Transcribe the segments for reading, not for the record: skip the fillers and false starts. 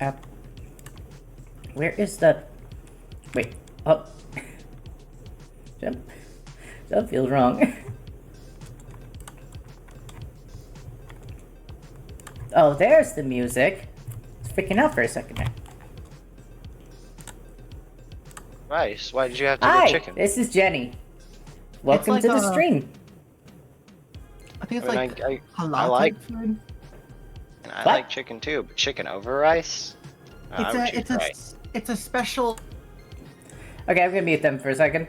Uh, where is the... Wait. Oh. Jump feels wrong. Oh, there's the music. It's freaking out for a second there. Rice, why did you have to Hi, get chicken? this is Jenny. Welcome like to the stream. I think it's I mean, like I halal like- type food. And I What? like chicken too, but chicken over rice? I would choose rice. It's a special. Okay, I'm gonna mute them for a second.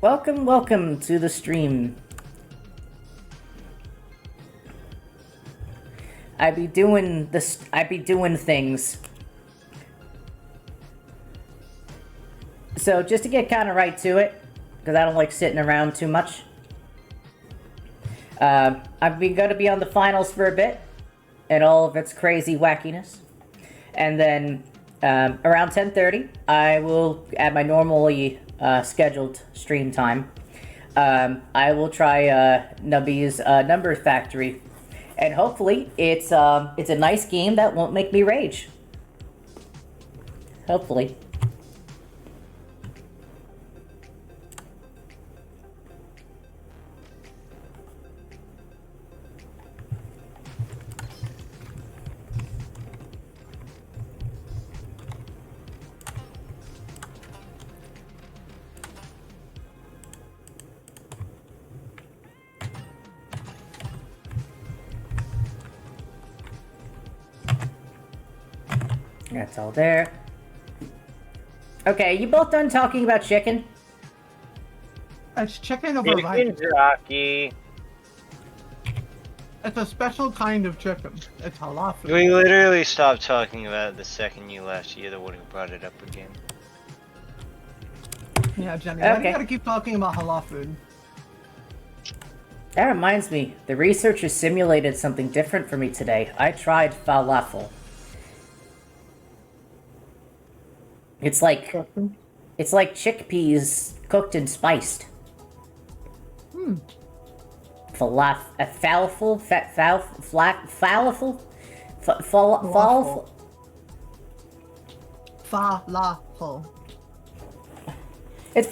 Welcome to the stream. I be doing things. So just to get kind of right to it, because I don't like sitting around too much. I'm gonna be on the finals for a bit, and all of its crazy wackiness, and then around 10:30, I will, at my normally scheduled stream time, I will try Nubby's Number Factory, and hopefully it's a nice game that won't make me rage. Hopefully. That's all there. Okay, you both done talking about chicken? It's chicken over rice. Rocky. It's a special kind of chicken. It's halal food. We literally stopped talking about it the second you left. You're the one who brought it up again. Yeah, Jenny. Why do Okay. you gotta keep talking about halal food? That reminds me, the researchers simulated something different for me today. I tried falafel. It's like chickpeas cooked and spiced. Falafel? Falafel.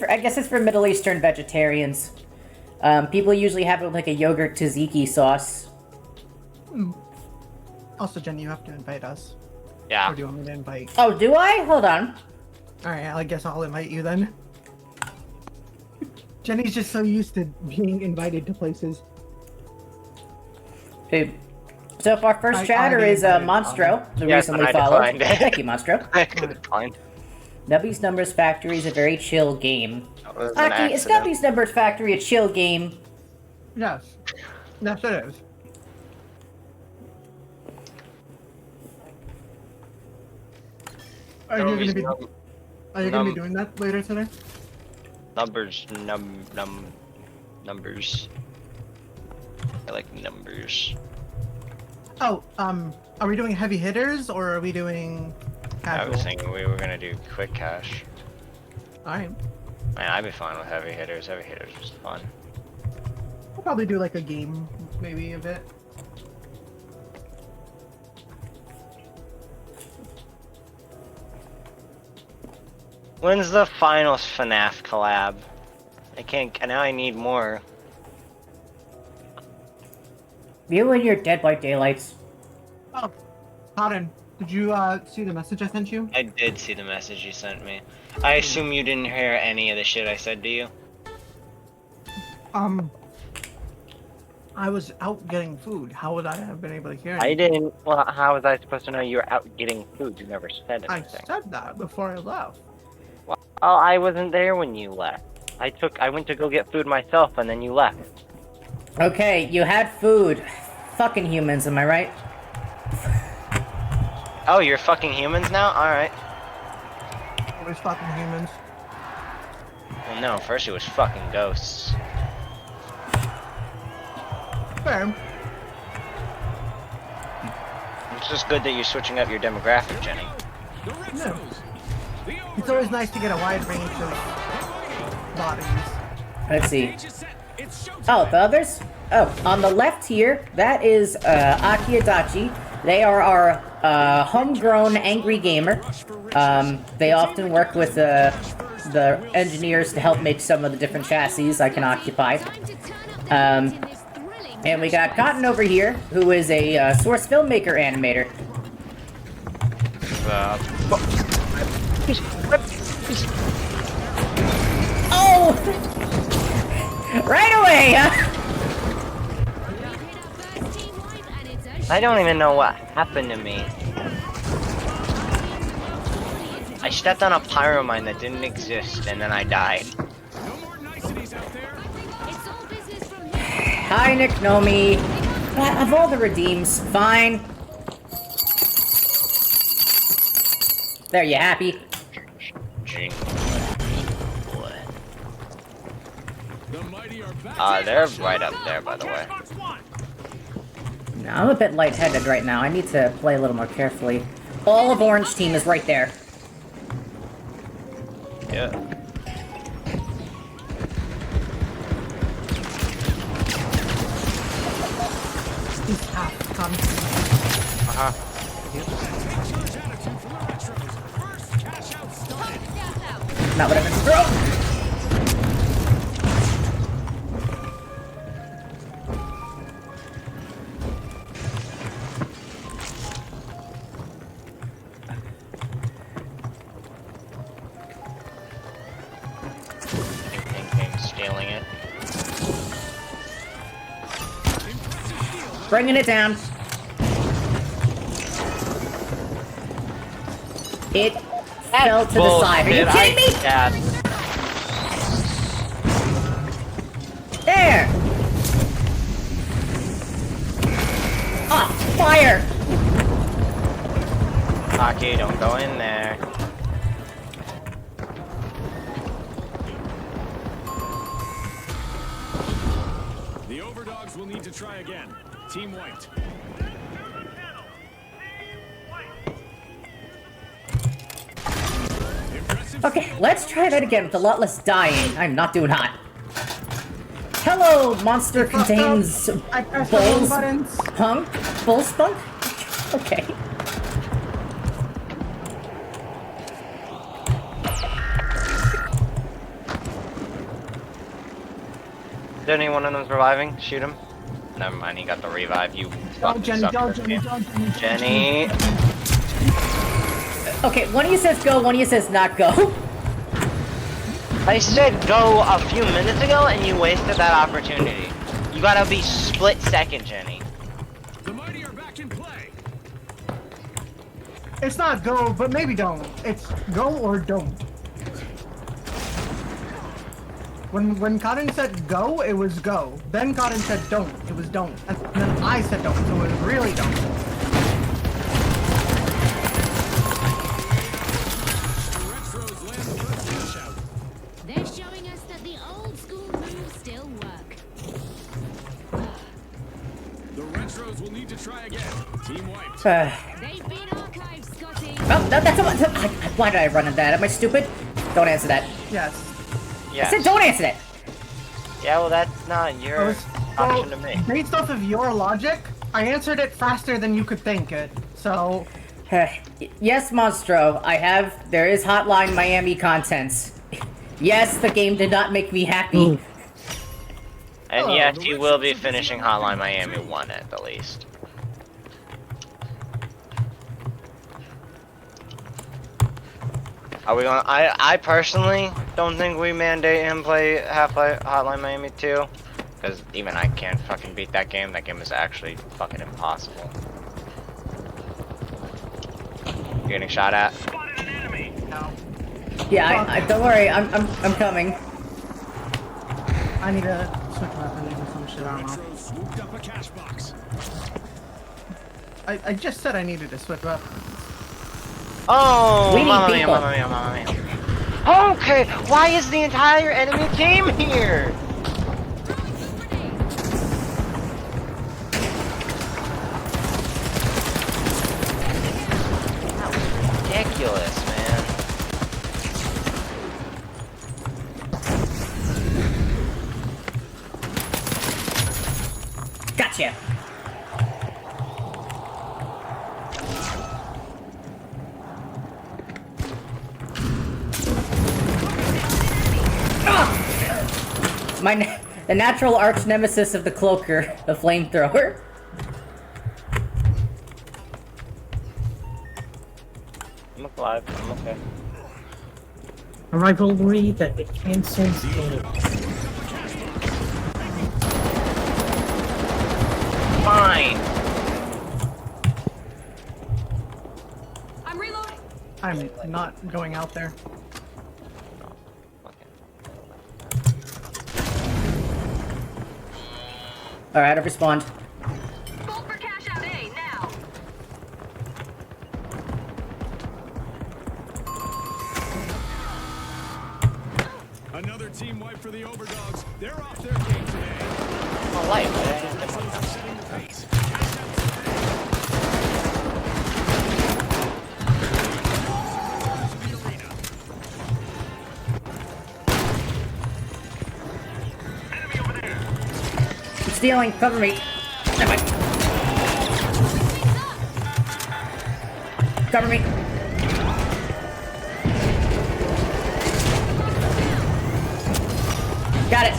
I guess it's for Middle Eastern vegetarians. People usually have it with like a yogurt tzatziki sauce. Also, Jenny, you have to invite us. Yeah. Or do you want me to invite? Oh, do I? Hold on. Alright, I guess I'll invite you then. Jenny's just so used to being invited to places. Okay. So if our first chatter is Monstro, who Yes, recently I followed. declined. Thank you, Monstro. I declined. Nubby's Numbers Factory is a very chill game. That was an Aki, is accident. Nubby's Numbers Factory a chill game? Yes. Yes, it is. Are you gonna be doing that later today? Numbers, numbers. I like numbers. Oh, are we doing heavy hitters or are we doing I casual? was thinking we were gonna do quick cash. Alright. Man, I'd be fine with heavy hitters. Heavy hitters was fun. We'll probably do like a game, maybe a bit. When's the final FNAF collab? I can't. Now I need more. You and your Dead by Daylights. Oh, Cotton, did you see the message I sent you? I did see the message you sent me. I assume you didn't hear any of the shit I said to you. I was out getting food. How would I have been able to hear I anything? didn't. Well, how was I supposed to know you were out getting food? You never said I anything. said that before I left. Well, I wasn't there when you left. I went to go get food myself, and then you left. Okay, you had food. Fucking humans, am I right? Oh, you're fucking humans now? Alright. Always fucking humans. Well, no, first it was fucking ghosts. Fair. It's just good that you're switching up your demographic, Jenny. Yeah. It's always nice to get a wide range of bodies. Let's see. Oh, the others? Oh, on the left here, that is Aki Adachi. They are our homegrown angry gamer. They often work with the engineers to help make some of the different chassis I can occupy. And we got Cotton over here, who is a source filmmaker animator. Oh! Right away, huh? I don't even know what happened to me. I stepped on a pyromine that didn't exist, and then I died. Hi, Nick Nomi. Of all the redeems, fine. There, you happy? They're right up there, by the way. No, I'm a bit lightheaded right now. I need to play a little more carefully. All of Orange Team is right there. Yeah. He's half coming. Uh-huh. Not what I meant to throw! Stealing it. Bringing it down. It fell to the side. Are you kidding me? Yeah. There! Ah, fire! Hockey, don't go in there. The overdogs will need to try again. Team White. Okay, let's try that again with a lot less dying. I'm not doing hot. Hello, monster contains I pressed the wrong bulls. buttons. Punk? Bull spunk? Okay. Is any one of them reviving? Shoot him. Never mind, he got the revive. You Go, fucking Jenny, sucker. go, Jenny, go, Jenny. Jenny. Okay, one of you says go, one of you says not go. I said go a few minutes ago and you wasted that opportunity. You gotta be split second, Jenny. The mighty are back in play. It's not go, but maybe don't. It's go or don't. When Cotton said go, it was go. Then Cotton said don't, it was don't. And then I said don't, so it was really don't. Retros land the first cash out. They're showing us that the old school moves still work. The Retros will need to try again. Team White. They've been archived, Scotty. Oh, that's why did I run at that? Am I stupid? Don't answer that. Yes. Yeah. I said don't answer that. Yeah, well that's not your option to make. Based off of your logic, I answered it faster than you could think it. So, Yes, Monstro, there is Hotline Miami contents. Yes, the game did not make me happy. And Hello, yes, the you will be finishing Hotline Miami 1 at the least. Are we gonna? I personally don't think we mandate him play Half-Life Hotline Miami 2, because even I can't fucking beat that game. That game is actually fucking impossible. You're getting shot at. no. Yeah, I don't worry, I'm coming. I need to switch weapons or some shit, I don't know. Retros swooped up a cash box. I just said I needed to switch weapons. Oh, We need mamma mia, people. mamma mia, mamma mia. Okay, why is the entire enemy team here? That was ridiculous, man. Gotcha. the natural arch nemesis of the cloaker, the flamethrower. I'm alive. I'm okay. A rivalry that it cancels game. Fine. I'm reloading. I'm not going out there. Alright, I've respawned. Bolt for cash out A now. Another team wipe for the overdogs. They're off their game today. My life. Setting the pace. The arena. I'm stealing, cover me. Never mind. Cover me. Got it.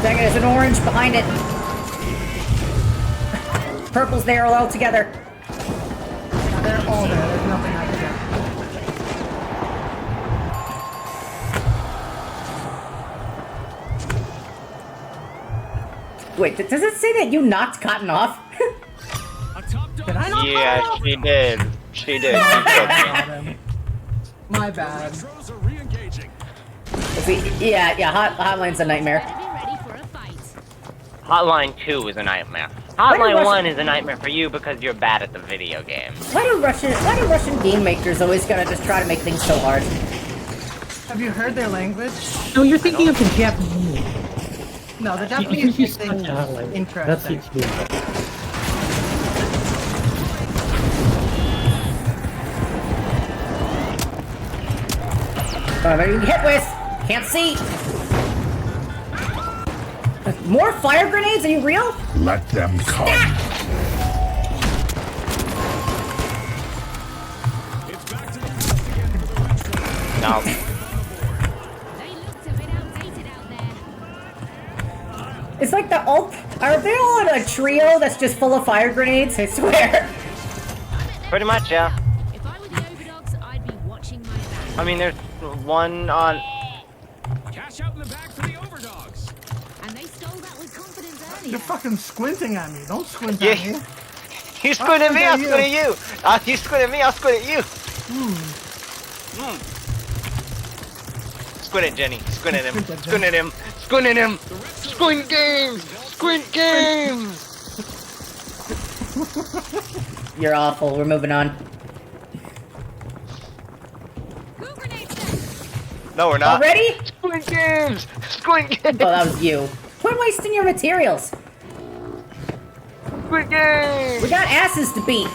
Dang it, there's an orange behind it. Purple's there all together. They're all there. There's nothing I can do. Wait, does it say that you knocked Cotton off? A top dog. Did I not? Yeah, she did. She did. She killed me. Got him. My bad. Retros are re-engaging. Yeah, Hotline's a nightmare. Better be ready for a fight. Hotline 2 is a nightmare. Why do Hotline Russian- 1 is a nightmare for you because you're bad at the video game. Why do Russian game makers always gotta just try to make things so hard? Have you heard their language? No, you're thinking of the Japanese. No, the You Japanese use make things That's interesting. it. Yeah. Maybe hit with. Can't see. More fire grenades? Are you real? Let them come. It's back to the first again for the Retros. No. They looked a bit outdated out there. It's like the ult. Are they all in a trio that's just full of fire grenades? I swear. Pretty much, yeah. If I were the overdogs, I'd be watching my back. I mean, there's one on. Cash out in the bag for the overdogs. And they stole that with confidence earlier. You're fucking squinting at me. Don't squint Yeah. at me. You squint at me, I'll I'll squint at you. You squint at me, I'll squint at you. Squint at Jenny. Squint at him. Squint at Squint at him. Squint at him. Squint games. Squint games. You're awful. We're moving on. Who grenades them? No, we're not. Already? Squint games. Squint games. Oh, that was you. Quit wasting your materials. Squint games. We got asses to beat. The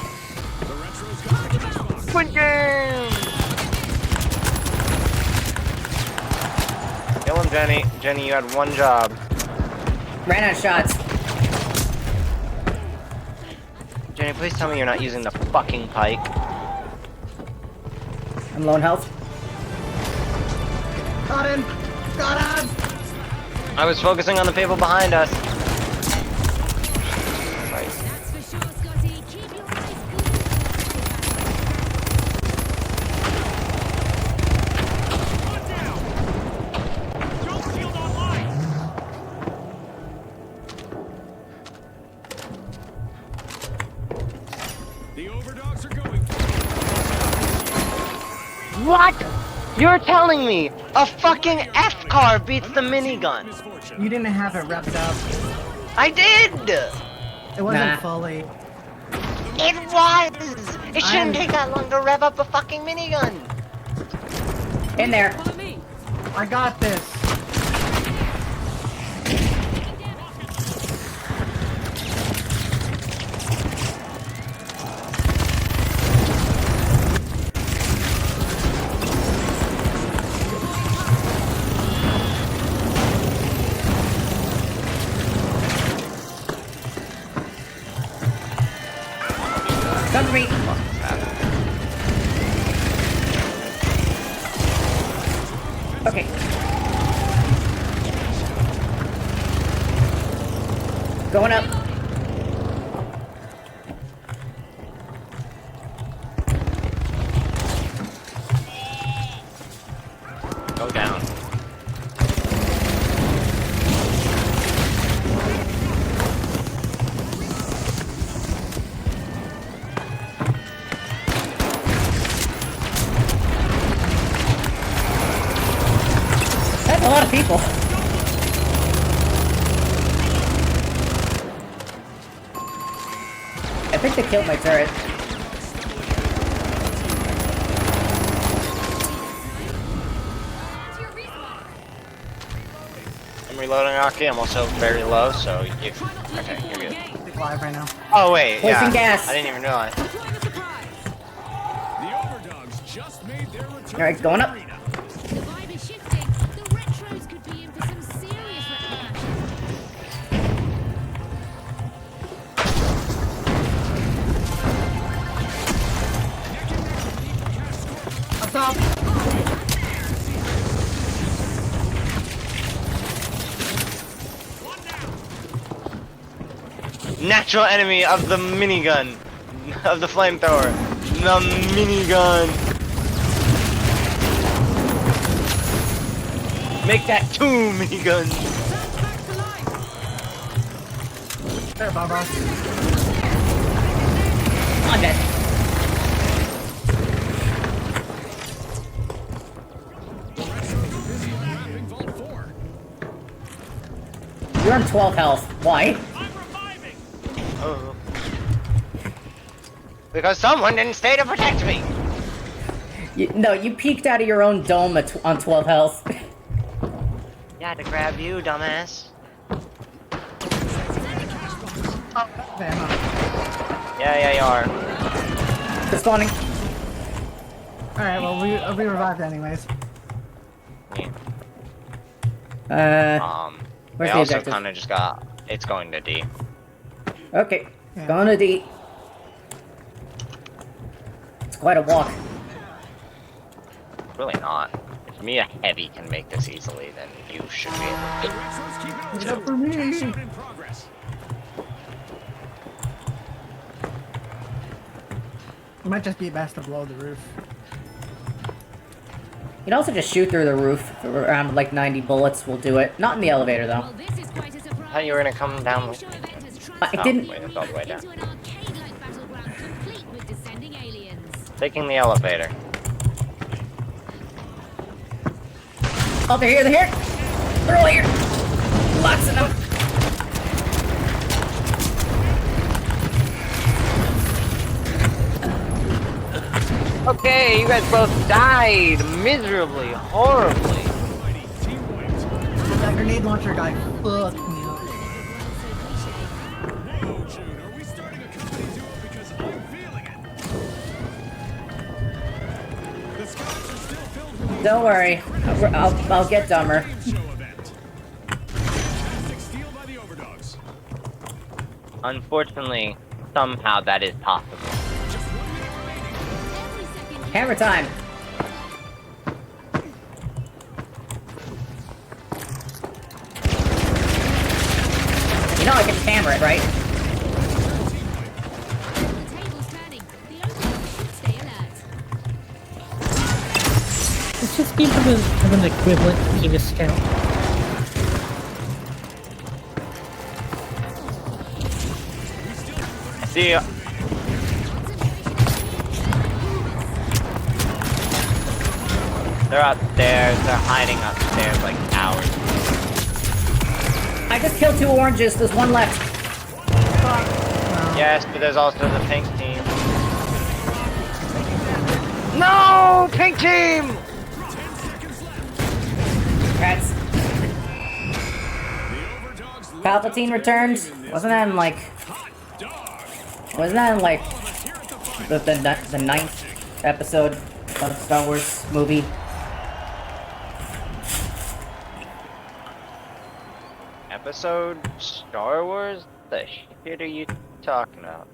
Retros got the cash box. Squint games. Kill him, Jenny. Jenny, you had one job. Ran out of shots. Jenny, please tell me you're not using the fucking pike. I'm low on health. Got him. Got him. I was focusing on the people behind us. Right. That's for sure, Scotty. Keep your eyes peeled. One down. Don't shield online. The overdogs are going. What? You're telling me a fucking F-car beats the minigun? Misfortune. You didn't have it wrapped up. I did! It wasn't Nah. fully. It was! It shouldn't I'm- take that long to rev up a fucking minigun. In there. Follow me. I got this. Going up. Go down. That's a lot of people. I think they killed my turret. I'm reloading, Rocky. I'm also very low, so you... Okay, you're good. Stick live right now. Oh, wait, Placing yeah. gas. I didn't even realize. The Overdogs just made their return. Alright, going up. The vibe is shifting. The retros could be in for some serious repercussions. Up top. Natural enemy of the minigun. Of the flamethrower. The minigun. Make that 2 miniguns. There, Baba. I'm dead. Busy unwrapping Vault 4. You're on 12 health. Why? I'm reviving. Oh. Because someone didn't stay to protect me. No, you peeked out of your own dome on 12 health. Yeah, to grab you, dumbass. There, huh? Yeah, you are. Respawning. Alright, well, we revived anyways. Yeah. Where's they the also objective? kind of just got. It's going to D. Okay, Yeah. going to D. It's quite a walk. Really not. If me a heavy can make this easily, then you should be able The to. retros keep it up. Except for me. Shot in progress. It might just be best to blow the roof. You can also just shoot through the roof. Around like 90 bullets will do it. Not in the elevator though. Well, this is quite a surprise. I thought you were gonna come down with Show me. event has I Oh, didn't. wait, that's all the way down. into an arcade-like battleground complete with descending aliens. Taking the elevator. Oh, they're here, they're here! They're all here! Lots of them! Okay, you guys both died miserably, horribly. Alrighty, team wiped. That grenade launcher guy fucked me up. Whoa, June, are we starting a comedy duo? Because I'm feeling it. The skies are still filled with Don't worry. I'll get dumber. game show event. Fantastic steal by the Overdogs. Unfortunately, somehow that is possible. Just 1 minute remaining. Every second Hammer time! You know I can hammer it, right? the table's turning. The Overdogs should stay alert. Let's just give him an equivalent penis scout. See ya. They're upstairs. They're hiding upstairs like cowards. I just killed 2 oranges, there's 1 left. Yes, but there's also the pink team. No, pink team. Rats. Palpatine returned. Wasn't that in like... Wasn't that in like... The 9th episode of Star Wars movie? Episode Star Wars? The shit are you talking about?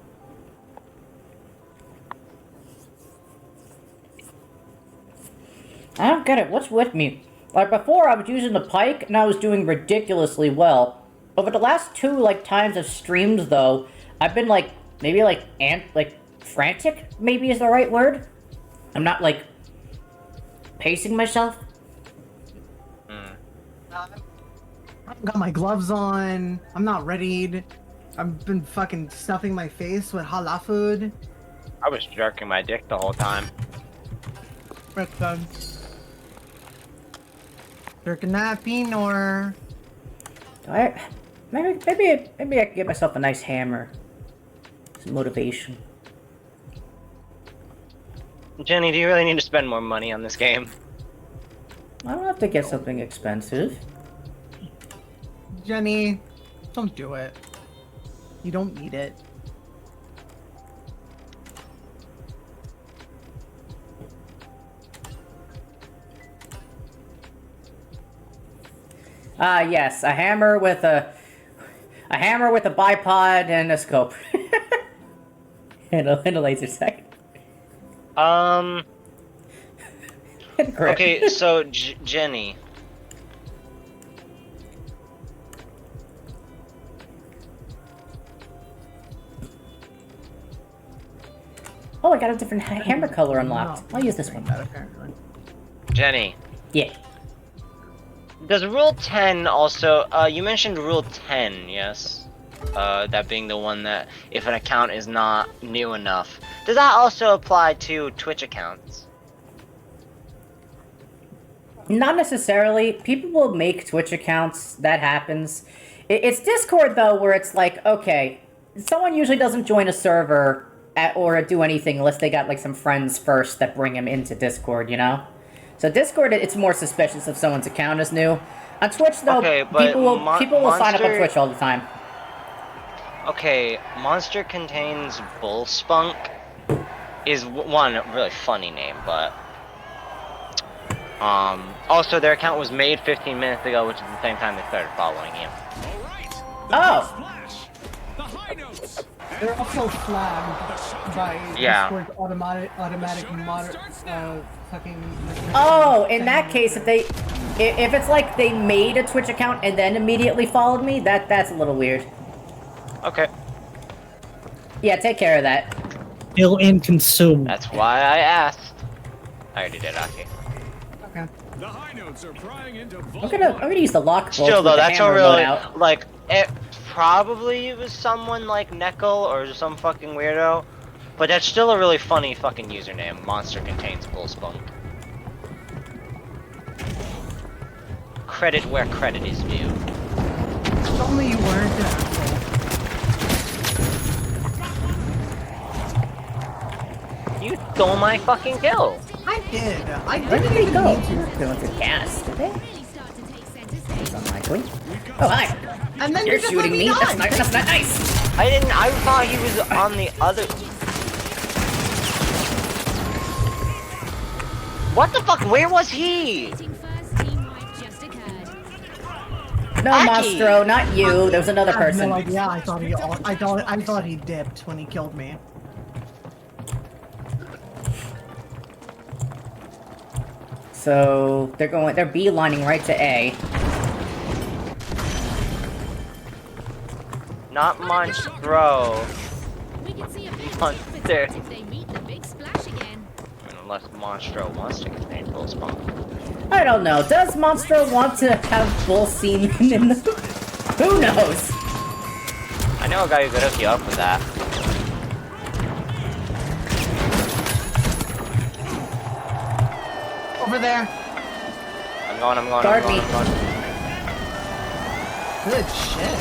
I don't get it. What's with me? Like before, I was using the pike and I was doing ridiculously well. over the last 2 like times of streams though, I've been like maybe like frantic. Maybe is the right word. I'm not like pacing myself. I've got my gloves on. I'm not readied. I've been fucking stuffing my face with halal food. I was jerking my dick the whole time. Rick done. Jerking that Pinor. Maybe I can get myself a nice hammer. Some motivation. Jenny, do you really need to spend more money on this game? I don't have to get something expensive. Jenny, don't do it. You don't need it. Yes, a hammer with a bipod and a scope. and a laser sight. Okay, so Jenny. Oh, I got a different hammer color unlocked. I'll use this one. Apparently. Jenny. Yeah. Does Rule 10 also, you mentioned Rule 10, yes? That being the one that if an account is not new enough. Does that also apply to Twitch accounts? Not necessarily. People will make Twitch accounts. That happens. It's Discord, though, where it's like, okay, someone usually doesn't join a server or do anything unless they got, like, some friends first that bring them into Discord, you know? So Discord, it's more suspicious if someone's account is new. On Twitch, though, Okay, but people will sign up on Monster- Twitch all the time. Okay, Monster Contains Bull Spunk is one really funny name, but also their account was made 15 minutes ago, which is the same time they started following you. All right. Oh! Splash. The high notes. They're also flagged by Yeah. Discord's automatic fucking. Oh, in that case, if it's like they made a Twitch account and then immediately followed me, that's a little weird. Okay, Yeah, take care of that. Kill and consume. that's why I asked. I already did, Aki. Okay. The high notes are prying into I'm gonna use the lock bolt Still with though, the that's a hammer really loadout. like it. Probably was someone like Neckel or some fucking weirdo, but that's still a really funny fucking username. Monster Contains Bull Spunk. Credit where credit is due. If only you weren't an asshole. You stole my fucking kill. I did. I Where did didn't they even go? need to. They went to gas, did they? Really start to take center stage. Unlikely. Oh, hi. And then You're you just shooting let me? die. That's not nice. I didn't. I thought he was on the other. What the fuck? Where was he? Exciting first team wipe just occurred. No, Aki! Monstro, not you. There was another I have person. no idea. I thought he dipped when he killed me. So they're beelining right to A. Not Monstro. We can see a bit of Monster. competence if they meet the big splash again. Unless Monstro wants to contain Bull Spunk. I don't know. Does Monstro want to have bull semen in the... Who knows? I know a guy who could hook you up with that. Over there. I'm going. Guard me. Good shit.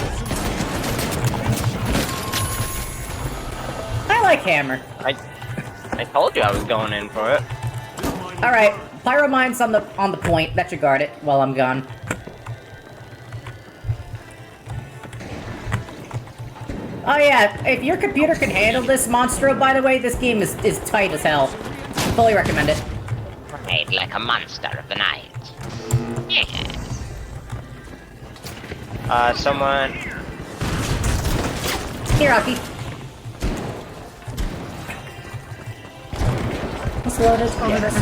I like hammer. I told you I was going in for it. All right, pyromine's on the point. That should guard it while I'm gone. Oh yeah, if your computer can handle this Monstro, by the way, this game is tight as hell. Fully recommend it. Made like a monster of the night. Yeah. Someone. Here, Aki. Let's load it. Yes.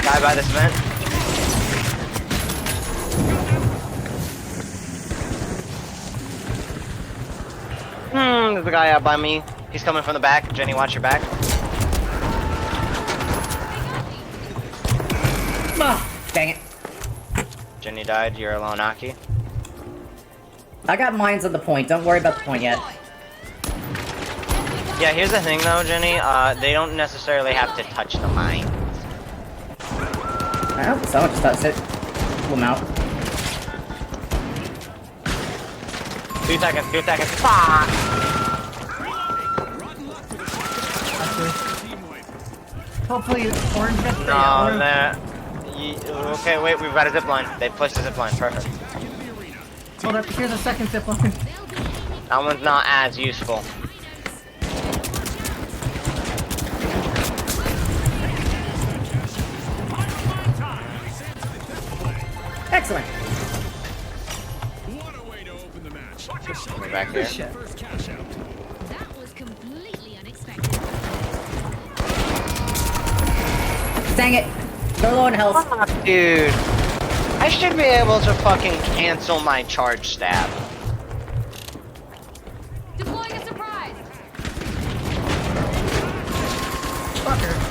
Guy by this vent. there's a guy out by me. He's coming from the back. Jenny, watch your back. Ah, dang it. Jenny died. You're alone, Aki. I got mines on the point. Don't worry about the point yet. Yeah, here's the thing though, Jenny. They don't necessarily have to touch the mine. Oh, someone just touched it. Pull him out. 2 seconds. 2 seconds. Fuck! Hopefully, orange gets there. No, or- that. Okay, wait. We've got a zip line. They pushed the zip line. Perfect. Hold up, here's a second zip line. That one's not as useful. Excellent. What a way to open the match. We're back here. Shit. First cash out. That was completely unexpected. Dang it. They're low in health. Dude, I should be able to fucking cancel my charge stab. Deploying a surprise. Fucker.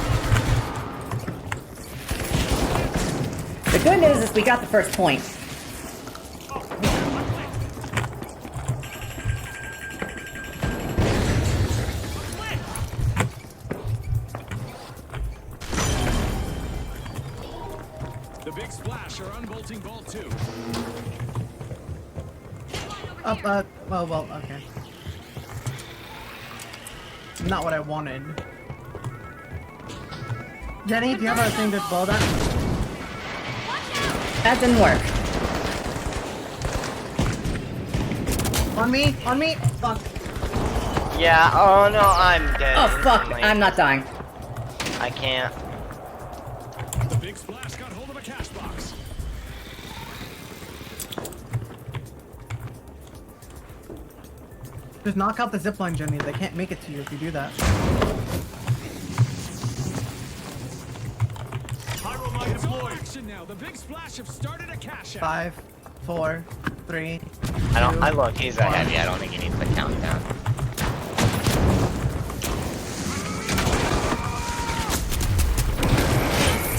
The good news is we got the first point. The big splash are unbolting vault 2. Well, okay. Not what I wanted. Jenny, do you have a thing to blow that? That didn't work. On me? On me? Fuck. Yeah, oh no, I'm dead. Oh fuck, Like, I'm not dying. I can't. The big splash got hold of a cash box. Just knock out the zipline, Jenny. They can't make it to you if you do that. Pyro mine deployed. Action now. The big splash have started a cash out. 5, 4, 3. I look, he's a heavy. I don't think he needs the countdown.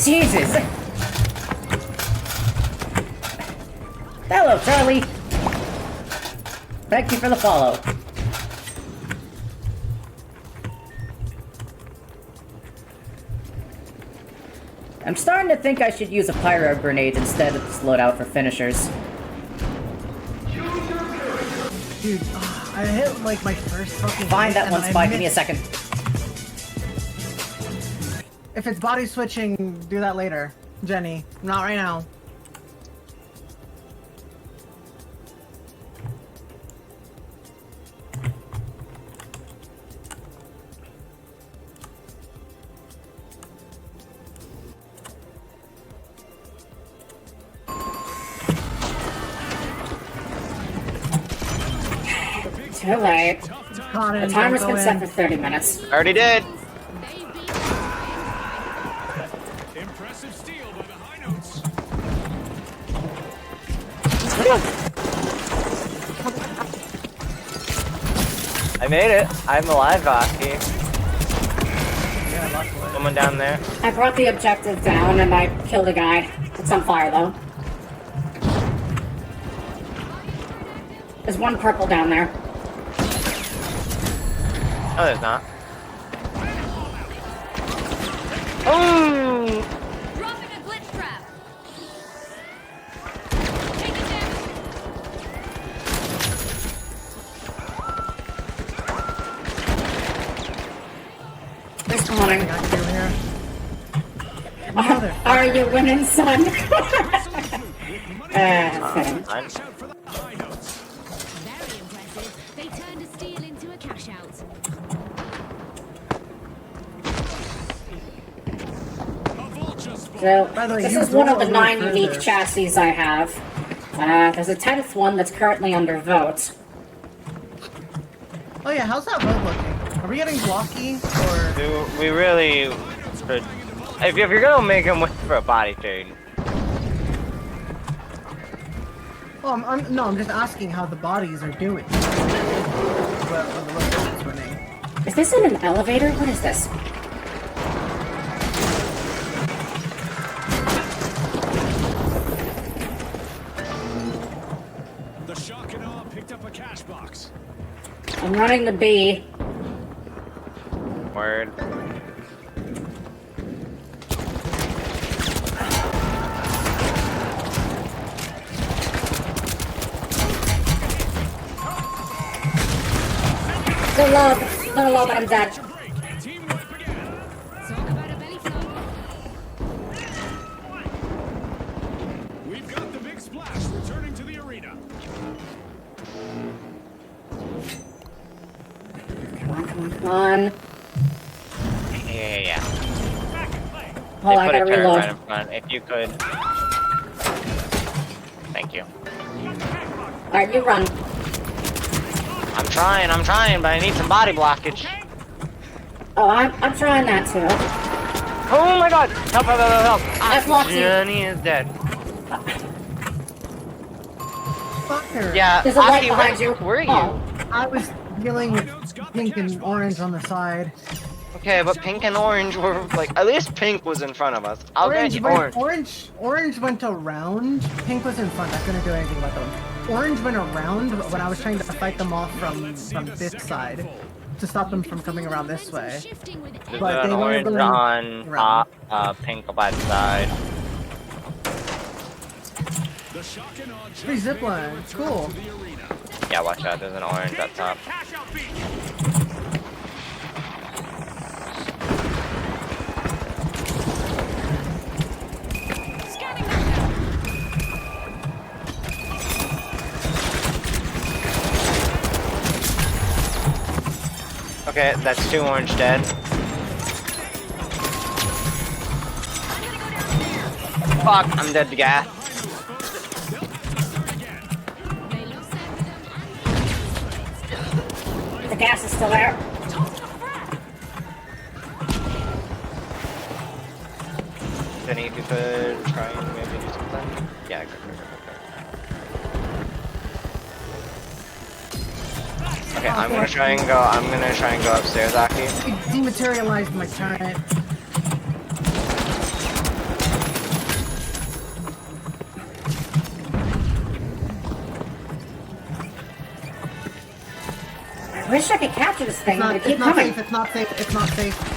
Jesus! Hello, Charlie! Thank you for the follow. I'm starting to think I should use a pyro grenade instead of this loadout for finishers. Dude, I hit like my first fucking. Find hit that and one I spot, give me a missed. second. If it's body switching, do that later. Jenny, not right now. Too late. Connor, The timer's go been set in. for 30 minutes. Already did. They beat Impressive steal by the high notes. I made it. I'm alive, Aki. Yeah, luckily. Someone down there. I brought the objective down and I killed a guy. It's on fire though. There's one purple down there. No, there's not. Oh! dropping a glitch trap. Taking damage. Respawning. I got you over here. Mother. Are you winning, son? fitting. I'm, Cash out for the high notes. Very impressive. They turned a steal into a cash out. A vulture spawn. So, By the way, this you is one of the drove a 9 little unique further. chassis I have. There's a 10th one that's currently under vote. Oh yeah, how's that vote looking? Are we getting blocky or? we really. If you're gonna make him wait for a body turn, Oh, I'm just asking how the bodies are doing. when the red was winning. Is this in an elevator? What is this? The shock and awe picked up a cash box. I'm running the B. Word. They're low, but I'm dead. Team wipe again. Talk about a belly flop. We've got the big splash returning to the arena. Come on. Yeah. Hold on, I They put gotta a turret reload. right in front. If you could. Thank you. Alright, you run. I'm trying, but I need some body blockage. Oh, I'm trying that too. Oh my god! Help! I've lost you. Jenny is dead. Fuck her. Yeah, There's a light Aki, behind you. Where are you? Oh. I was dealing with pink and orange on the side. Okay, but pink and orange were like, at least pink was in front of us. I'll grant you orange. Orange went around. Pink was in front. I couldn't do anything about them. Orange went around when I was trying to fight them off from this side to stop them from coming around this way. Shifting with There's But an they were orange going on around. top, pink by the side. The shock and awe Free just made their zipline. return Cool. to the arena. Yeah, watch out, there's an orange up top. Cash out beat. scanning that. Okay, that's two orange dead. Fuck, I'm dead to gas. They lost their rhythm and The gas is still there. Jenny, if you could try and maybe do something. Yeah, go. Okay, I'm gonna try and go upstairs, Aki. It dematerialized my turret. I wish I could capture this thing, but it keep It's not coming. safe. It's not safe. It's not safe.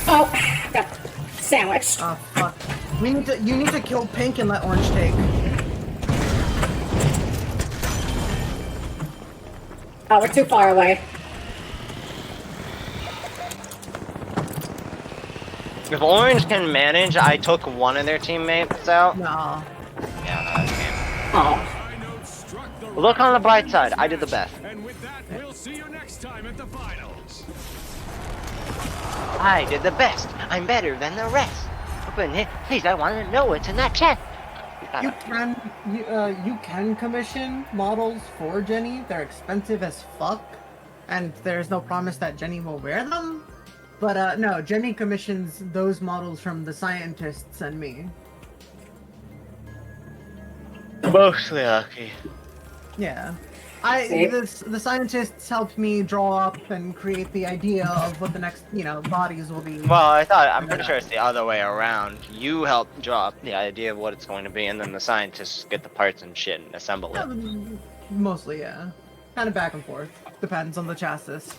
Oh, got sandwiched. Oh fuck. You need to kill pink and let orange take. Oh, we're too far away. If orange can manage, I took one of their teammates out. No. Yeah, no, that's game. Oh. High note struck the Look on the bright side, I did the best. And with that, we'll see you next time at the finals. I did the best. I'm better than the rest. Open it, please. I want to know what's in that chest. You can commission models for Jenny. They're expensive as fuck, and there's no promise that Jenny will wear them. But no, Jenny commissions those models from the scientists and me. Mostly Aki. Yeah. See? The scientists helped me draw up and create the idea of what the next, bodies will be. Well, I'm pretty sure it's the other way around. You help draw up the idea of what it's going to be, and then the scientists get the parts and shit and assemble it. Mostly, yeah. Kind of back and forth. Depends on the chassis.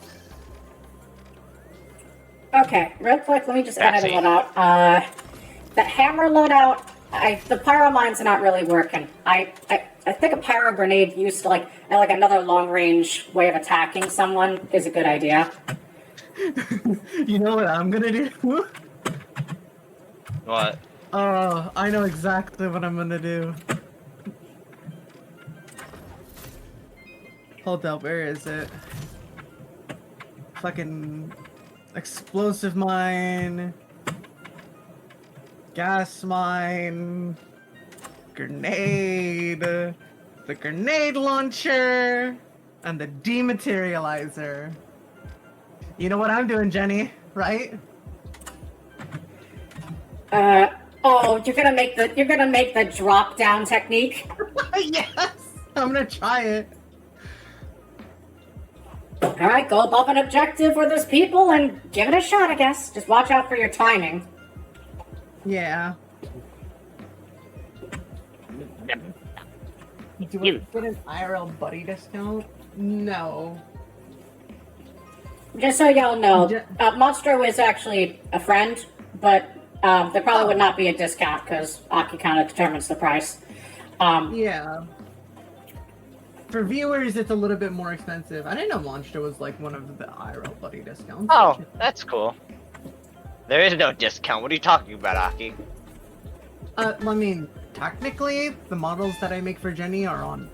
Okay, real quick, let me just add a Backseat. loadout. The hammer loadout, the pyro mine's not really working. I think a pyro grenade used to like another long range way of attacking someone is a good idea. You know what I'm gonna do? What? Oh, I know exactly what I'm gonna do. Hold up, where is it? Fucking explosive mine, gas mine, grenade, the grenade launcher, and the dematerializer. You know what I'm doing, Jenny, right? Oh, you're gonna make the drop down technique. Yes, I'm gonna try it. All right, go above an objective where there's people and give it a shot. I guess. Just watch out for your timing. Yeah. Do I get an IRL buddy discount? No. Just so y'all know, Ja- Monstro is actually a friend, but there probably would not be a discount because Aki kind of determines the price. Yeah. For viewers, it's a little bit more expensive. I didn't know Monster was like one of the IRL buddy discounts. Oh, that's cool. There is no discount. What are you talking about, Aki? I mean, technically, the models that I make for Jenny are on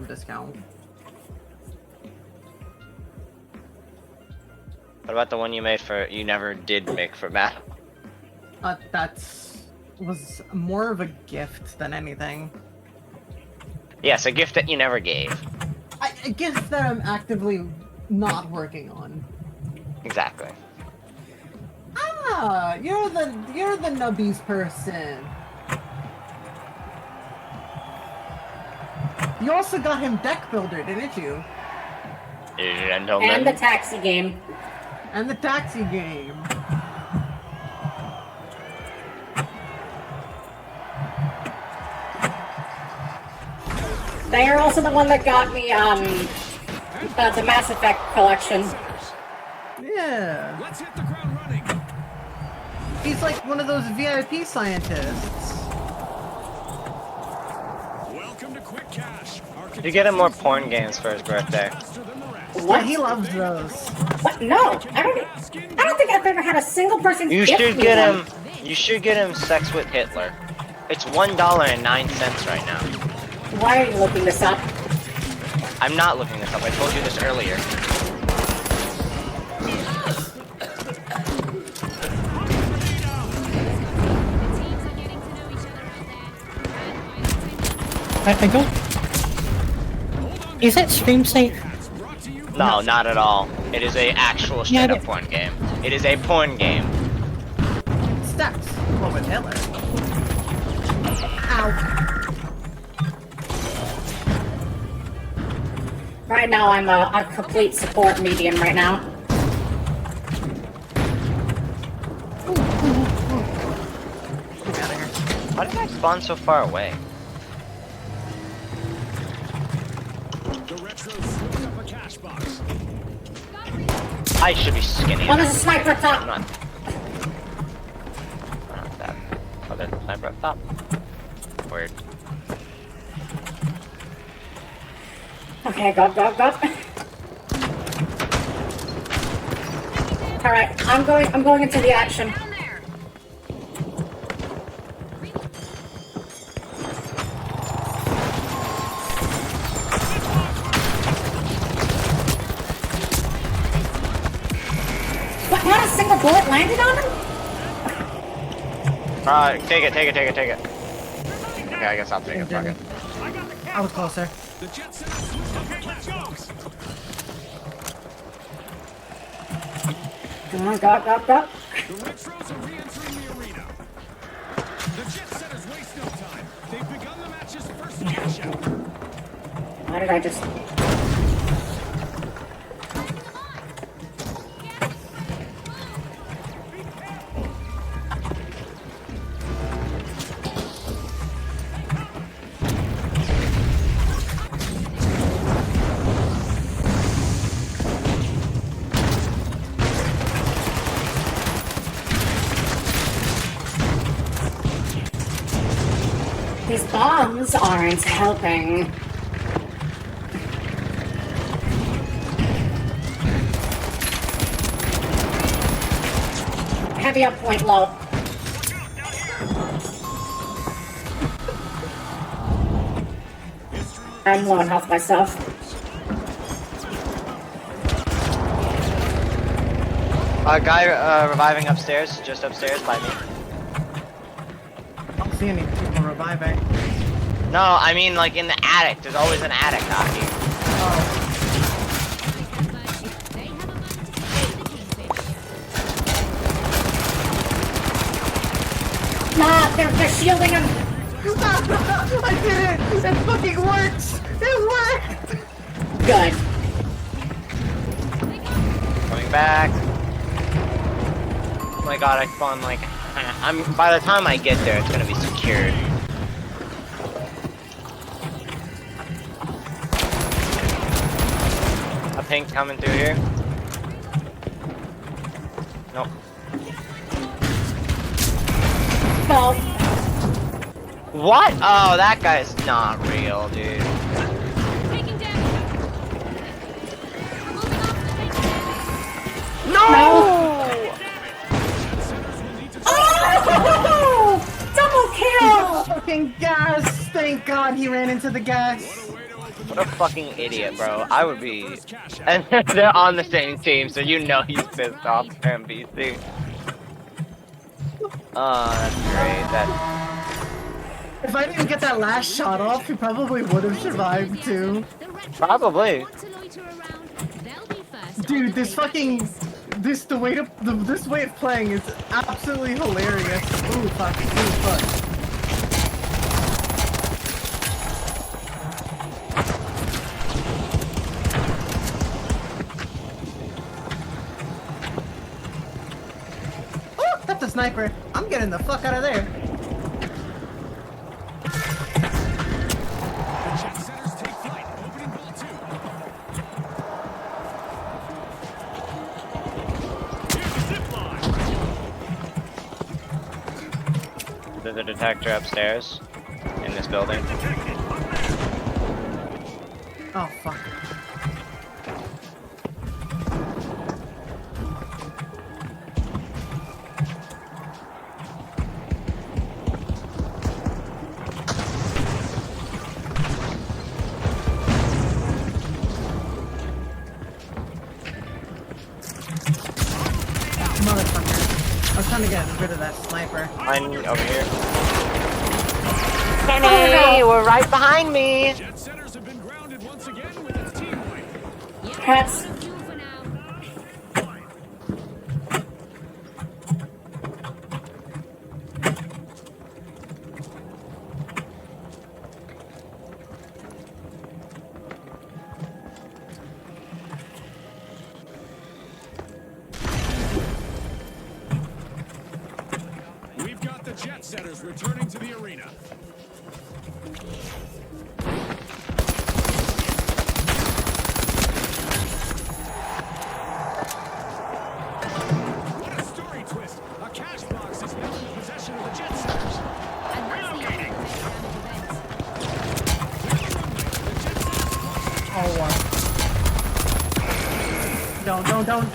discount. What about the one you made for you never did make for Matt? Was more of a gift than anything. Yes, a gift that you never gave. A gift that I'm actively not working on. Exactly. Ah, you're the Nubby's person. You also got him deck builder, didn't you? Gentlemen. And the taxi game. And the taxi game. They are also the one that got me the Mass Effect collection. Yeah. Let's hit the ground running. He's like one of those VIP scientists. Welcome to Quick Cash. Did you get him more porn games for his birthday? Faster than the rest. Yeah, What? he loves those. What? No, I don't think I've ever had a single person. You gift should me get one. him. You should get him Sex with Hitler. It's $1.09 right now. Why are you looking this up? I'm not looking this up. I told you this earlier. Teams are getting to know each other out there. I don't. Is it stream safe? No, not at all. It is a actual Yeah, straight up but- porn game. It is a porn game. Steps. What with Hitler? Ow. Right now, I'm a complete support medium right now. Get out of here. How did I spawn so far away? The retro slipped up a cash box. I should be skinny. Oh, there's a sniper up I'm top. not. Not that. Oh, there's a sniper up top. Weird. Okay, go. All right, I'm going into the action. Down there. What? Not a single bullet landed on him? Take it. Okay, I guess I'll take it. Fuck it. I was closer. The jet center switched up the cash box. Come on, go. The retros are re-entering the arena. The jet setters waste no time. They've begun the match's first cash out. Why did I just... These bombs aren't helping. Heavy up point low. I'm low on health myself. A guy reviving upstairs, just upstairs by me. I don't see any people reviving. No, I mean like in the attic. There's always an attic, Aki. Oh, They have a man to keep the kingfish. Nah, they're shielding him. I did it! It fucking works! It worked! Good. Coming back. Oh my god, I spawned like... by the time I get there, it's gonna be secured. A pink coming through here. Nope. Well, What? Oh, that guy's not real, dude. Taking damage. Moving off the taking damage. No! oh! Double kill! Fucking gas! Thank God he ran into the gas! What a fucking idiot, bro. I would be... And they're on the same team, so you know he's pissed off NPC. Oh, that's great. That... If I didn't get that last shot off, he probably would have survived too. The retros Probably. want to loiter around. They'll be first. Dude, this fucking... this way of playing is absolutely hilarious. Ooh, fuck. Ooh, fuck. Oh, that's a sniper. I'm getting the fuck out of there. The jet setters take flight. Opening ball 2. Here's the zip line. There's a detector upstairs in this building. Oh, fuck. Motherfucker. I was trying to get rid of that sniper. Mine over here. Kenny, we're right behind me. Jet setters have been grounded once again with its team wipe. Yep, Hats. that'll do for now. We've got the jet setters returning to the arena. What a story twist! A cash box is now in the possession of the jet setters. And that's the end of the damage event. Oh, Don't.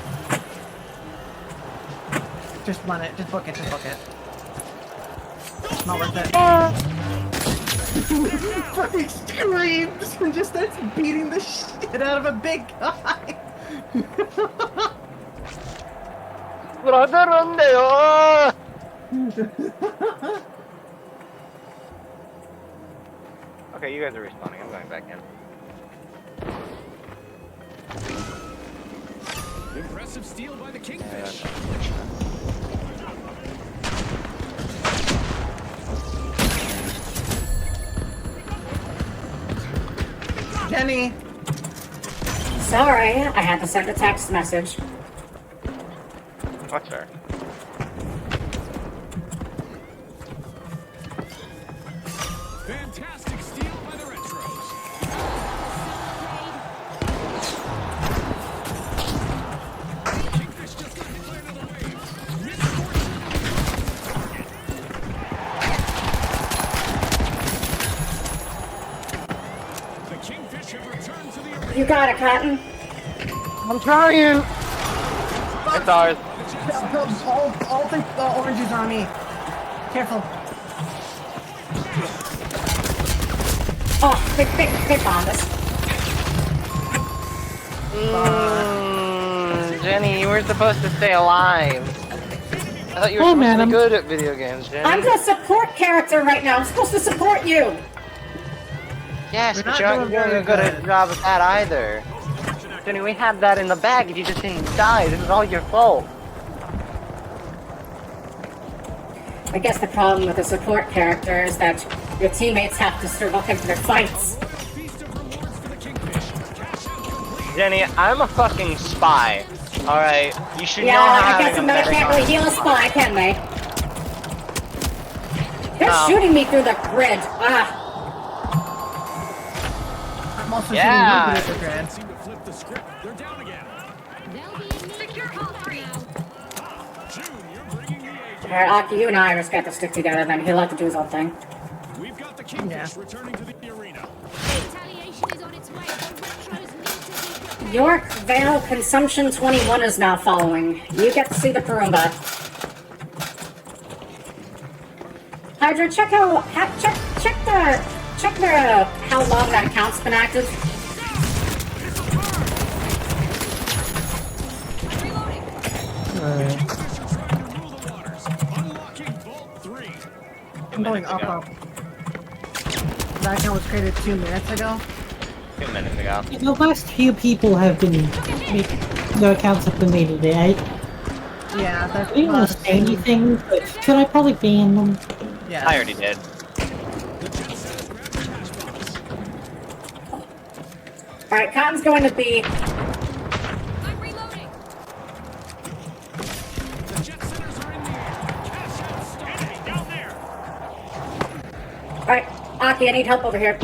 Just run it. Just book it. Not worth it. Fucking screams and just starts beating the shit out of a big guy. Brother, okay, you guys are respawning. I'm going back in. Impressive steal by the Kingfish. Jenny. Sorry, I had to send a text message. What's fair? Fantastic steal by the Retros. Kingfish just got hit by another wave. Misfortune. The Kingfish have returned to the arena. You got it, Cotton. I'm trying. It's ours. All the oranges on me. Careful. Oh, big bomb us. Jenny, you were supposed to stay alive. I thought you were Oh, supposed man, to I'm- be good at video games, Jenny. I'm the support character right now. I'm supposed to support you. Yes, We're but not you aren't doing doing very a good good. job at that either. Jenny, we had that in the bag and you just didn't die. This is all your fault. I guess the problem with a support character is that your teammates have to survive their fights. Feast of rewards for the Kingfish. Cash out complete. Jenny, I'm a fucking spy. Alright, you should know Yeah, how I guess having they a can't really heal a spy, can they? They're No. shooting me through the grid. Ah, I'm also Yeah. shooting Nubby with the grid. Seem to flip the script. They're down again. They'll be in need of help now. June, you're bringing the agent. alright, Aki, you and I just got to stick together then. He'll have to do his own thing. We've got the Kingfish Yeah. returning to the arena. Retaliation is on its way. The retros need to be prepared. York Vale Consumption 21 is now following. You get to see the Parumba. Hydra, check how long that account's been active. Alright. Kingfish are trying to rule the waters. Unlocking Vault 3. I'm going up. That account was created 2 minutes ago. 2 minutes ago. The last few people have been... Their accounts have been made today. Yeah, I that's didn't want to say anything, but could I probably ban them? Yeah. I already did. Alright, Cotton's going to be... I'm reloading. The jet centers are in the air. Cash out start. Enemy down there. Alright, Aki, I need help over here.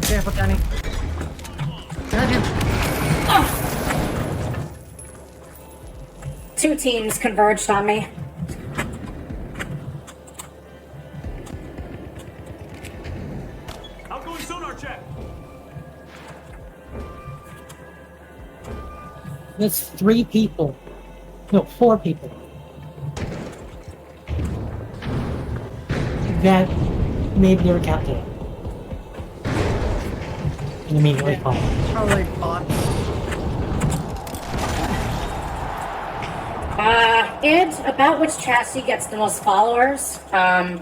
Careful, Johnny. Got him. Two teams converged on me. Outgoing sonar check. That's 3 people. No, 4 people. That made their account dead. And immediately followed. Probably bots. Id, about which chassis gets the most followers? I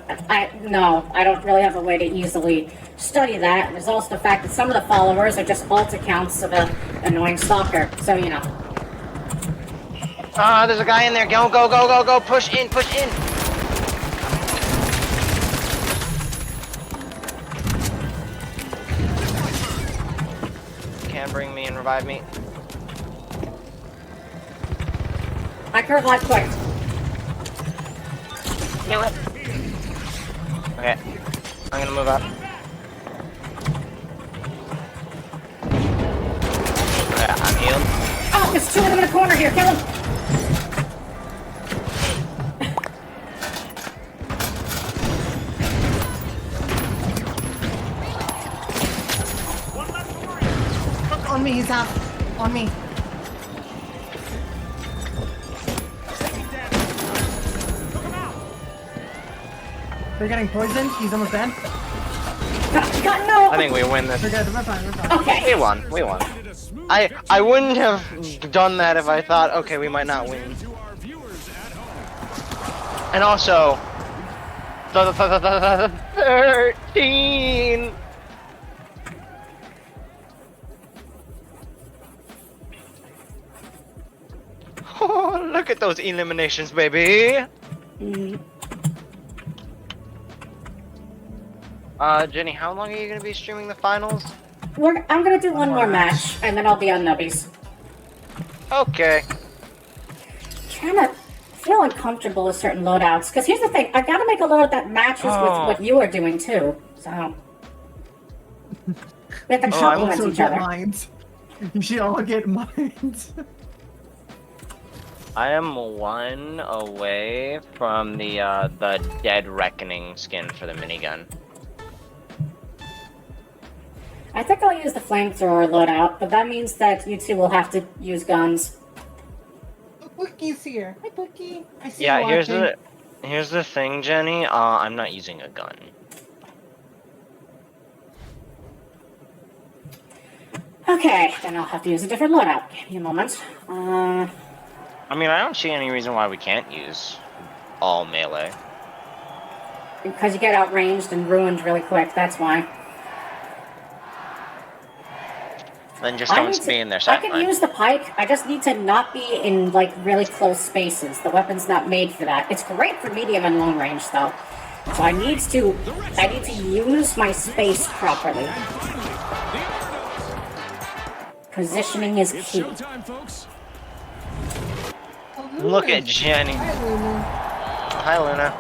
don't really have a way to easily study that. There's also the fact that some of the followers are just alt accounts of an annoying stalker, so you know. There's a guy in there. Go, go, go, go, go. Push in, push in. Can bring me and revive me. I curve life quick. Kill it. Okay. I'm gonna move up. Okay, I'm healed. Oh, there's 2 of them in the corner here. Kill them. On me, he's half. On me. They're getting poisoned. He's almost dead. God, no. I think we win this. We're good. We're fine. We're fine. Okay. We won. We won. I wouldn't have done that if I thought, okay, we might not win. To our viewers at home. And also, 13. Oh, look at those eliminations, baby. Jenny, how long are you gonna be streaming the finals? I'm gonna do one more match, and then I'll be on Nubby's. Okay. Kinda feel uncomfortable with certain loadouts, because here's the thing, I gotta make a loadout that matches with what you are doing too, so... We have to Oh, complement Also each get other. mines. You should all get mines. I am 1 away from the Dead Reckoning skin for the minigun. I think I'll use the flamethrower loadout, but that means that you two will have to use guns. Bookie's here. Hi, Bookie. I see Yeah, you watching. here's the thing, Jenny. I'm not using a gun. Okay, then I'll have to use a different loadout. Give me a moment. I mean, I don't see any reason why we can't use all melee. Because you get outranged and ruined really quick, that's why. Then just I don't need be to- in their I sight can line. use the pike. I just need to not be in like really close spaces. The weapon's not made for that. It's great for medium and long range though. So I need to use my space properly. And finally, the underdogs. Positioning is It's key. showtime, folks. Oh, Look Luna. at Jenny. Hi, Luna. Hi, Luna.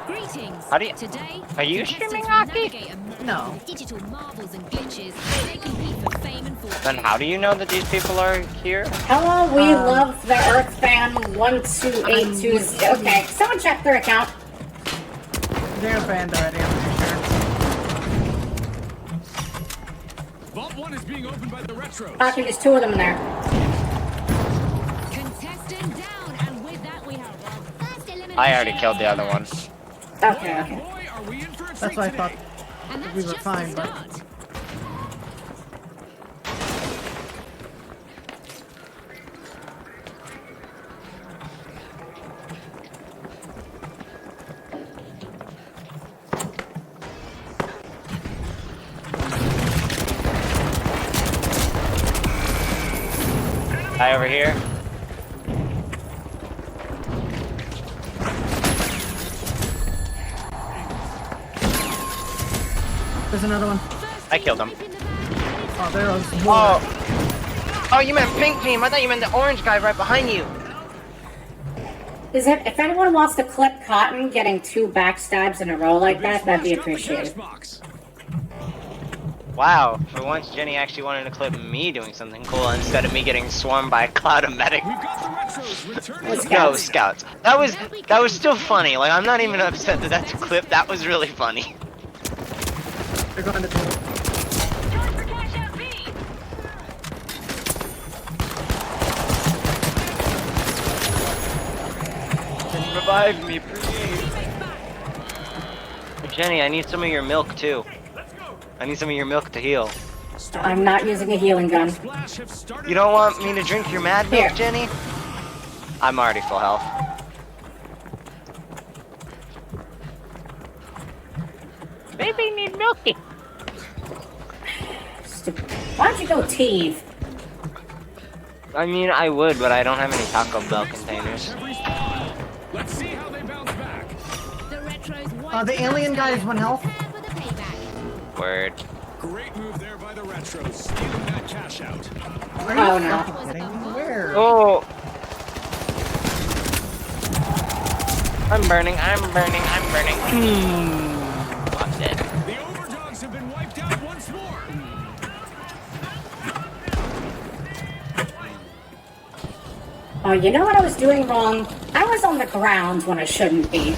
Greetings. How do you- Today, Are you contestants streaming will hockey? navigate a myriad No. of digital marvels and glitches. They compete for fame and fortune. Then how do you know that these people are here? Hello, we love the Earth fan 12820. Okay, someone check their account. They're banned already, I'm pretty sure. Vault 1 is being opened by the Retros. I think there's two of them in there. Contestant down, and with that we have our first elimination. I already killed the other one. Okay, okay. Boy, are we in for a That's treat what I today. thought. And that's we were just fine, the but- start. Hi, over here. There's another one. I killed him. Oh, there was more. Oh! Oh, you meant pink team. I thought you meant the orange guy right behind you. Is it? If anyone wants to clip Cotton getting 2 backstabs in a row like that, that'd be appreciated. Wow, for once Jenny actually wanted to clip me doing something cool instead of me getting swarmed by a cloud of medic. We've got the Retros returning Let's to go. No, scouts. That was still funny. Like, I'm not even upset that that's a clip. That was really funny. They're going to Revive me, please. Jenny, I need some of your milk too. I need some of your milk to heal. I'm not using a healing gun. Splash have started. You don't want me to drink your mad milk, Here. Jenny? I'm already full health. Baby need milky. Why don't you go Teve? I mean, I would, but I don't have any Taco Bell containers. Every spot. Let's see how they bounce back. The Retros the alien guy is 1 health. prepare for the payback. Word. Great move there by the Retros, stealing that cash out. Are you Oh, no. fucking kidding me? Where? Oh! I'm burning, I'm burning, I'm burning. I'm dead. The Overdogs have been wiped out once more. Oh, you know what I was doing wrong? I was on the ground when I shouldn't be.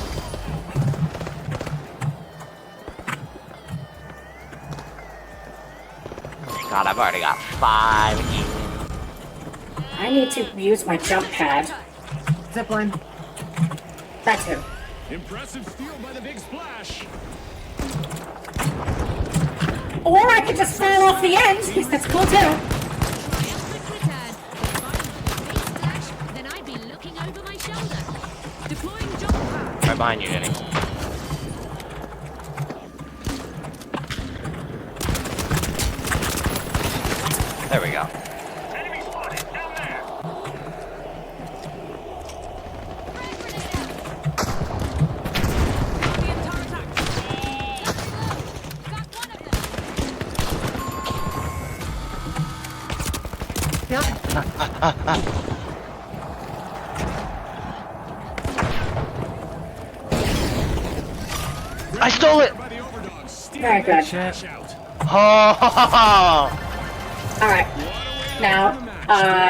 God, I've already got 5 even. I need to use my jump pad. Zipline. That too. Impressive steal by the Big Splash. Or I could just fall off the end, because that's cool too. Triumphant return. If I was a big splash, then I'd be looking over my shoulder. Deploying jump pad. Right behind you, Jenny. There we go. I stole it! By the Overdogs, stealing Very that good. cash out. Oh! Alright. Now,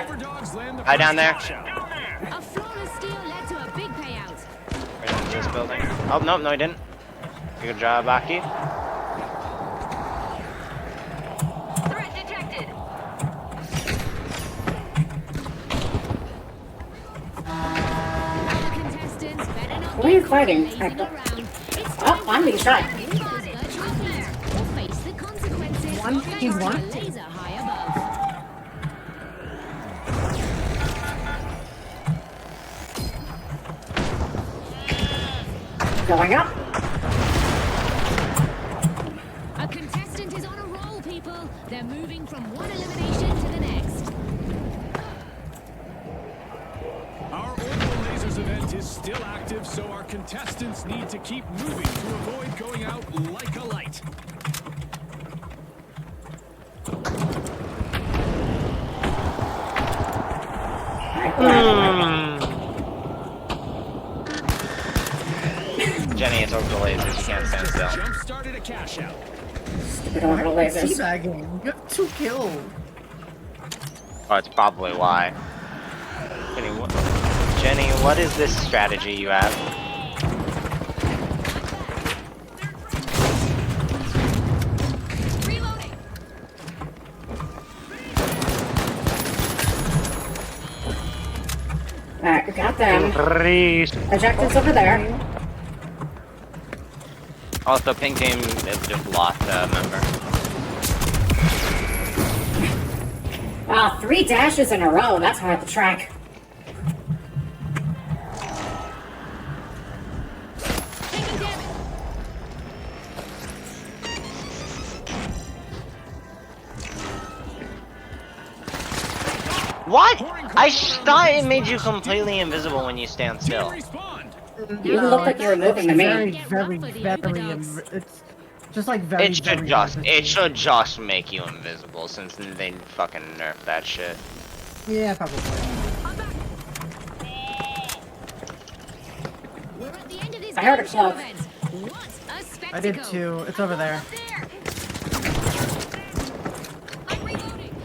Overdogs land the Hi, down first there. cash out. A flawless steal led to a big payout. Right into this building. Oh, no, no, he didn't. Good job, Aki. Threat detected. Contestants better not Who are you get fighting? lazing I don't- around. It's Oh, I'm being shot. time to use those virtual feet or face the consequences One, of he's placing one. a laser high above. going up. A contestant is on a roll, people. They're moving from one elimination still active, so our contestants need to keep moving to avoid going out like a light. Jenny, it's over the lasers. You can't stand still. Jump started a cash out. We don't have lasers. Teabagging. You have 2 kills. Oh, it's probably why. Jenny, what is this strategy you have? Reloading. Alright, we got them. Objectives over there. Also, pink team is just lost a member. Wow, 3 dashes in a row. That's hard to track. Taking damage. What? I thought it made you completely invisible when you stand still. Respawned. You look like you were moving to me. It's just like very, It should just make you invisible since they fucking nerfed that shit. Yeah, probably. We're at the end of this I heard a game show clock. event. What a spectacle. I did too. It's over there. Up there. I'm reloading.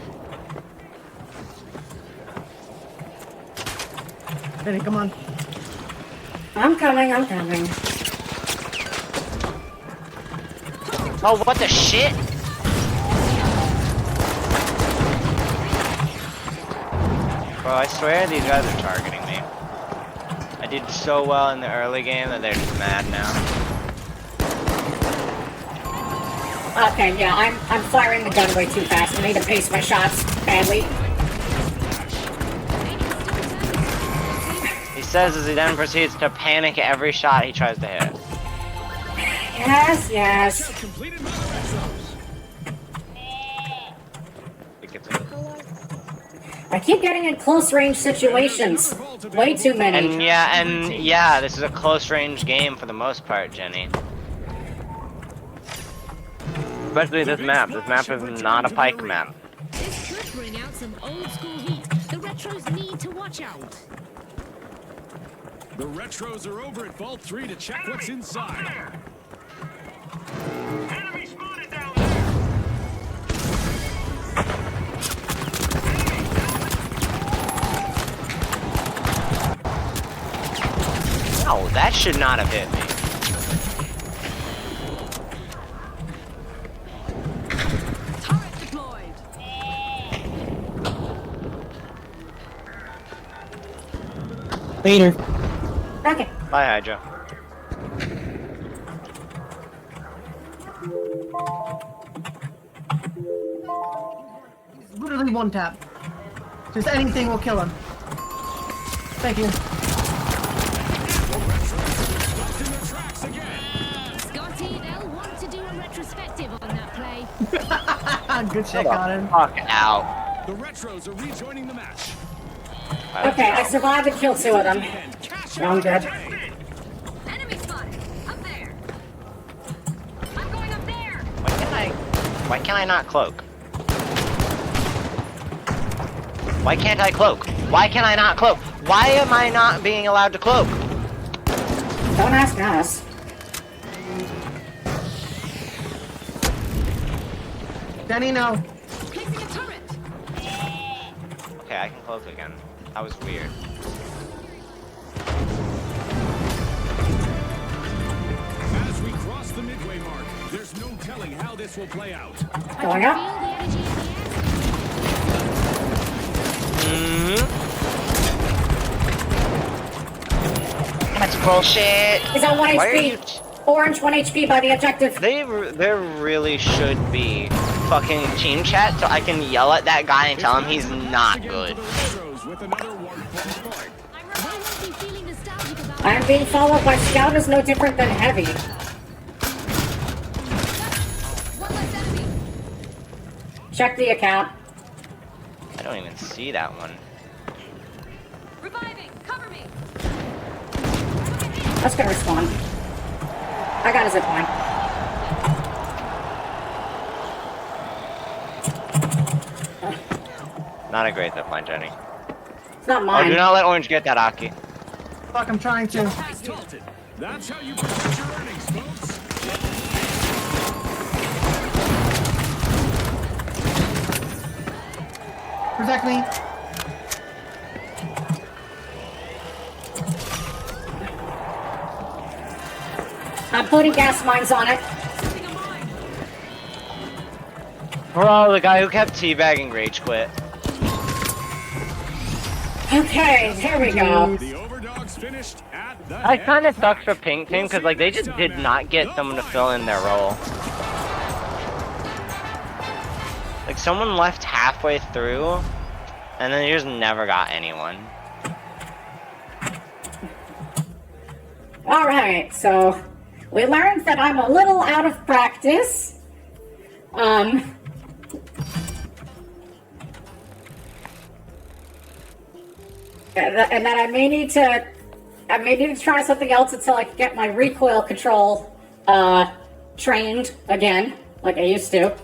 Benny, come on. I'm coming, I'm coming. Oh, what the shit? Bro, I swear these guys are targeting me. I did so well in the early game that they're just mad now. Okay, yeah, I'm firing the gun way too fast. I need to pace my shots badly. He says as he then proceeds to panic at every shot he tries to hit. Yes, yes. Completed by the retros. It gets I keep getting in close range situations. Way too many. and yeah, this is a close range game for the most part, Jenny. Especially this map. This map is not a pike map. This could bring out some old school heat. The retros need to watch out. The retros are over at Vault 3 to check what's inside. Enemy spotted down there. Oh, that should not have hit me. Turret deployed. Later. Okay. Bye, Hydra. He's literally one tap. Just anything will kill him. Thank you. Stopped in their tracks again. Scotty, they'll want to do a retrospective on that play. Good shit, got him. Fuck out. The retros are rejoining the match. Okay, I survived and killed 2 of them. I'm good. Enemy spotted. Up there. I'm going up there. Why can't I not cloak? Why can't I cloak? Why can I not cloak? Why am I not being allowed to cloak? Don't ask us. Danny, no. Placing a turret. Okay, I can cloak again. That was weird. As we cross the midway mark, there's no telling how this will play out. Going Feel up. the energy in the air. That's bullshit. He's on 1 Why are HP. you? Orange 1 HP by the objective. There really should be fucking team chat so I can yell at that guy and tell him he's not good. The retros with another 1 point point. I won't be feeling nostalgic about I'm being followed by Scout is no different than Heavy. one less enemy. Check the account. I don't even see that one. Reviving. Cover me. That's gonna respawn. I got a zip line. Not a great zipline, Jenny. It's not Oh, mine. do not let Orange get that Aki. Fuck, I'm trying to. Tilted. That's how you protect your earnings, folks. Protect me. I'm putting gas mines on it. Bro, the guy who kept teabagging rage quit. Okay, here we go. The overdog's finished at the I head. kind of sucks for Pink Team because like they just did not get someone to fill in their role. Like someone left halfway through, and then they just never got anyone. Alright, so we learned that I'm a little out of practice. And that I may need to try something else until I can get my recoil control trained again, like I used to.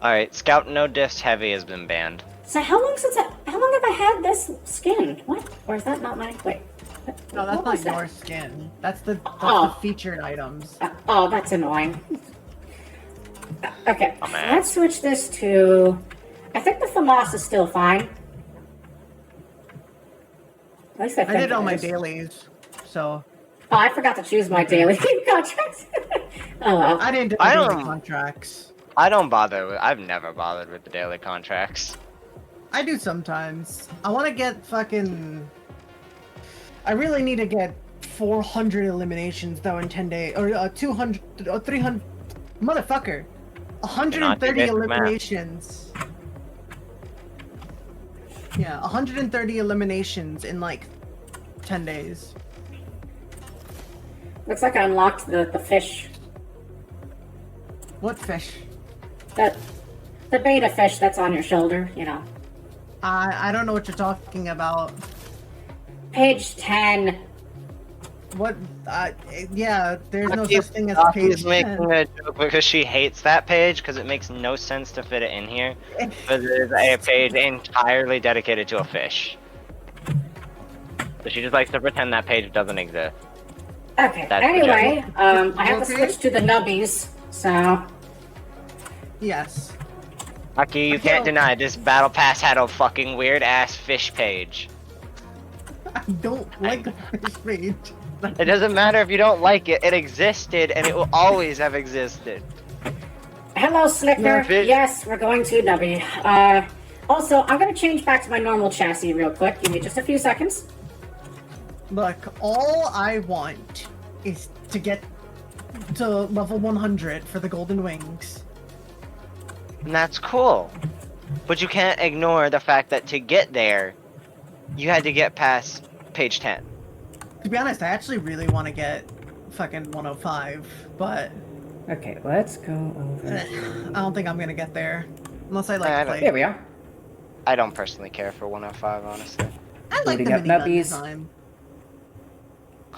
Alright, Scout No Diffs Heavy has been banned. So how long have I had this skin? What? Or is that not my wait? No, that's what not was that? your skin. That's the Oh. featured items. Oh, that's annoying. Okay, Oh, man. let's switch this to. I think the FAMAS is still fine. At least I I think did it all my is. dailies, so Oh, I forgot to choose my daily contracts. Oh well. I didn't do I daily don't- contracts. I don't bother with. I've never bothered with the daily contracts. I do sometimes. I want to get fucking. I really need to get 400 eliminations though in 10 days, or 200, or 300. Motherfucker, 130 basic math. eliminations. Yeah, 130 eliminations in like 10 days. Looks like I unlocked the fish. What fish? The beta fish that's on your shoulder, you know. I don't know what you're talking about. Page 10. What? Yeah, there's no Aki's- such thing as Aki's page making 10. a joke because she hates that page because it makes no sense to fit it in here. Because it is a page entirely dedicated to a fish. So she just likes to pretend that page doesn't exist. Okay, That's the anyway, I have to Okay. switch to the nubbies, so. Yes. Aki, you can't deny this battle pass had a fucking weird ass fish page. I don't like the fish page. It doesn't matter if you don't like it, it existed and it will always have existed. Hello, Slicker. Yeah, fish. Yes, we're going to Nubby. Also, I'm gonna change back to my normal chassis real quick. Give me just a few seconds. Look, all I want is to get to level 100 for the golden wings. And that's cool. But you can't ignore the fact that to get there, you had to get past page 10. To be honest, I actually really want to get fucking 105, but Okay, let's go over. I don't think I'm gonna get there. Unless I I like don't- play. There we are. I don't personally care for 105, honestly. I like the Loading up minigun nubbies. design.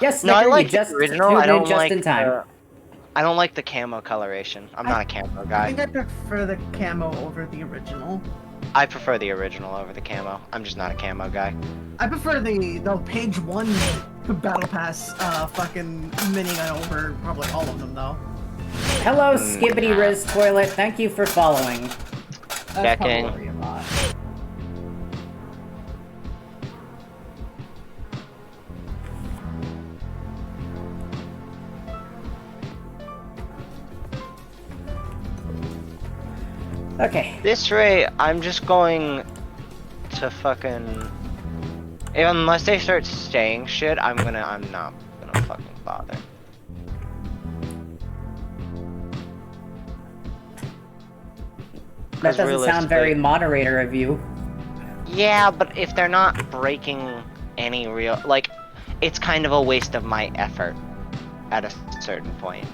Yes, No, I Snicker, like you just the original. tuned I in don't just like in time. I don't like the camo coloration. I'm not a camo I guy. think I prefer the camo over the original. I prefer the original over the camo. I'm just not a camo guy. I prefer the page 1 battle pass fucking minigun over probably all of them though. Hello, Skibbity Riz Toilet. Thank you for following. That's Checking. probably a lot. Okay. This rate, I'm just going to fucking. Unless they start saying shit, I'm not gonna fucking bother. That doesn't sound very realistically- moderator of you. Yeah, but if they're not breaking any real, like, it's kind of a waste of my effort at a certain point.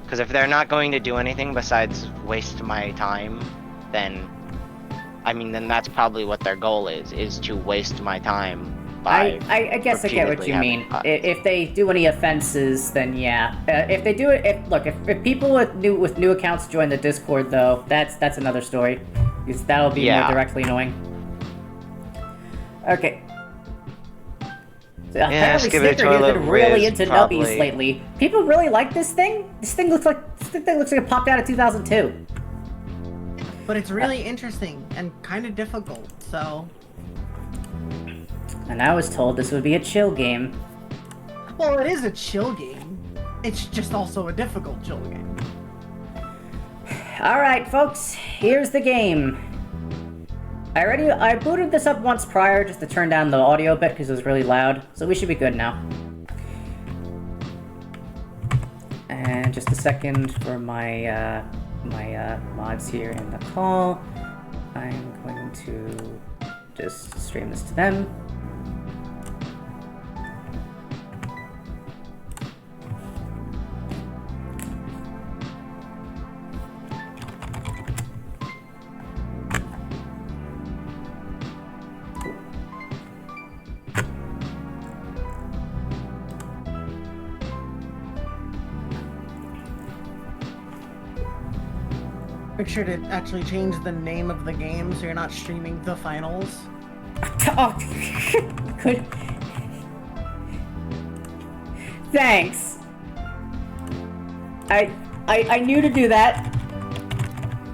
Because if they're not going to do anything besides waste my time, then, I mean, then that's probably what their goal is to waste my time by I guess I get what you repeatedly mean. having If they do any offenses, then yeah. If they do it, if people with new accounts join the Discord, though, that's another story. Because that'll be more Yeah. directly annoying. Okay. So Yeah, apparently, Skibidi Snicker has been Toilet really Riz into probably- nubbies lately. People really like this thing. This thing looks like it popped out of 2002. But it's really interesting and kind of difficult, so... And I was told this would be a chill game. Well, it is a chill game. It's just also a difficult chill game. Alright, folks, here's the game. I booted this up once prior just to turn down the audio a bit because it was really loud, so we should be good now. And just a second for my mods here in the call. I'm going to just stream this to them. Make sure to actually change the name of the game so you're not streaming the finals. Oh, good. Thanks. I knew to do that.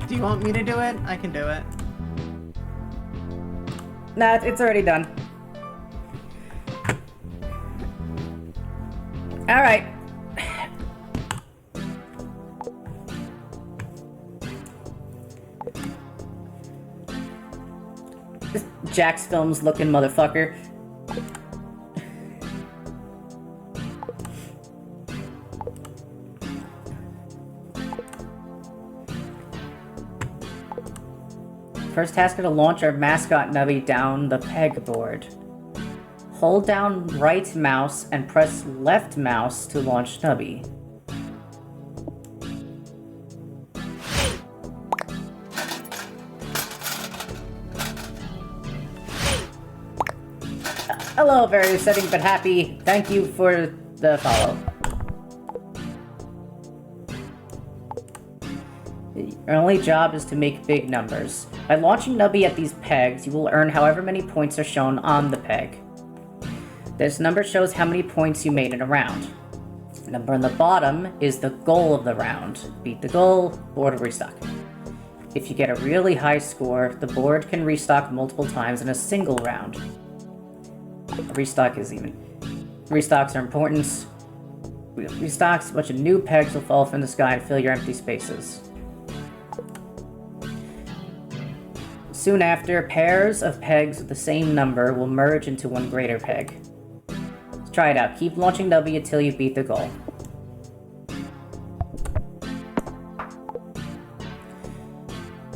Do you want me to do it? I can do it. Nah, it's already done. Alright. This Jax Films looking motherfucker. First task to launch our mascot Nubby down the pegboard. Hold down right mouse and press left mouse to launch Nubby. Hello, very upsetting but happy. Thank you for the follow. Your only job is to make big numbers. By launching Nubby at these pegs, you will earn however many points are shown on the peg. This number shows how many points you made in a round. The number on the bottom is the goal of the round. Beat the goal, board will restock. If you get a really high score, the board can restock multiple times in a single round. Restocks are important. Restocks, a bunch of new pegs will fall from the sky and fill your empty spaces. Soon after, pairs of pegs with the same number will merge into one greater peg. Let's try it out. Keep launching W until you beat the goal.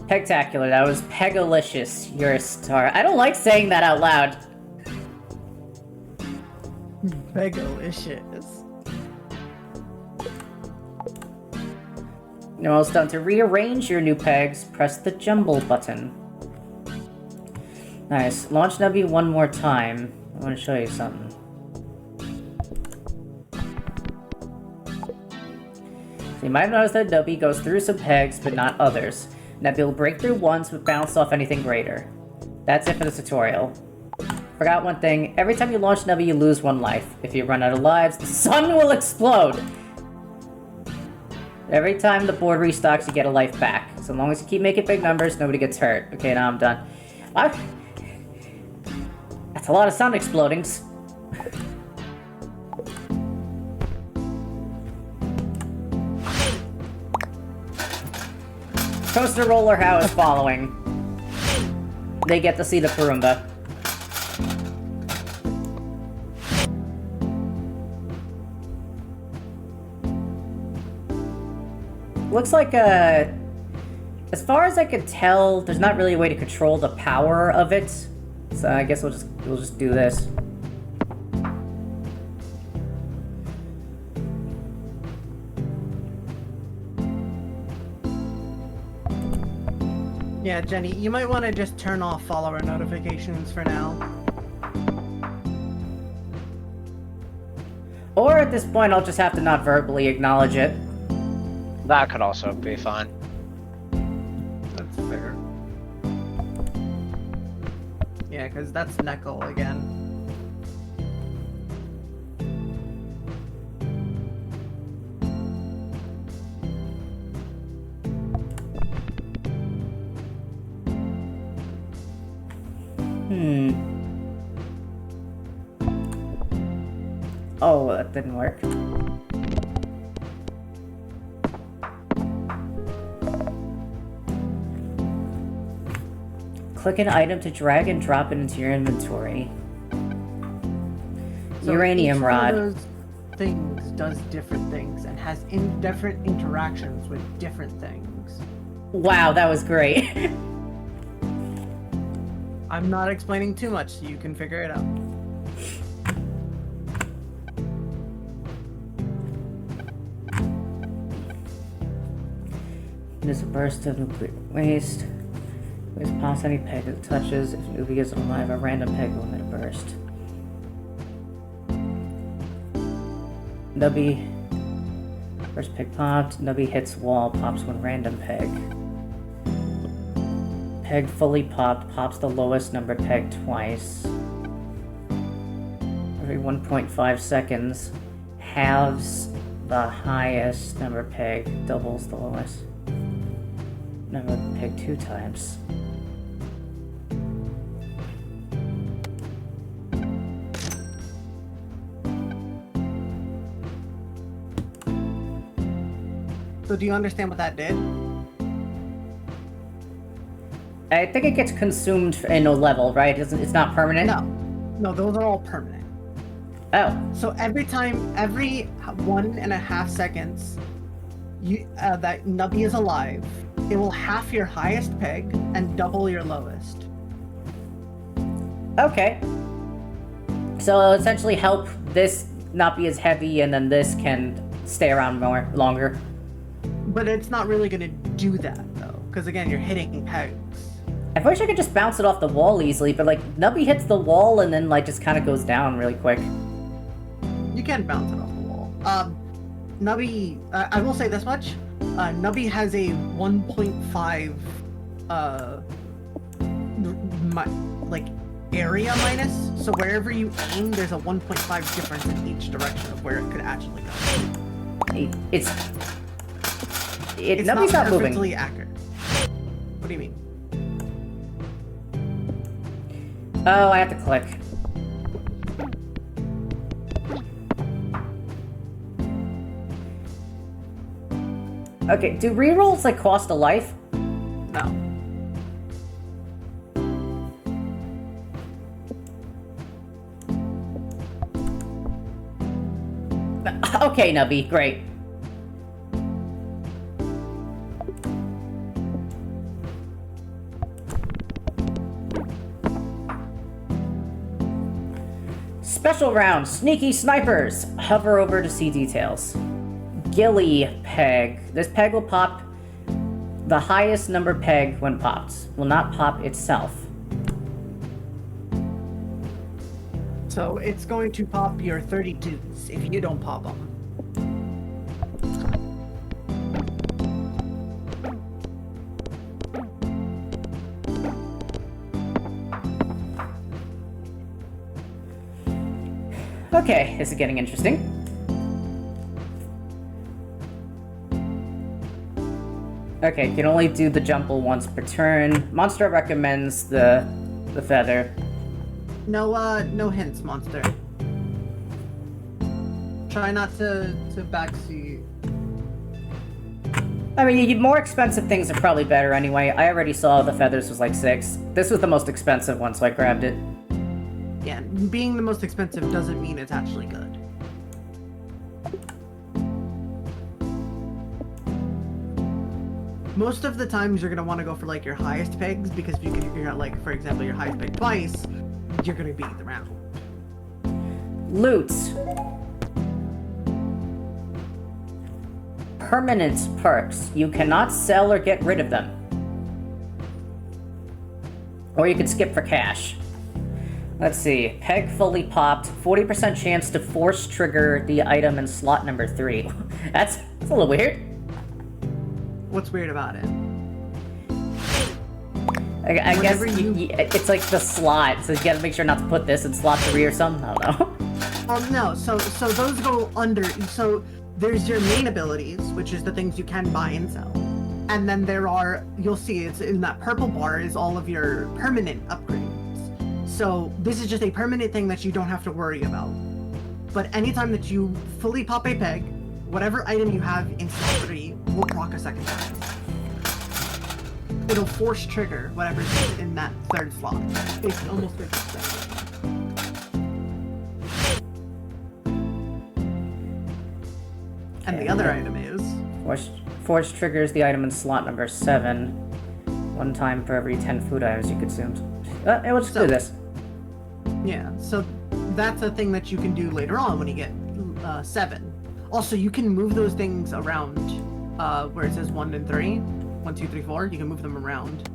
Pegtacular, that was Pegalicious. You're a star. I don't like saying that out loud. Pegalicious. You're almost done. To rearrange your new pegs, press the jumble button. Nice. Launch Nubby one more time. I want to show you something. So you might have noticed that Nubby goes through some pegs, but not others. Nubby will break through once, but bounce off anything greater. That's it for the tutorial. Forgot one thing. Every time you launch Nubby, you lose one life. If you run out of lives, the sun will explode! Every time the board restocks, you get a life back. So long as you keep making big numbers, nobody gets hurt. Okay, now I'm done. That's a lot of sun explodings. Coaster Roller How is following. They get to see the Parumba. Looks like, as far as I could tell, there's not really a way to control the power of it. So I guess we'll just do this. Yeah, Jenny, you might want to just turn off follower notifications for now. Or at this point, I'll just have to not verbally acknowledge it. That could also be fine. That's fair. Yeah, because that's Neckle again. Oh, that didn't work. Click an item to drag and drop it into your inventory. So Uranium each rod. one of those things does different things and has different interactions with different things. Wow, that was great. I'm not explaining too much, so you can figure it out. There's a burst of nuclear waste. Waste pops any peg it touches. If Nubby is alive, a random peg will emit a burst. Nubby. First peg popped. Nubby hits wall, pops one random peg. Peg fully popped, pops the lowest numbered peg twice. Every 1.5 seconds, halves the highest numbered peg, doubles the lowest numbered peg 2 times. So do you understand what that did? I think it gets consumed in a level, right? It's not permanent? No, those are all permanent. Oh. So every 1.5 seconds that Nubby is alive, it will half your highest peg and double your lowest. Okay. So it'll essentially help this not be as heavy, and then this can stay around longer. But it's not really going to do that, though, because again, you're hitting pegs. I wish I could just bounce it off the wall easily, but like, Nubby hits the wall and then like just kind of goes down really quick. You can bounce it off the wall. Nubby, I will say this much. Nubby has a 1.5, area minus. So wherever you aim, there's a 1.5 difference in each direction of where it could actually go. It's not Nubby's not moving. perfectly accurate. What do you mean? Oh, I have to click. Okay, do rerolls like cost a life? No. Okay, Nubby, great. Special round, sneaky snipers. Hover over to see details. Gilly peg. This peg will pop the highest number peg when popped. Will not pop itself. So it's going to pop your 32s if you don't pop them. Okay, this is getting interesting. Okay, can only do the jumble once per turn. Monster recommends the feather. No hints, monster. Try not to backseat. I mean, more expensive things are probably better anyway. I already saw the feathers was like 6. This was the most expensive one, so I grabbed it. Yeah, being the most expensive doesn't mean it's actually good. Most of the times you're gonna want to go for like your highest pegs, because if you can figure out, like, for example, your highest peg twice, you're gonna beat the round. Loot. Permanent perks. You cannot sell or get rid of them. Or you can skip for cash. Let's see. Peg fully popped. 40% chance to force trigger the item in slot number 3. That's a little weird. What's weird about it? I guess Whenever it's like the slot, so you gotta make sure not to put this in slot 3 or something. I don't know. No. So those go under. So there's your main abilities, which is the things you can buy and sell, and then there are. You'll see it's in that purple bar is all of your permanent upgrades. So this is just a permanent thing that you don't have to worry about. But anytime that you fully pop a peg, whatever item you have in slot 3 will proc a second time. It'll force trigger whatever's in that third slot. It's almost 50%. And the other item is... Force triggers the item in slot number 7. 1 time for every 10 food items you consumed. We'll just do this. Yeah, so that's a thing that you can do later on when you get 7. Also, you can move those things around where it says 1 and 3. 1, 2, 3, 4. You can move them around.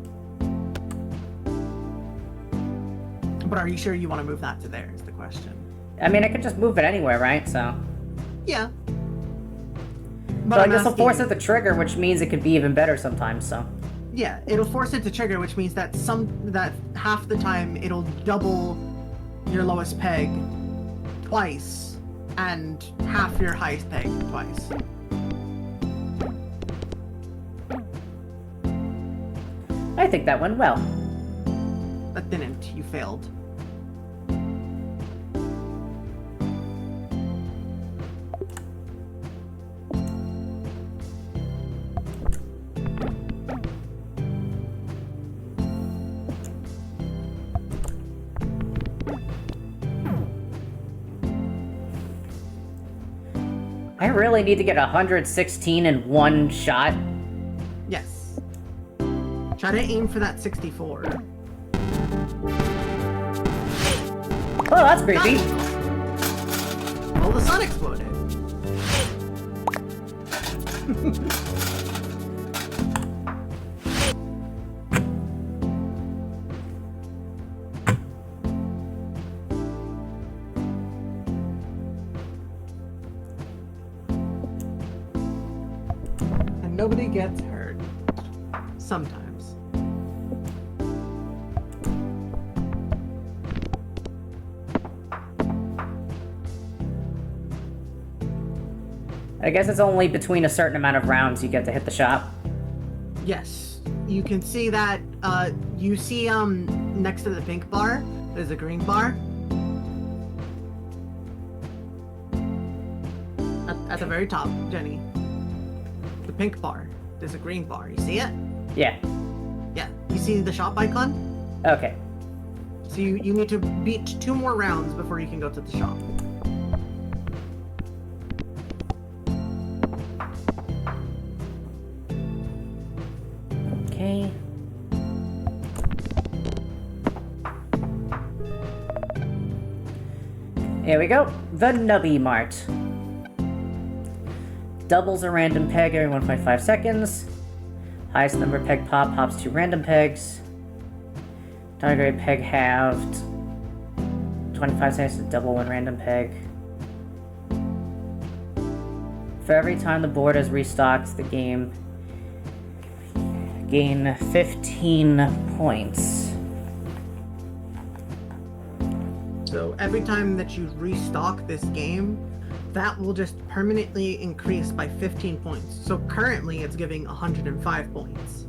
But are you sure you want to move that to there is the question. I mean, I could just move it anywhere, right? So. Yeah. But I guess it'll force it to trigger, which means it could be even better sometimes, so. Yeah, it'll force it to trigger, which means that half the time it'll double your lowest peg twice and half your highest peg twice. I think that went well. That didn't. You failed. I really need to get 116 in one shot. Yes. Try to aim for that 64. Oh, that's creepy. Well, the sun exploded. And nobody gets hurt. Sometimes. I guess it's only between a certain amount of rounds you get to hit the shop. Yes. You can see that, you see, next to the pink bar, there's a green bar. At the very top, Jenny. The pink bar. There's a green bar. You see it? Yeah. Yeah. You see the shop icon? Okay. So you need to beat 2 more rounds before you can go to the shop. Okay. Here we go. The Nubby Mart. Doubles a random peg every 1.5 seconds. Highest number of peg pop pops 2 random pegs. Target peg halved. 25 seconds to double 1 random peg. For every time the board is restocked, the game gain 15 points. So every time that you restock this game, that will just permanently increase by 15 points. So currently it's giving 105 points.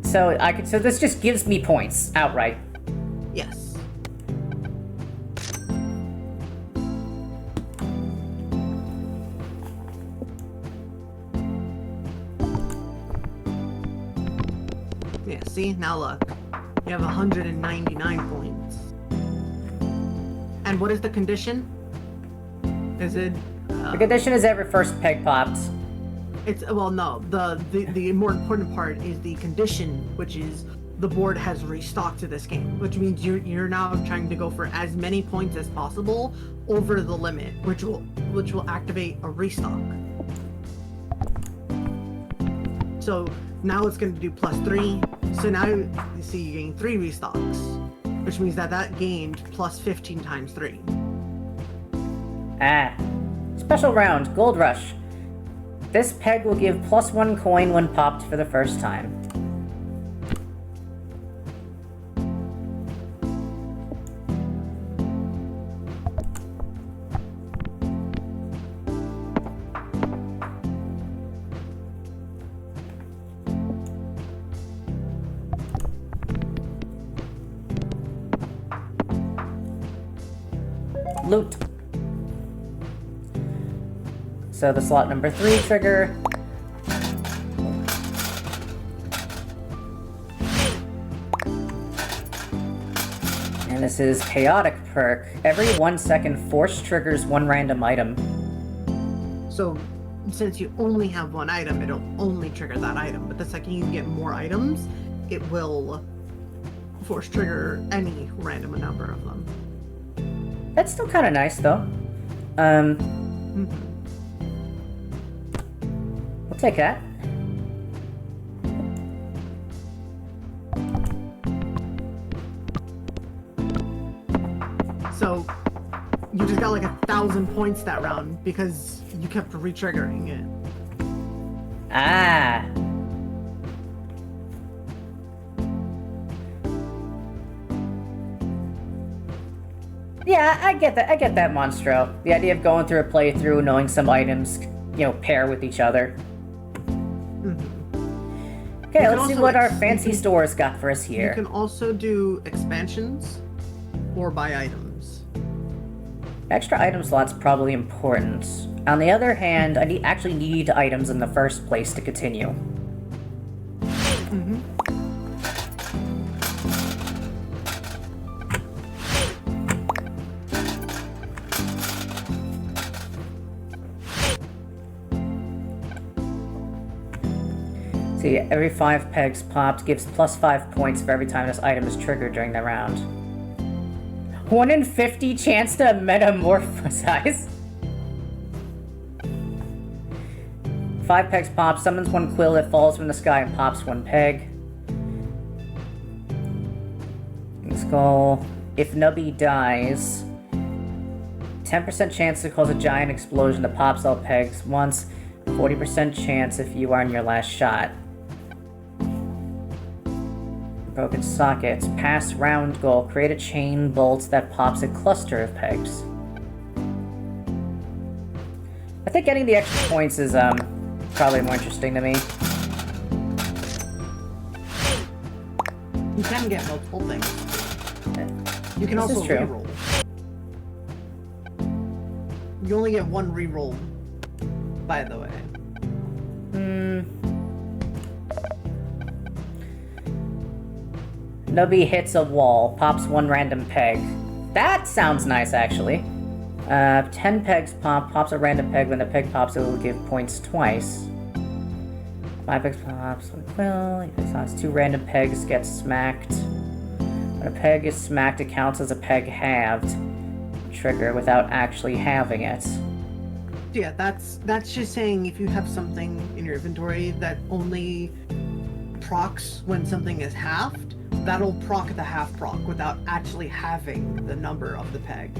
So so this just gives me points outright. Yes. Yeah, see? Now look. You have 199 points. And what is the condition? Is it... The condition is every first peg pops. It's, well, no. The more important part is the condition, which is the board has restocked to this game, which means you're now trying to go for as many points as possible over the limit, which will activate a restock. So now it's going to do +3. So now you see you gain 3 restocks, which means that gained plus 15 times 3. Ah. Special round, Gold Rush. This peg will give +1 coin when popped for the first time. Loot. So the slot number 3 trigger. And this is Chaotic perk. Every 1 second, Force triggers 1 random item. So, since you only have one item, it'll only trigger that item. But the second you get more items, it will force trigger any random number of them. That's still kind of nice, though. We'll take that. So, you just got like 1,000 points that round because you kept re-triggering it. Ah. Yeah, I get that. I get that, Monstro. The idea of going through a playthrough, knowing some items, pair with each other. Okay, let's see what our fancy stores got for us here. You can also do expansions or buy items. Extra item slots probably important. On the other hand, I actually need items in the first place to continue. See, every 5 pegs popped gives +5 points for every time this item is triggered during the round. 1 in 50 chance to metamorphosize. 5 pegs pop, summons 1 quill that falls from the sky and pops 1 peg. Skull. If Nubby dies, 10% chance to cause a giant explosion that pops all pegs once, 40% chance if you are in your last shot. Broken sockets. Pass round goal. Create a chain bolt that pops a cluster of pegs. I think getting the extra points is probably more interesting to me. You can get multiple things. You can This also is true. reroll. You only get 1 reroll, by the way. Nubby hits a wall, pops 1 random peg. That sounds nice, actually. 10 pegs pop, pops a random peg. When the peg pops, it will give points twice. 5 pegs pops, 1 quill. He 2 random pegs get smacked. When a peg is smacked, it counts as a peg halved. Trigger without actually having it. Yeah, that's just saying if you have something in your inventory that only procs when something is halved, that'll proc the half proc without actually having the number of the peg.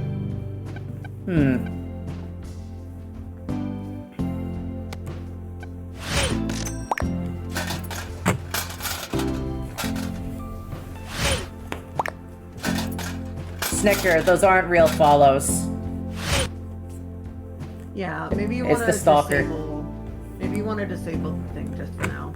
Snicker, those aren't real follows. Yeah, maybe you It's want the to stalker. Maybe you want to disable the thing just for now.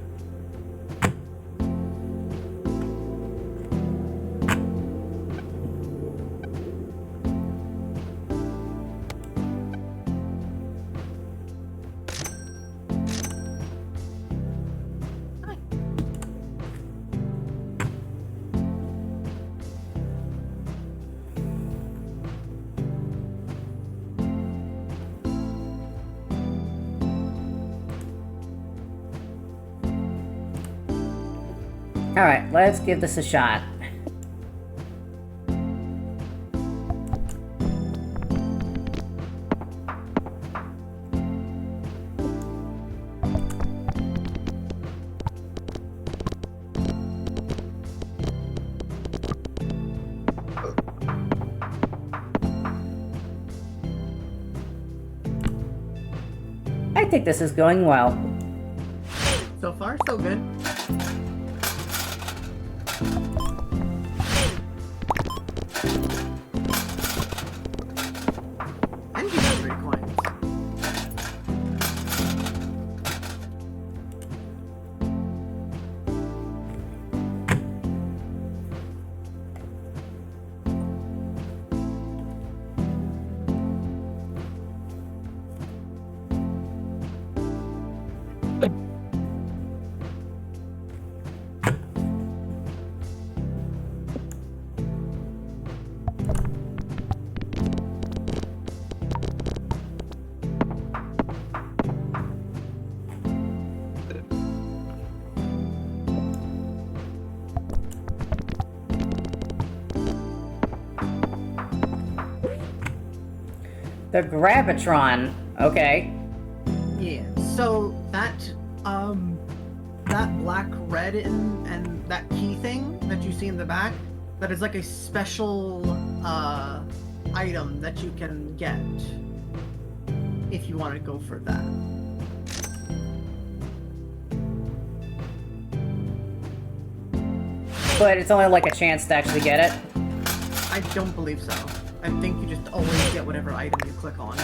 Alright, let's give this a shot. think this is going well. So far, so good. And you got 3 coins. The Gravitron. Okay. Yeah. So that that black, red, and that key thing that you see in the back, that is like a special item that you can get if you want to go for that. But it's only like a chance to actually get it. I don't believe so. I think you just always get whatever item you click on.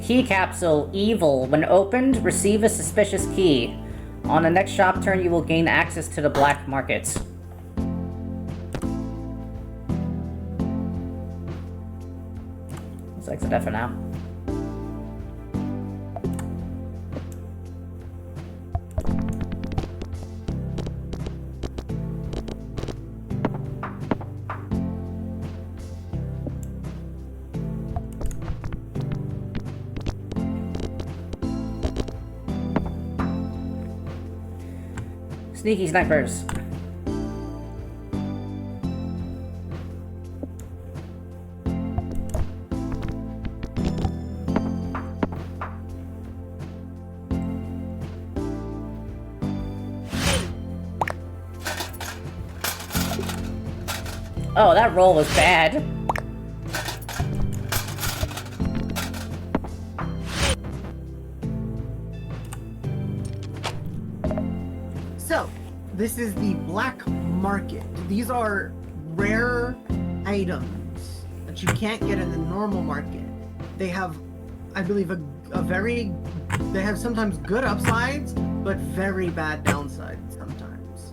Key capsule, evil. When opened, receive a suspicious key. On the next shop turn, you will gain access to the black markets. Looks like it's a for now. Sneaky snipers. Oh, that roll was bad. So, this is the black market. These are rare items that you can't get in the normal market. They have, I believe, they have sometimes good upsides, but very bad downsides sometimes.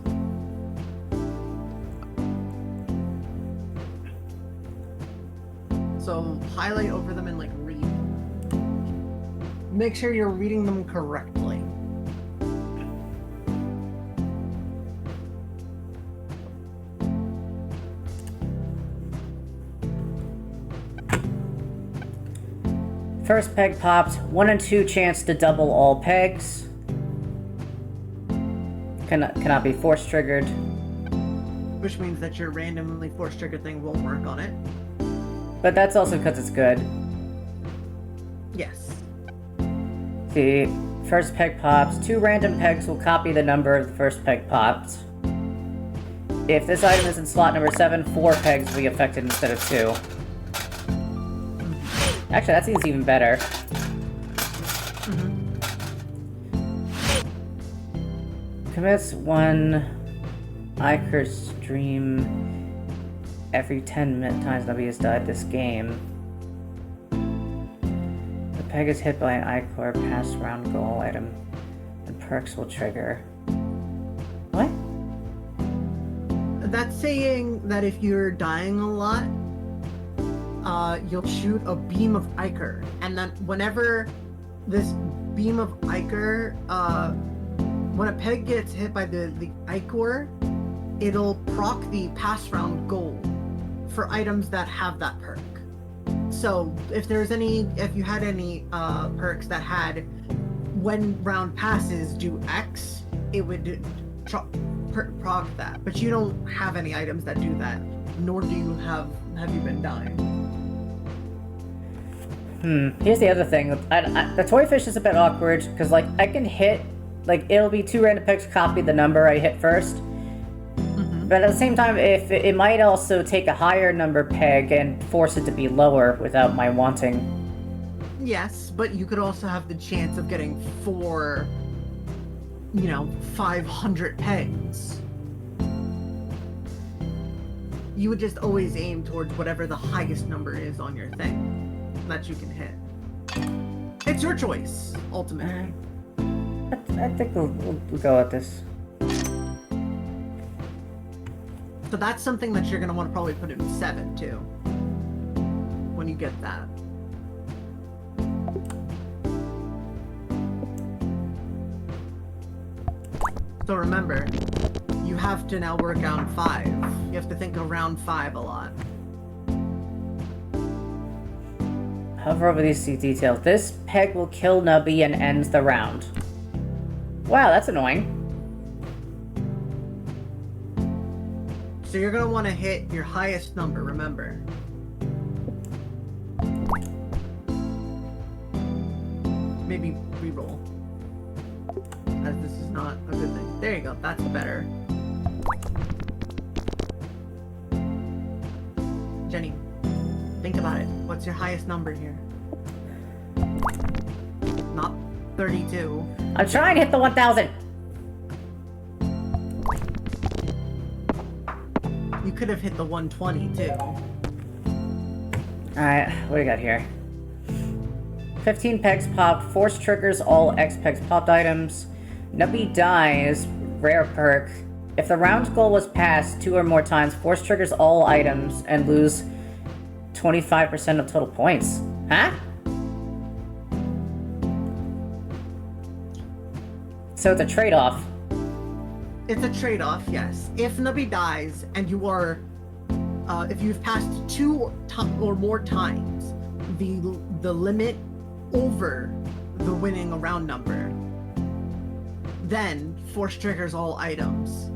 So, highlight over them and, like, read. Make sure you're reading them correctly. First peg popped. 1 and 2 chance to double all pegs. Cannot be force triggered. Which means that your randomly force trigger thing won't work on it. But that's also because it's good. Yes. See, first peg pops. 2 random pegs will copy the number of the first peg popped. If this item is in slot number 7, 4 pegs will be affected instead of 2. Actually, that seems even better. Commits 1 Iker stream every 10 times Nubby has died this game. The peg is hit by an Ichor pass round goal item, and perks will trigger. What? That's saying that if you're dying a lot, you'll shoot a beam of Ichor, and then whenever this beam of Ichor, when a peg gets hit by the Ichor, it'll proc the pass round goal for items that have that perk. So if you had any perks that had when round passes do X, it would proc that. But you don't have any items that do that, nor do you have you been dying. Here's the other thing. The toy fish is a bit awkward, because, like, I can hit, like, it'll be 2 random pegs copy the number I hit first. But at the same time, if it might also take a higher number peg and force it to be lower without my wanting. Yes, but you could also have the chance of getting 500 pegs. You would just always aim towards whatever the highest number is on your thing that you can hit. It's your choice, ultimately. I think we'll go with this. So that's something that you're going to want to probably put in 7, too. When you get that. So remember, you have to now work on 5. You have to think around 5 a lot. Hover over these details. This peg will kill Nubby and ends the round. Wow, that's annoying. So you're gonna want to hit your highest number, remember. Maybe reroll. As this is not a good thing. There you go, that's better. Jenny, think about it. What's your highest number here? Not 32. I'm trying to hit the 1,000. You could have hit the 120 too. Alright, what do we got here? 15 pegs popped, force triggers all X pegs popped items. Nubby dies, rare perk. If the round goal was passed 2 or more times, force triggers all items and lose 25% of total points. Huh? So it's a trade-off. It's a trade-off, yes. If Nubby dies and you are, if you've passed 2 or more times the limit over the winning a round number, then force triggers all items.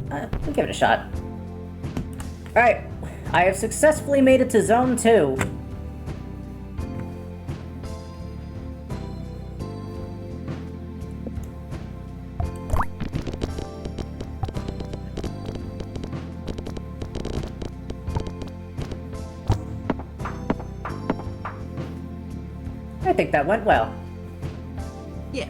We'll give it a shot. Alright, I have successfully made it to Zone 2. I think that went well. Yeah.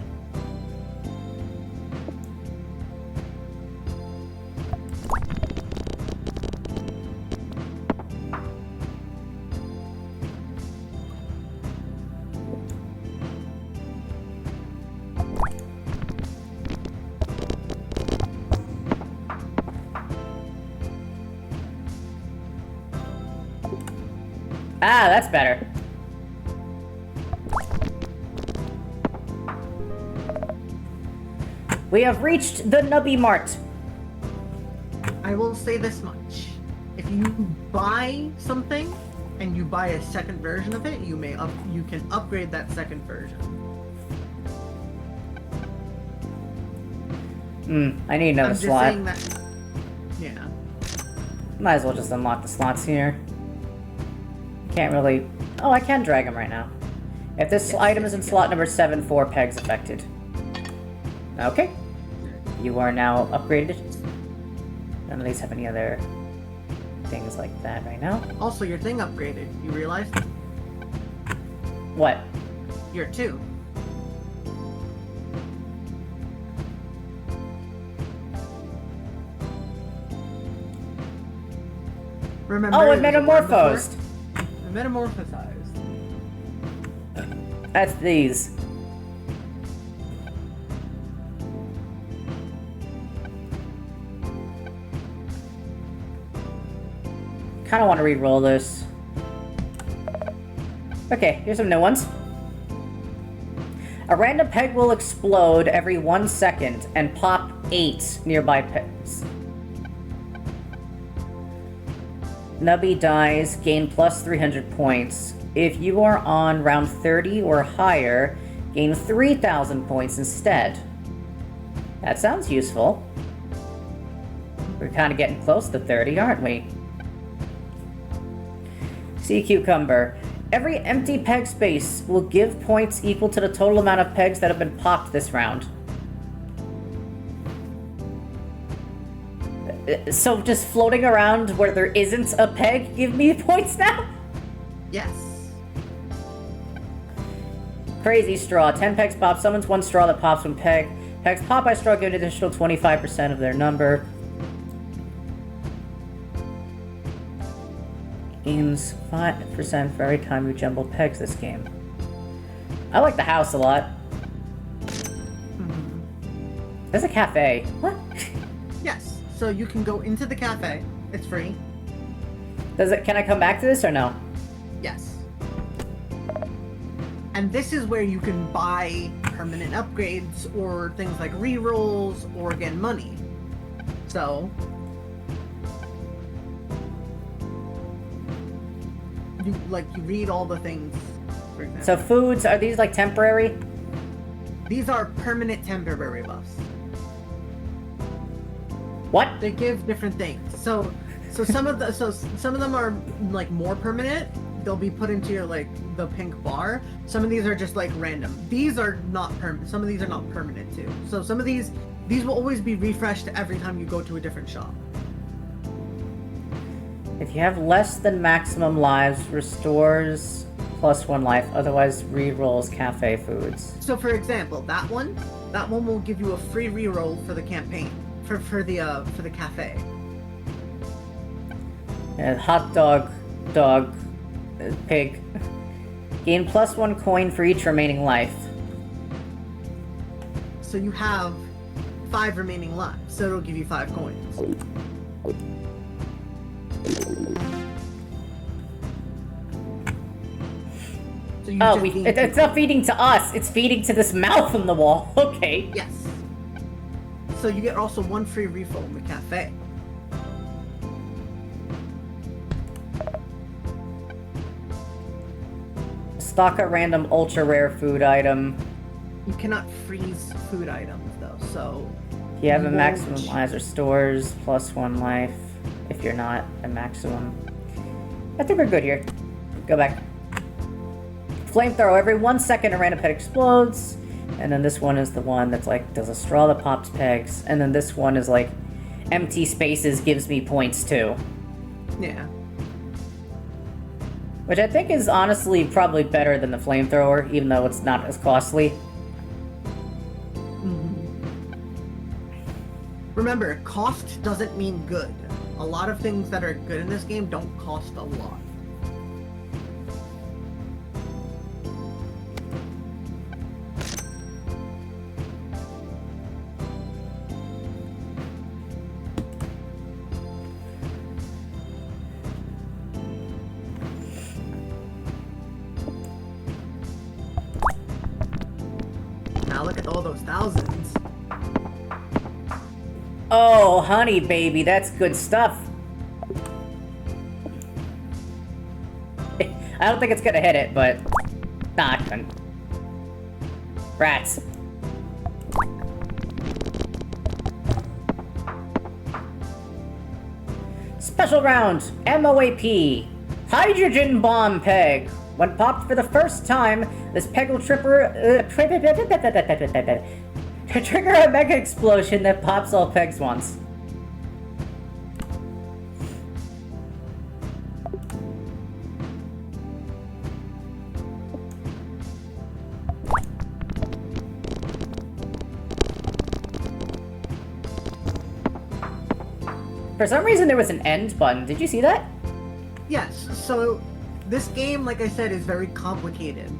Ah, that's better. We have reached the Nubby Mart. I will say this much. If you buy something and you buy a second version of it, you can upgrade that second version. I need another I'm just slot. saying that. Yeah. Might as well just unlock the slots here. Can't really... Oh, I can drag them right now. If this item is in slot number 7, 4 pegs affected. Okay. You are now upgraded. None of these have any other things like that right now. Also, your thing upgraded. You realize? What? Your 2. Remember? Oh, it was a metamorphosed! Metamorphosized. That's these. Kinda want to re-roll this. Okay, here's some new ones. A random peg will explode every 1 second and pop 8 nearby pegs. Nubby dies, gain plus 300 points. If you are on round 30 or higher, gain 3,000 points instead. That sounds useful. We're kind of getting close to 30, aren't we? Sea Cucumber. Every empty peg space will give points equal to the total amount of pegs that have been popped this round. So just floating around where there isn't a peg give me points now? Yes. Crazy straw. 10 pegs pop. Summons one straw that pops when peg. Pegs pop by straw give an additional 25% of their number. Gains 5% for every time you jumble pegs this game. I like the house a lot. There's a cafe. What? Yes. So you can go into the cafe. It's free. Can I come back to this or no? Yes. And this is where you can buy permanent upgrades or things like rerolls or again money. So you read all the things, for example. So foods, are these like temporary? These are permanent temporary buffs. What? They give different things. So some of them are like more permanent. They'll be put into your like the pink bar. Some of these are just like random. These are not permanent. Some of these are not permanent too. So some of these will always be refreshed every time you go to a different shop. If you have less than maximum lives, restores +1 life. Otherwise, re-rolls cafe foods. So for example, that one will give you a free reroll for the campaign for the cafe. And hot dog, pig. Gain +1 coin for each remaining life. So you have 5 remaining lives. So it'll give you 5 coins. So you Oh, just gain it's not feeding to us. It's feeding to this mouth in the wall. Okay. Yes. So you get also 1 free refill in the cafe. Stock a random ultra rare food item. You cannot freeze food items though, so You have a won't- maximum lives or stores +1 life if you're not a maximum. I think we're good here. Go back. Flamethrower. Every 1 second a random pet explodes. And then this one is the one that's like, does a straw that pops pegs. And then this one is like, empty spaces gives me points too. yeah. Which I think is honestly probably better than the flamethrower, even though it's not as costly. Remember, cost doesn't mean good. A lot of things that are good in this game don't cost a lot. Now look at all those thousands. Oh, honey baby, that's good stuff. I don't think it's gonna hit it, but... Nah, I couldn't. Rats. Special round, MOAP. Hydrogen bomb peg. When popped for the first time, this peg will trigger a mega explosion that pops all pegs once. For some reason there was an end button. Did you see that? Yes, so this game, like I said, is very complicated.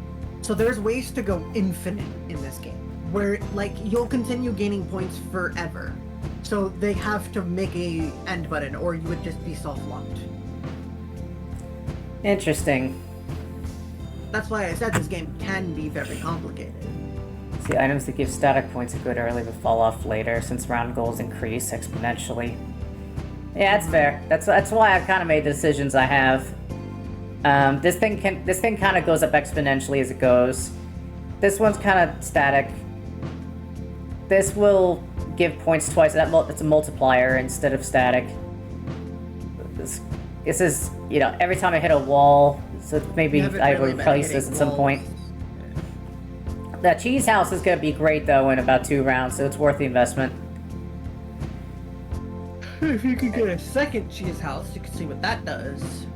So there's ways to go infinite in this game, where like you'll continue gaining points forever. So they have to make a end button, or you would just be soft-locked. Interesting. That's why I said this game can be very complicated. See, items that give static points are good early but fall off later, since round goals increase exponentially. Yeah, that's fair. That's why I've kind of made the decisions I have. This thing kind of goes up exponentially as it goes. This one's kind of static. This will give points twice. It's a multiplier instead of static. This is, you know, every time I hit a wall, so maybe I will replace this at some point. That cheese house is going to be great though in about 2 rounds, so it's worth the investment. If you could get a second cheese house, you can see what that does.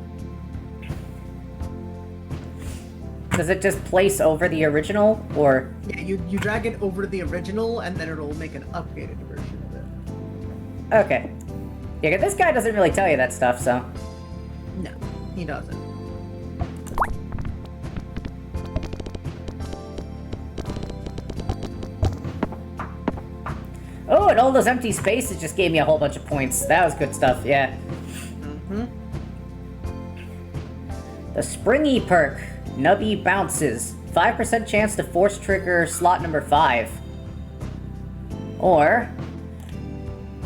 Does it just place over the original, or? Yeah, you drag it over to the original, and then it'll make an upgraded version of it. Okay. Yeah, 'cause this guy doesn't really tell you that stuff, so. No, he doesn't. Oh, and all those empty spaces just gave me a whole bunch of points. That was good stuff, yeah. Mm-hmm. The springy perk, Nubby bounces. 5% chance to force trigger slot number 5. Or,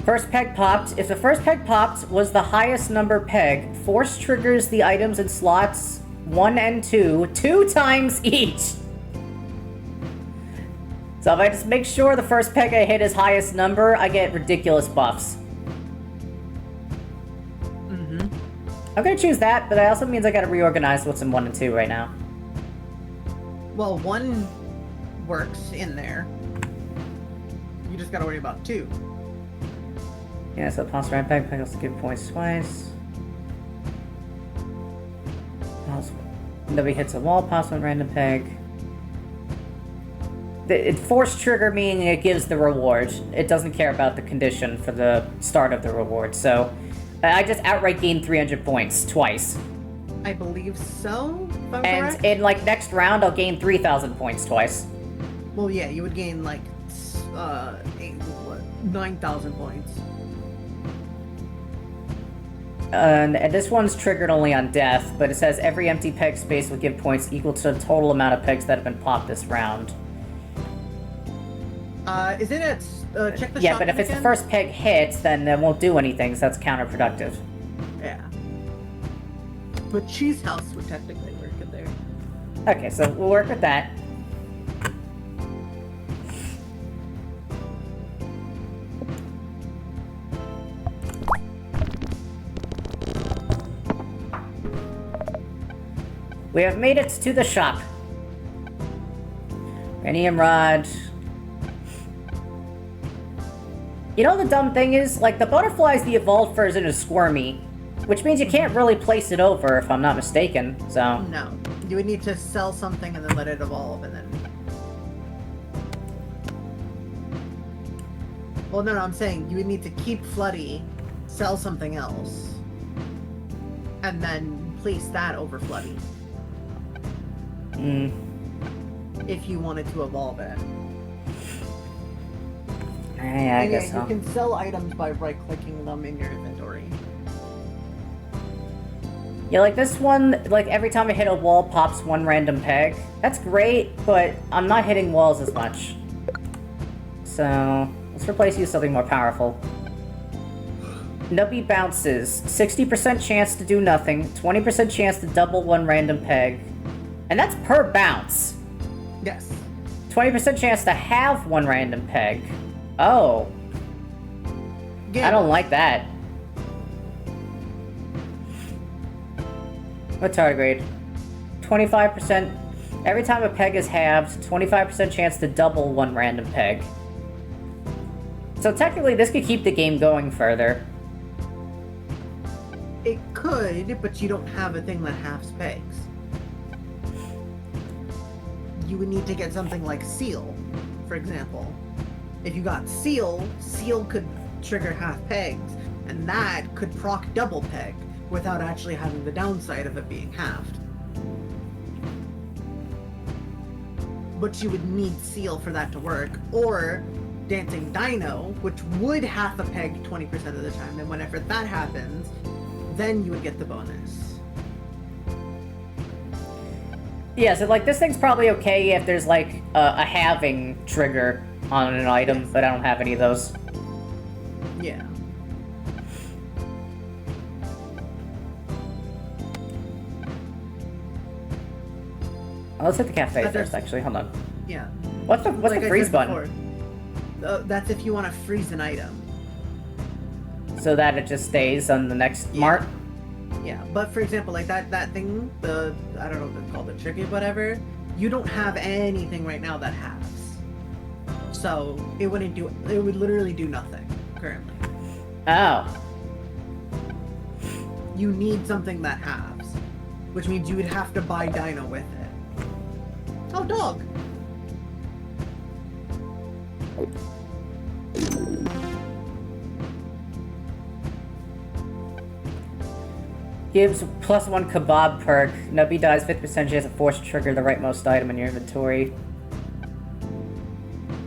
first peg popped. If the first peg popped was the highest number peg, force triggers the items in slots 1 and 2 times each. So if I just make sure the first peg I hit is highest number, I get ridiculous buffs. Mm-hmm. I'm gonna choose that, but that also means I gotta reorganize what's in 1 and 2 right now. Well, 1 works in there. You just gotta worry about 2. Yeah, so pass right peg, peg also give points twice. Nobody hits a wall, pass one random peg. It force trigger meaning it gives the reward. It doesn't care about the condition for the start of the reward, so I just outright gained 300 points twice. I believe so, if I'm And correct. in like next round, I'll gain 3,000 points twice. Well, yeah, you would gain like 9,000 points. And this one's triggered only on death, but it says every empty peg space will give points equal to the total amount of pegs that have been popped this round. Is it at check the Yeah, shop but if it's the again? first peg hits, then it won't do anything, so that's counterproductive. Yeah. But cheese house would technically work in there. Okay, so we'll work with that. We have made it to the shop. Rhenium rod. You know the dumb thing is, like, the butterfly's the evolved version of Squirmy, which means you can't really place it over, if I'm not mistaken, so... No. You would need to sell something and then let it evolve and then... Well, no, I'm saying you would need to keep Floody, sell something else, and then place that over Floody. If you wanted to evolve it. Yeah, I guess You so. can sell items by right-clicking them in your inventory. Yeah, like this one, like every time I hit a wall pops one random peg. That's great, but I'm not hitting walls as much. So, let's replace you with something more powerful. Nubby bounces. 60% chance to do nothing, 20% chance to double one random peg. And that's per bounce. Yes. 20% chance to have one random peg. Oh. Yeah. I don't like that. What tardigrade? 25%. Every time a peg is halved, 25% chance to double one random peg. So technically, this could keep the game going further. It could, but you don't have a thing that halves pegs. You would need to get something like Seal, for example. If you got Seal, Seal could trigger half pegs, and that could proc double peg without actually having the downside of it being halved. But you would need Seal for that to work, or Dancing Dino, which would half a peg 20% of the time, and whenever that happens, then you would get the bonus. Yeah, so like this thing's probably okay if there's like a halving trigger on an item, but I don't have any of those. Yeah. Oh, let's hit the cafe But first, there's- actually. Hold on. Yeah. What's the Like I freeze said button? before, that's if you want to freeze an item. So that it just stays on the next Yeah. mark? Yeah, but for example, like that thing, I don't know what it's called, the tricky whatever, you don't have anything right now that halves. So it would literally do nothing currently. Oh. you need something that halves, which means you would have to buy Dino with it. Oh, dog. Gives +1 kebab perk. Nubby dies 50% chance of force trigger the rightmost item in your inventory.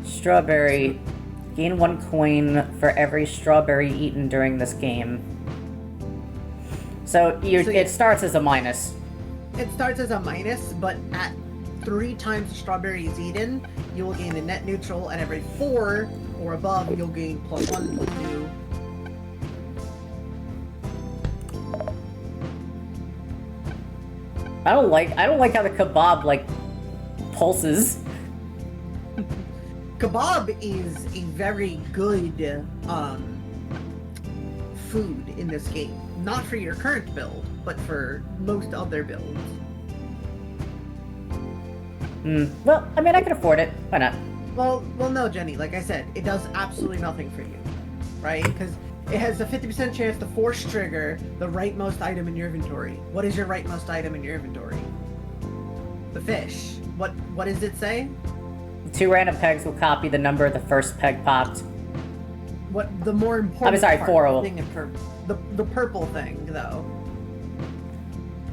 Strawberry. Gain 1 coin for every strawberry eaten during this game. So, it starts as a minus. It starts as a minus, but at 3 times the strawberry is eaten, you will gain a net neutral, and every 4 or above, you'll gain +1, +2. I don't like how the kebab, like, pulses. Kebab is a very good food in this game. Not for your current build, but for most other builds. Well, I mean, I can afford it. Why not? Well, no, Jenny. Like I said, it does absolutely nothing for you, right? Because it has a 50% chance to force trigger the rightmost item in your inventory. What is your rightmost item in your inventory? The fish. What does it say? 2 random pegs will copy the number of the first peg popped. What the more important? I'm sorry, part, 4 of thing in the purple thing, though.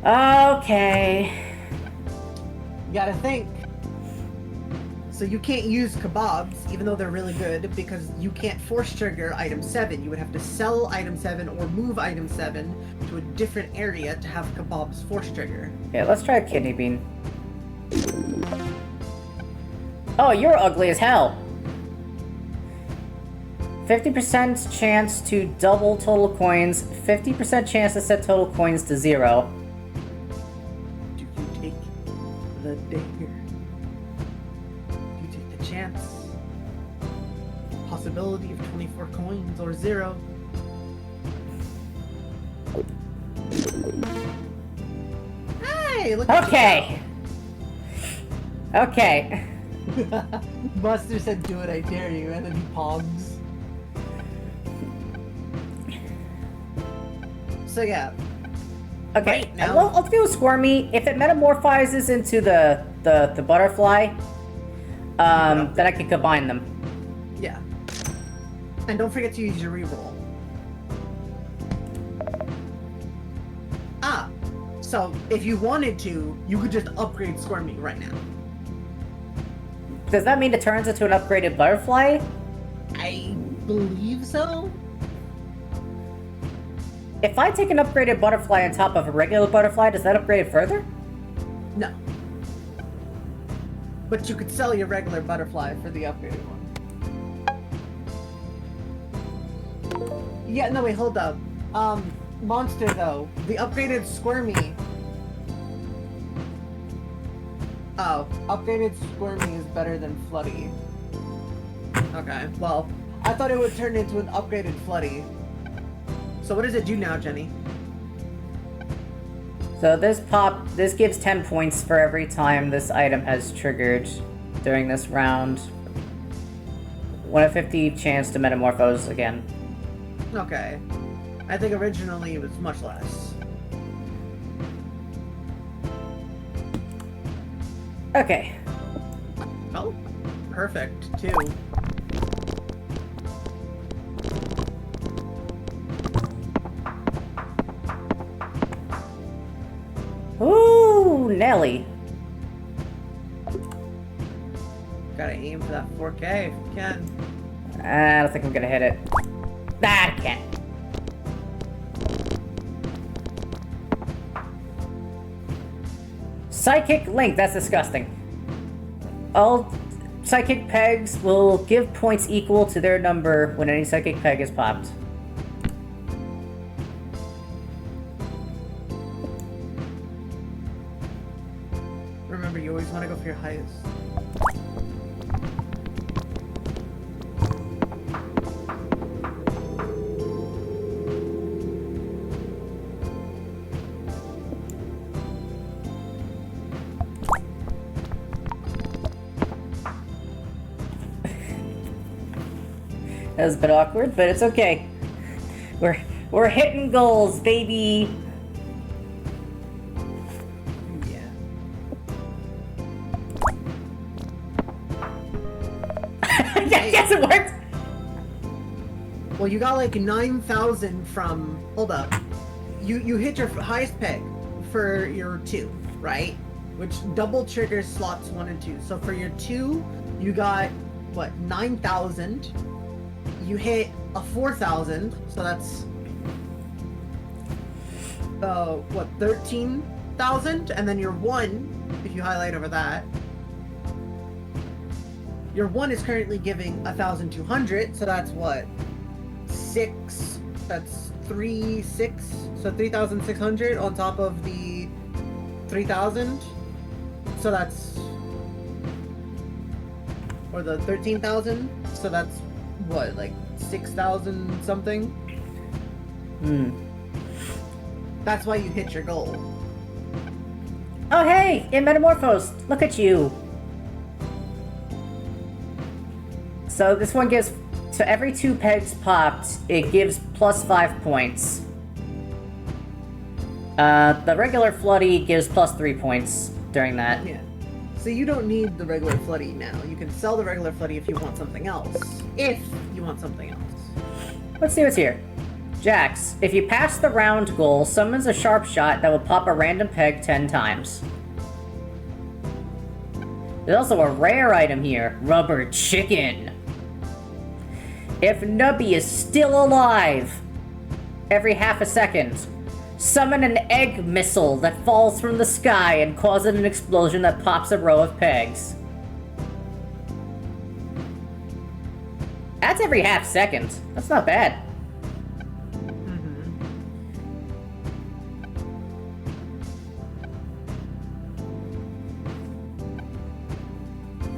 Okay. You gotta think. So you can't use kebabs, even though they're really good, because you can't force trigger item 7. You would have to sell item 7 or move item 7 to a different area to have kebabs force trigger. Yeah, let's try a kidney bean. Oh, you're ugly as hell. 50% chance to double total coins, 50% chance to set total coins to 0. Do you take the dare? Do you take the chance? Possibility of 24 coins or 0. Hey, look at Okay. Okay. you. Buster said, "Do it, I dare you," and then he pogs. So yeah. Okay, Right now- well, let's do a Squirmy. If it metamorphizes into the butterfly, then I can combine them. Yeah. And don't forget to use your reroll. Ah, so if you wanted to, you could just upgrade Squirmy right now. Does that mean it turns into an upgraded butterfly? I believe so. If I take an upgraded butterfly on top of a regular butterfly, does that upgrade it further? No. But you could sell your regular butterfly for the upgraded one. Yeah, no, wait, hold up. Monster, though. The upgraded Squirmy... Oh, upgraded Squirmy is better than Floody. Okay, well, I thought it would turn into an upgraded Floody. So what does it do now, Jenny? So this gives 10 points for every time this item has triggered during this round. 1 in 50 chance to metamorphose again. Okay. I think originally it was much less. Okay. Oh, perfect, too. Ooh, Nelly. Gotta aim for that 4K if you can. I don't think I'm gonna hit it. Ah, I can't. Psychic Link, that's disgusting. All psychic pegs will give points equal to their number when any psychic peg is popped. Remember, you always want to go for your highest. That was a bit awkward, but it's okay. We're hitting goals, baby. Yeah. Yes, it worked. Well, you got like 9,000 from. Hold up. You hit your highest peg for your 2, right? Which double triggers slots 1 and 2. So for your 2, you got what 9,000. You hit a 4,000, so that's what 13,000, and then your 1, if you highlight over that, your 1 is currently giving 1,200, so that's what 6. That's 6. So 3,600 on top of the 3,000. So that's, or the 13,000. So that's what, like 6,000 something. That's why you hit your goal. Oh hey, it metamorphosed. Look at you. So this one gives, so every 2 pegs popped, it gives plus 5 points. The regular Floody gives plus 3 points during that. Yeah. So you don't need the regular Floody now. You can sell the regular Floody if you want something else. If you want something else. Let's see what's here. Jax, if you pass the round goal, summons a sharp shot that will pop a random peg 10 times. There's also a rare item here, rubber chicken. If Nubby is still alive, every half a second, summon an egg missile that falls from the sky and causes an explosion that pops a row of pegs. That's every half second. That's not bad.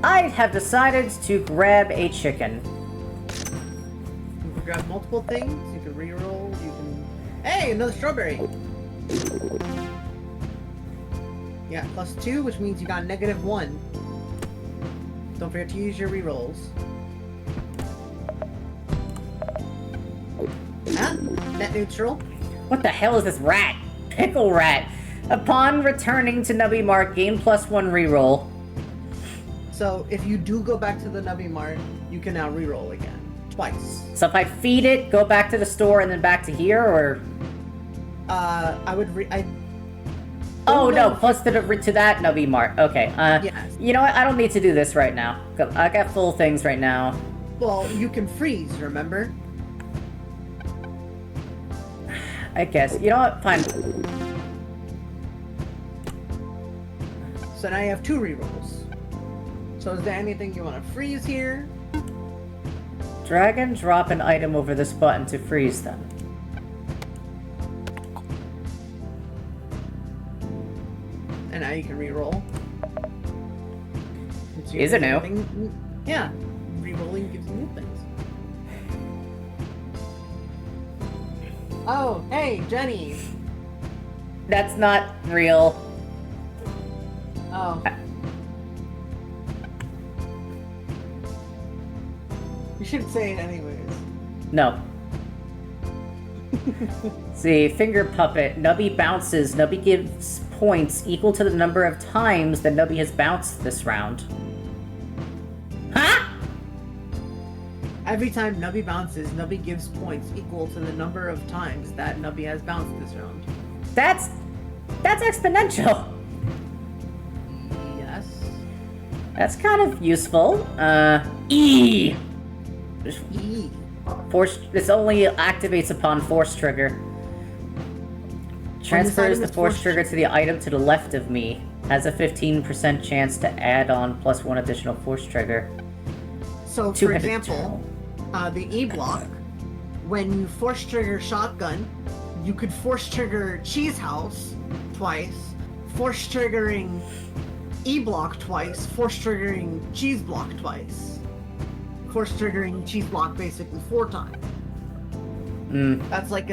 I have decided to grab a chicken. You can grab multiple things. You can reroll. You can. Hey, another strawberry. Yeah, +2, which means you got -1. Don't forget to use your rerolls. Net neutral. What the hell is this rat? Pickle rat. Upon returning to Nubby Mark, gain +1 reroll. So if you do go back to the Nubby Mart, you can now reroll again. Twice. So if I feed it, go back to the store, and then back to here, or... I would Oh know no, if plus to that Nubby Mart. Okay, Yes. You know what? I don't need to do this right now. I got full things right now. Well, you can freeze, remember? I guess. You know what? Fine. So now you have 2 rerolls. So is there anything you want to freeze here? Drag and drop an item over this button to freeze them. And now you can reroll. Is it new? Yeah. Rerolling gives you new things. Oh, hey, Jenny. That's not real. Oh. You should say it anyways. No. See, finger puppet. Nubby bounces. Nubby gives points equal to the number of times that Nubby has bounced this round. Huh? Every time Nubby bounces, Nubby gives points equal to the number of times that Nubby has bounced this round. That's exponential. Yes. That's kind of useful. E. E. Force. This only activates upon force trigger. Transfers the force trigger to the item to the left of me. Has a 15% chance to add on +1 additional force trigger. So, for Two-handed example, the E block, when you force trigger shotgun, you could force trigger cheese house twice, force triggering E block twice, force triggering cheese block twice. Force triggering cheese block basically 4 times. That's like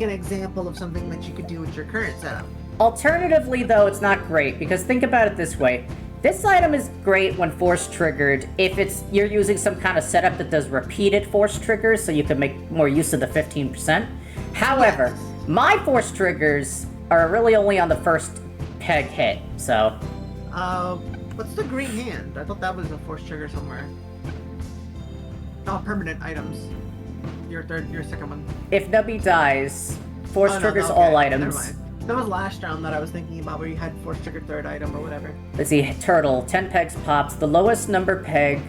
an example of something that you could do with your current setup. Alternatively, though, it's not great, because think about it this way. This item is great when force triggered if you're using some kind of setup that does repeated force triggers, so you can make more use of the 15%. However, Yes. my force triggers are really only on the first peg hit, so... What's the green hand? I thought that was a force trigger somewhere. Oh, permanent items. Your second one. If Nubby dies, force Oh, no, triggers okay, all never items. mind. That was last round that I was thinking about, where you had force trigger third item or whatever. Let's see, turtle, 10 pegs pops. The lowest number peg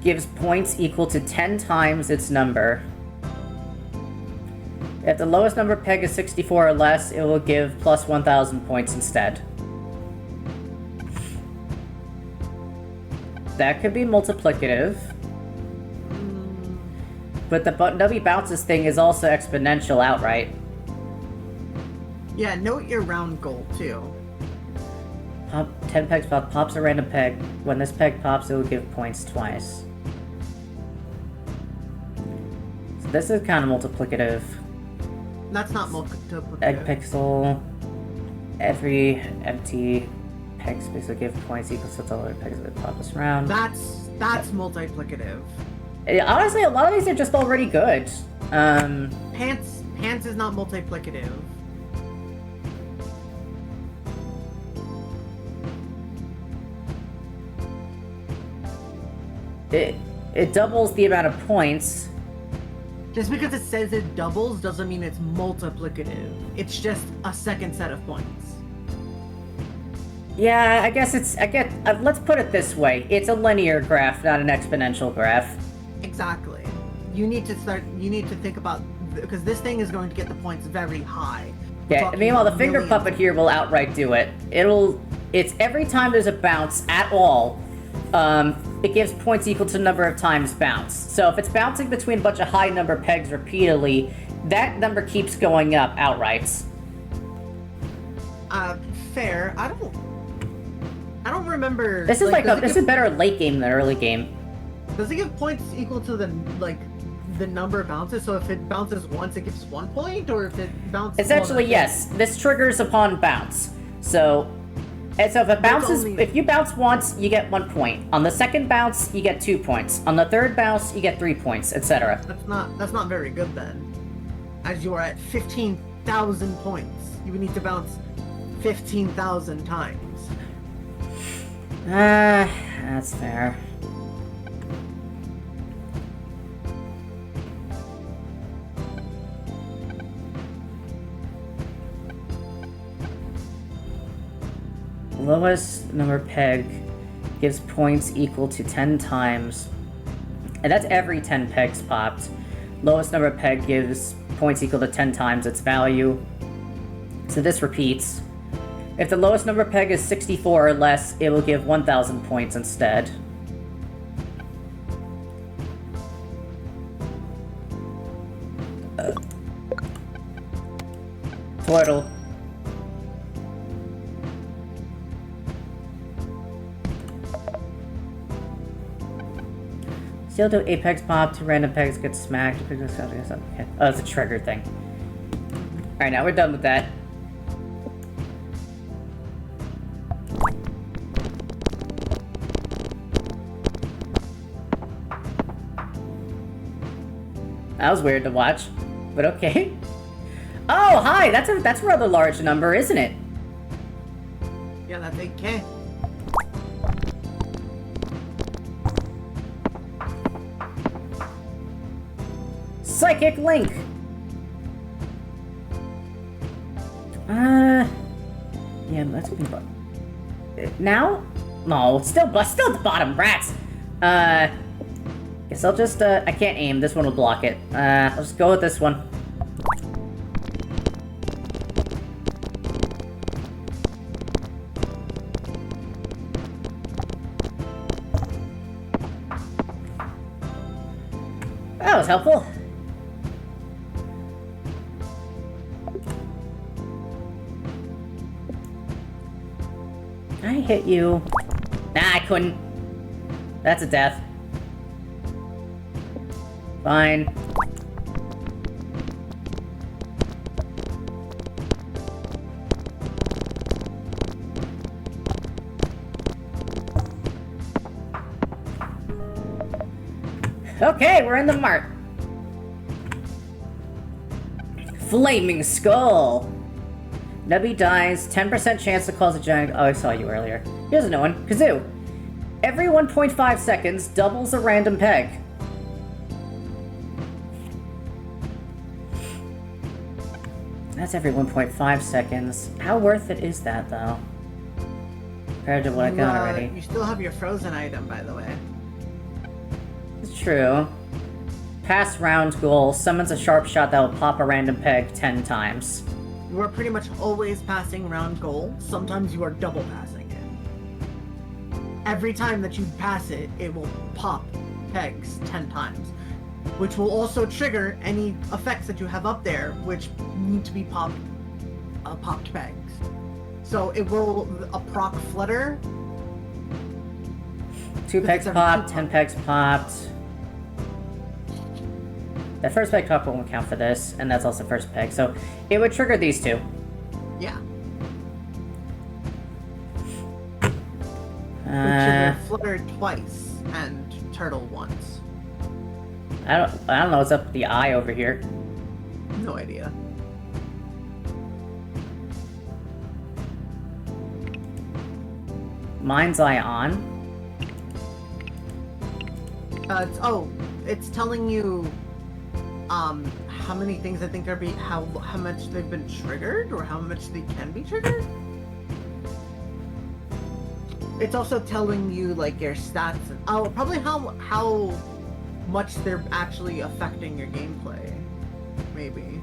gives points equal to 10 times its number. If the lowest number peg is 64 or less, it will give plus 1,000 points instead. That could be multiplicative. But the Nubby bounces thing is also exponential outright. Yeah, note your round goal too. Pop, 10 pegs pop, pops a random peg. When this peg pops, it will give points twice. So this is kind of multiplicative. That's not multiplicative. Egg pixel. Every empty peg space will give points equal to the other pegs that pop this round. That's multiplicative. Honestly, a lot of these are just already good. Pants is not multiplicative. It doubles the amount of points. Just because it says it doubles doesn't mean it's multiplicative. It's just a second set of points. Yeah, I guess let's put it this way. It's a linear graph, not an exponential graph. Exactly. You need to think about, because this thing is going to get the points very high. We're Yeah, talking meanwhile, the about finger millions. puppet here will outright do it. It's every time there's a bounce at all, it gives points equal to the number of times bounced. So if it's bouncing between a bunch of high number pegs repeatedly, that number keeps going up outright. Fair. I don't remember. This is does it this give- is better late game than early game. Does it give points equal to the number of bounces? So if it bounces once, it gives 1 point, or if it bounces... Essentially, yes. This triggers upon bounce. So if it bounces, only- if you bounce once, you get 1 point. On the second bounce, you get 2 points. On the third bounce, you get 3 points, etc. That's not very good then. As you are at 15,000 points, you would need to bounce 15,000 times. That's fair. Lowest number peg gives points equal to 10 times. And that's every 10 pegs popped. Lowest number peg gives points equal to 10 times its value. So this repeats. If the lowest number peg is 64 or less, it will give 1,000 points instead. Turtle. Still do apex pop, 2 random pegs get smacked. Okay. Oh, it's a trigger thing. Alright, now we're done with that. That was weird to watch, but okay. Oh, hi! That's a rather large number, isn't it? Yeah, that's 8K. Psychic Link! Yeah, let's be... Now? No, still at the bottom, rats! Guess I'll just, I can't aim, this one will block it. I'll just go with this one. That was helpful. I hit you. Nah, I couldn't. That's a death. Fine. Okay, we're in the mart. Flaming Skull! Nubby dies, 10% chance to cause a giant... Oh, I saw you earlier. Here's a new one. Kazoo. Every 1.5 seconds, doubles a random peg. That's every 1.5 seconds. How worth it is that, though? Compared to what I got already. You still have your frozen item, by the way. It's true. Pass round goal. Summons a sharp shot that will pop a random peg 10 times. You are pretty much always passing round goal. Sometimes you are double passing it. Every time that you pass it, it will pop pegs 10 times. Which will also trigger any effects that you have up there, which need to be popped pegs. So it will a proc flutter. 2 pegs popped, 10 pegs popped. That first peg pop won't count for this, and that's also first peg, so it would trigger these two. Yeah. Trigger flutter twice and turtle once. I don't know what's up with the eye over here. No idea. Mind's Eye on. It's telling you how many things I think are how much they've been triggered or how much they can be triggered. It's also telling you like your stats and probably how much they're actually affecting your gameplay. Maybe.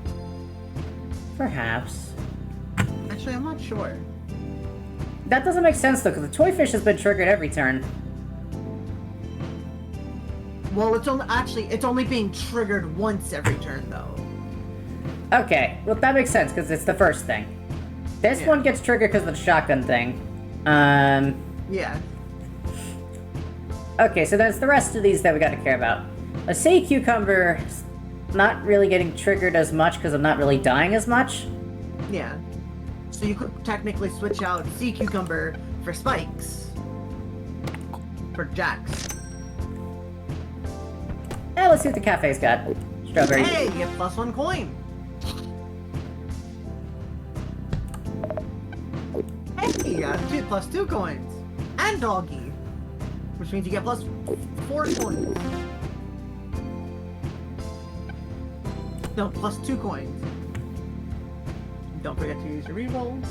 Perhaps. Actually, I'm not sure. That doesn't make sense though, because the toy fish has been triggered every turn. Well, it's only being triggered once every turn though. Okay, well that makes sense because it's the first thing. This Yeah. one gets triggered because of the shotgun thing. Yeah. Okay, so there's the rest of these that we gotta care about. A sea cucumber not really getting triggered as much because I'm not really dying as much. Yeah. So you could technically switch out sea cucumber for spikes. For jacks. Let's see what the cafe's got. Strawberry. Hey, you get +1 coin. Hey, you got +2 coins. And doggy. Which means you get +4 coins. No, +2 coins. Don't forget to use your rerolls.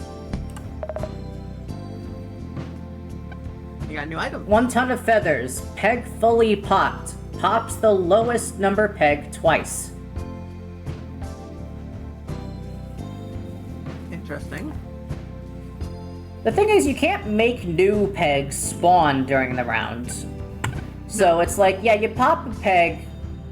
You got a new item. 1 ton of feathers. Peg fully popped. Pops the lowest number peg twice. Interesting. The thing is, you can't make new pegs spawn during the round. So it's like, yeah, you pop a peg,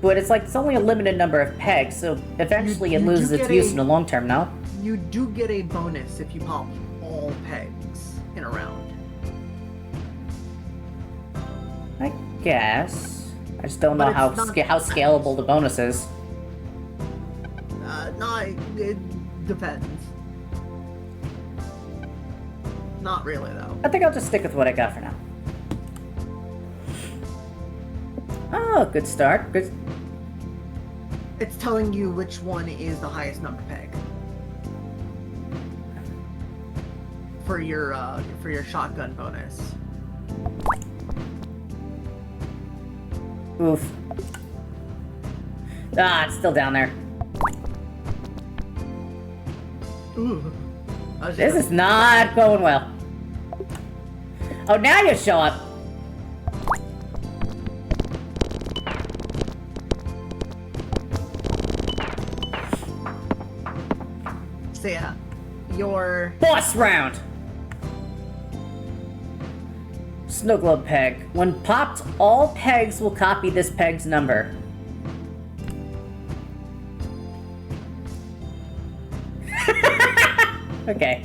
but it's like it's only a limited number of pegs, so eventually it you loses do its get use a- in the long term, no? You do get a bonus if you pop all pegs in a round. I guess. I just don't But know it's how not- how scalable the bonus is. No, it depends. Not really, though. I think I'll just stick with what I got for now. Oh, good start. Good. It's telling you which one is the highest number peg. For your shotgun bonus. Oof. Ah, it's still down there. Ooh. This is not going well. Oh, now you show up. So yeah, your Boss round. Snow globe peg. When popped, all pegs will copy this peg's number. Okay.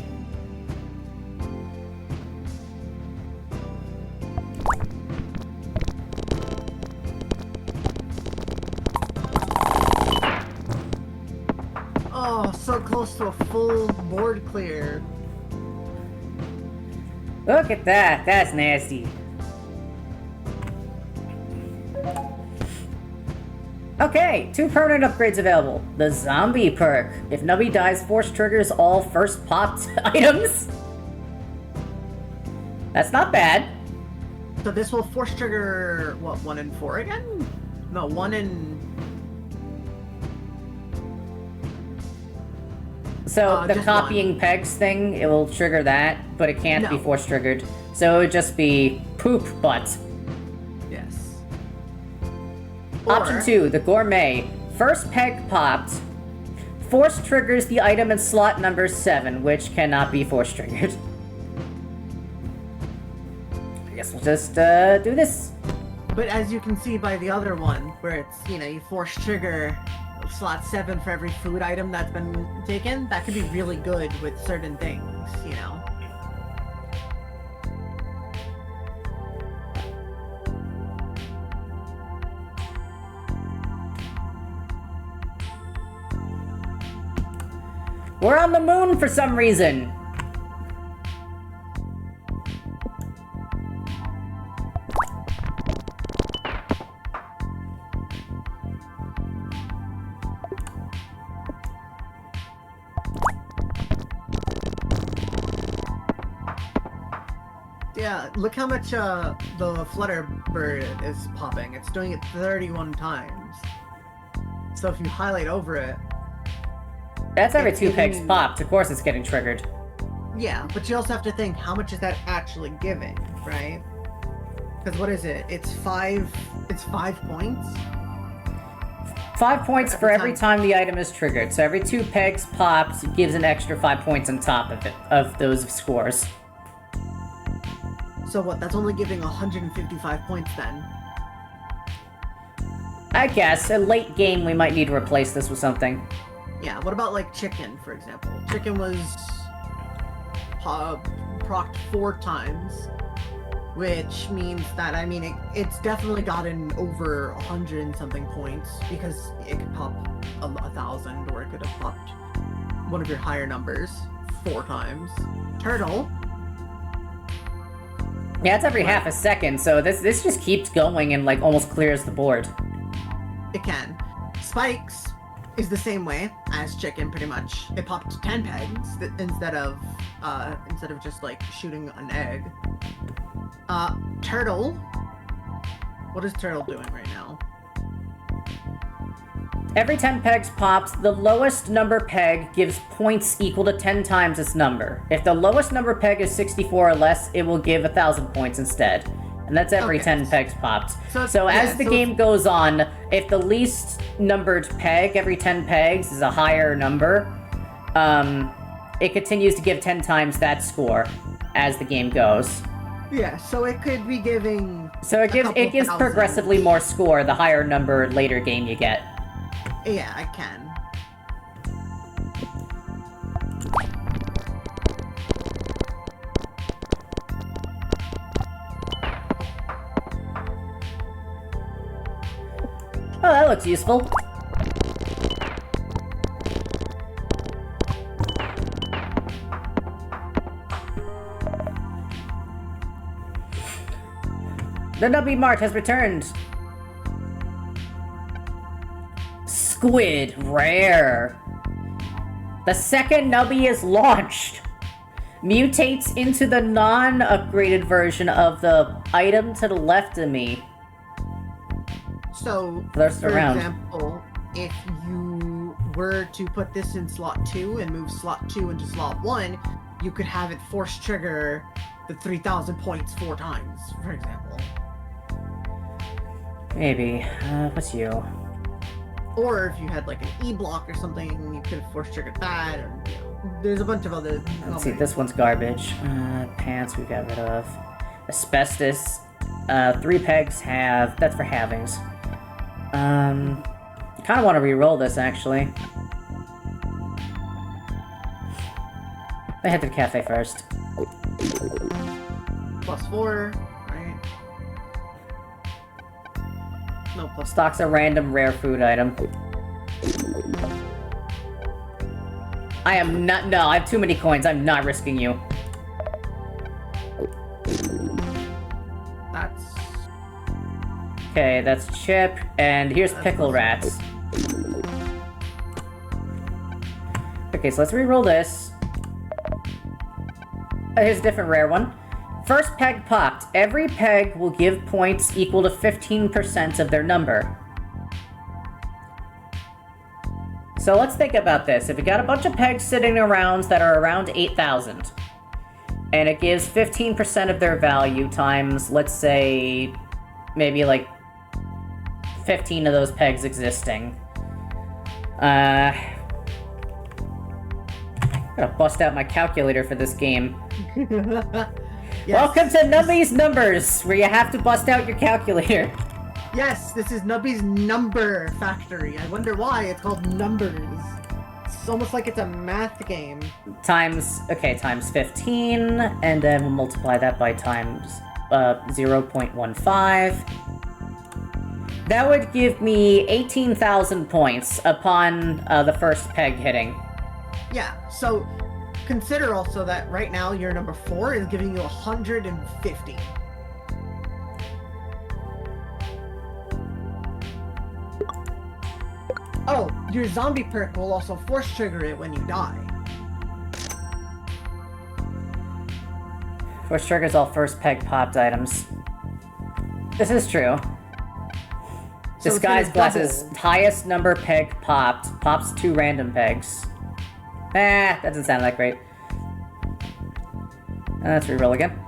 oh, so close to a full board clear. Look at that. That's nasty. Okay, 2 permanent upgrades available. The zombie perk. If Nubby dies, force triggers all first popped items. That's not bad. So this will force trigger, what, 1 in 4 again? No, 1 in... So the just copying pegs thing, it will trigger that, but it can't be No. force triggered. So it would just be poop butt. Yes. Option 2, the gourmet. First peg popped. Force triggers the item in slot number 7, which cannot be force triggered. I guess we'll just do this. But as you can see by the other one, where it's, you know, you force trigger slot 7 for every food item that's been taken, that could be really good with certain things, you know? We're on the moon for some reason. Yeah, look how much the flutter bird is popping. It's doing it 31 times. So if you highlight over it, That's every It's 2 pegs giving- popped. Of course it's getting triggered. yeah, but you also have to think, how much is that actually giving, right? Because what is it? It's 5 points? 5 points for Every every time the item is triggered. So every 2 pegs popped gives an extra 5 points on top of it, of those scores. So what, that's only giving 155 points then? I guess, a late game we might need to replace this with something. Yeah, what about like chicken, for example? Chicken was procced 4 times, which means that, I mean, it's definitely gotten over 100 and something points, because it could pop 1,000, or it could have popped one of your higher numbers 4 times. Turtle, Yeah, it's every half a second, so this just keeps going and like almost clears the board. it can. Spikes is the same way as chicken, pretty much. It popped 10 pegs instead of just like shooting an egg. Turtle. What is Turtle doing right now? Every 10 pegs popped, the lowest number peg gives points equal to 10 times its number. If the lowest number peg is 64 or less, it will give 1,000 points instead. And that's every Okay. 10 pegs popped. So, as yeah, the so game goes on, if the least numbered peg every 10 pegs is a higher number, it continues to give 10 times that score as the game goes. Yeah, so it could be giving. So it gives thousand. progressively more score the higher number later game you get. Yeah, I can. Oh, that looks useful. The Nubby Mart has returned. Squid, rare. The second Nubby is launched. Mutates into the non-upgraded version of the item to the left of me. So, Thirst for around. example, if you were to put this in slot 2 and move slot 2 into slot 1, you could have it force trigger the 3,000 points 4 times, for example. Maybe. What's you? Or if you had like an E-block or something, you could have force triggered that, or, you know, there's a bunch of other... Let's see, this one's garbage. Pants we got rid of. Asbestos. 3 pegs have... That's for halvings. I kind of want to re-roll this, actually. I head to the cafe first. +4, right? No, plus Stocks a random rare food item. I am not... No, I have too many coins. I'm not risking you. that's... Okay, that's Chip, and here's Pickle Rats. Okay, so let's re-roll this. Here's a different rare one. First peg popped. Every peg will give points equal to 15% of their number. So let's think about this. If we got a bunch of pegs sitting around that are around 8,000, and it gives 15% of their value times, let's say, maybe like 15 of those pegs existing. Gotta bust out my calculator for this game. Yes. Welcome to Nubby's Numbers, where you have to bust out your calculator. Yes, this is Nubby's number factory. I wonder why it's called numbers. It's almost like it's a math game. Times 15, and then we'll multiply that by times 0.15. That would give me 18,000 points upon the first peg hitting. Yeah, so consider also that right now your number 4 is giving you 150. Oh, your zombie perk will also force trigger it when you die. Force triggers all first peg popped items. This is true. So Disguise it's gonna glasses, double. highest number peg popped, pops 2 random pegs. That doesn't sound that great. Let's reroll again.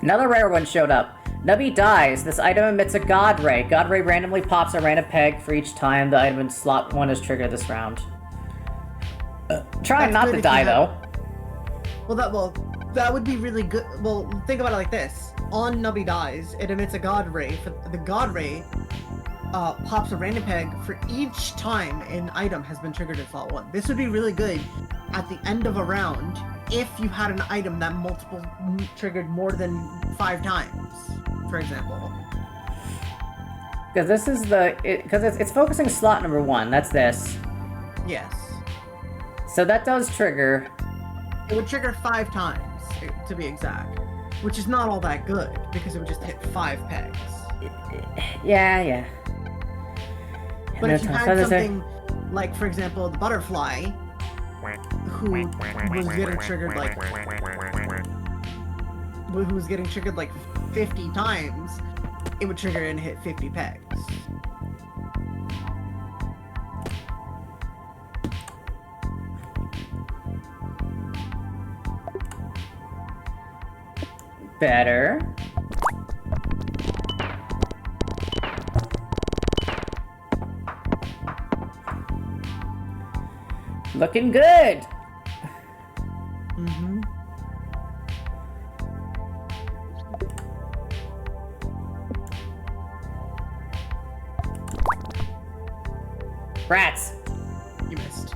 Another rare one showed up. Nubby dies. This item emits a God Ray. God Ray randomly pops a random peg for each time the item in slot 1 is triggered this round. Try That's not good to if die, you though. Well, that would be really good. Well, think about it like this. On Nubby dies, it emits a God Ray. The God Ray pops a random peg for each time an item has been triggered in slot 1. This would be really good at the end of a round if you had an item that triggered more than 5 times, for example. Because this is because it's focusing slot number 1. That's this. Yes. So that does trigger. It would trigger 5 times, to be exact. Which is not all that good, because it would just hit 5 pegs. Yeah. But if you And had that's- something like, for example, the butterfly, who was getting triggered like 50 times, it would trigger and hit 50 pegs. Better. Looking good! Mm-hmm. Rats! You missed.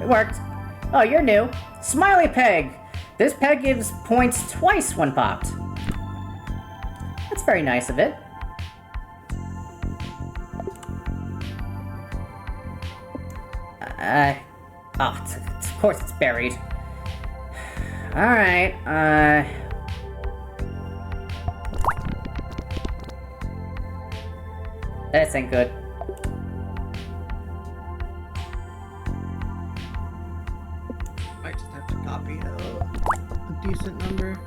It worked. Oh, you're new. Smiley Peg! This peg gives points twice when popped. That's very nice of it. Of course it's buried. Alright, This ain't good. Might just have to copy a decent number.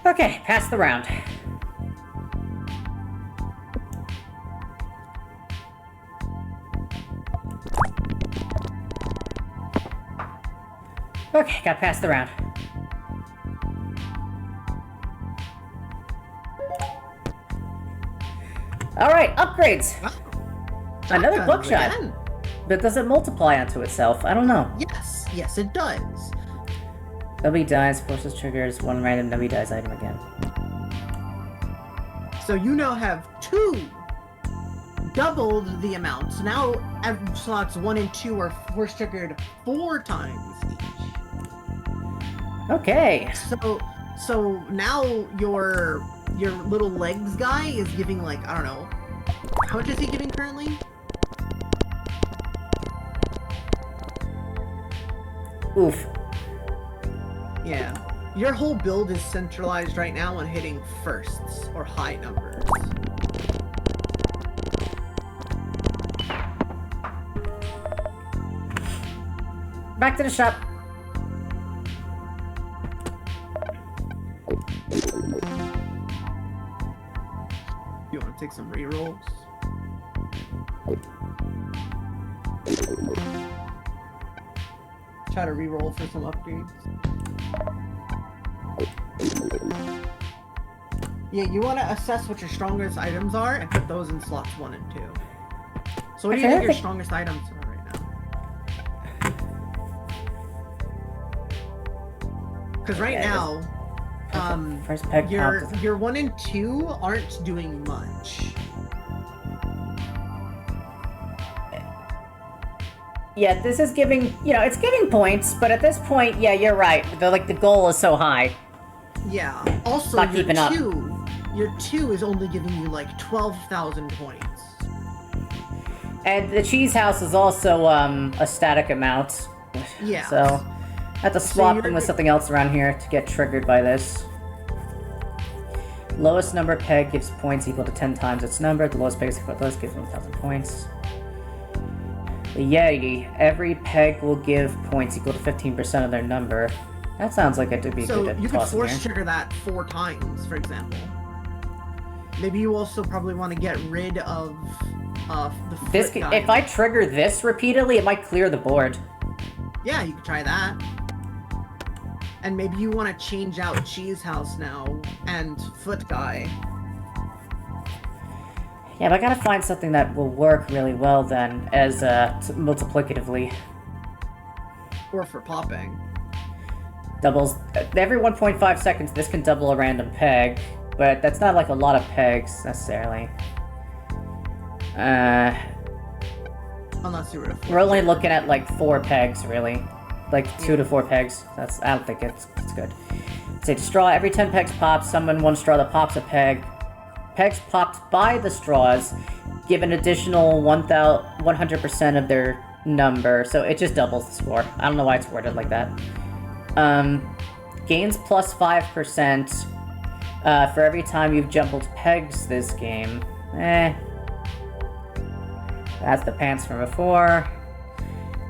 Okay, pass the round. Okay, got past the round. Alright, upgrades! Another Shotguns bookshot. again. But does it multiply onto itself? I don't know. Yes, it does. Nubby dies, forces triggers, one random Nubby dies item again. So you now have 2. Doubled the amount. So now slots 1 and 2 are force triggered 4 times each. Okay. So now your little legs guy is giving, like, I don't know, How much is he giving currently? Oof. Yeah. Your whole build is centralized right now on hitting firsts or high numbers. Back to the shop. You want to take some rerolls? Try to reroll for some upgrades. Yeah, you want to assess what your strongest items are and put those in slots 1 and 2. So what do you think your strongest items are right now? Because right now, First peg popped. your 1 and 2 aren't doing much. Yeah, this is giving, it's giving points, but at this point, yeah, you're right. The goal is so high. Yeah. Also, Not keeping up. Your 2 is only giving you like 12,000 points. And the cheese house is also a static amount. Yeah. So I have to swap you're them with go- something else around here to get triggered by this. Lowest number peg gives points equal to 10 times its number. The lowest peg is equal to lowest gives 1,000 points. The Yeti, every peg will give points equal to 15% of their number. That sounds like it would be So good to you could toss in force here. trigger that 4 times, for example. Maybe you also probably want to get rid of the This, foot guy. if I trigger this repeatedly, it might clear the board. Yeah, you could try that. And maybe you want to change out Cheese House now and Foot Guy. Yeah, but I gotta find something that will work really well then, as multiplicatively. Or for popping. Doubles every 1.5 seconds. This can double a random peg, but that's not like a lot of pegs necessarily. Unless you were to We're only looking at like 4 pegs, really, like 2 to 4 pegs. I don't think it's good. Say straw. Every 10 pegs pops, summon 1 straw that pops a peg. Pegs popped by the straws give an additional 100% of their number, so it just doubles the score. I don't know why it's worded like that. Gains plus 5% for every time you've jumbled pegs this game. That's the pants from before.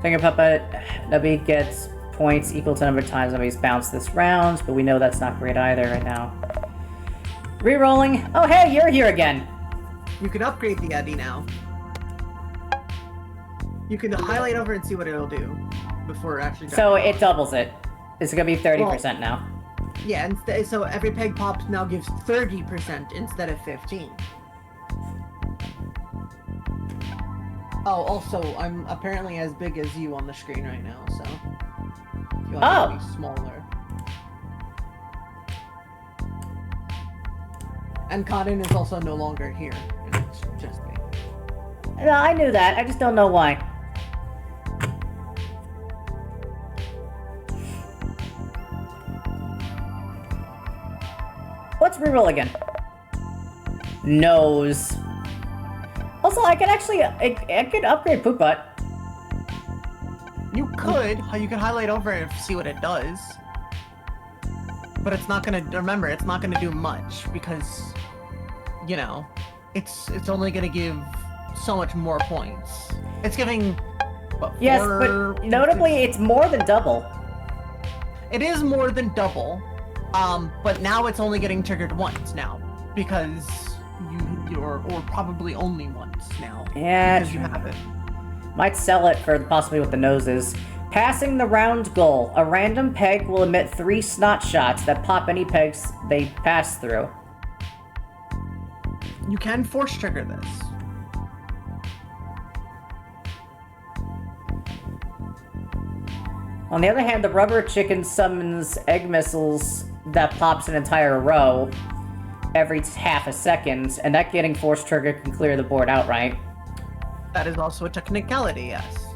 Finger Puppet, Nubby gets points equal to the number of times Nubby's bounced this round, but we know that's not great either right now. Rerolling. Oh hey, you're here again! You can upgrade the Eddie now. You can highlight over and see what it'll do before it actually. So it doubles it. It's gonna be 30% now. Yeah, so every peg popped now gives 30% instead of 15. Oh, also, I'm apparently as big as you on the screen right now, so if you want to be smaller. And Cotton is also no longer here, and it's just me. No, I knew that. I just don't know why. What's reroll again? Nose. Also, I could actually, I could upgrade Poop Butt. You could highlight over it and see what it does. But it's not gonna, remember, it's not gonna do much, because, you know, it's only gonna give so much more points. It's giving, what, Yes, 4, but notably, it's more than double. It is more than double, but now it's only getting triggered once now, because or probably only once now. Yeah, because you have it. Might sell it for possibly what the nose is. Passing the round goal. A random peg will emit 3 snot shots that pop any pegs they pass through. You can force trigger this. On the other hand, the rubber chicken summons egg missiles that pops an entire row every half a second, and that getting force trigger can clear the board outright. That is also a technicality, yes.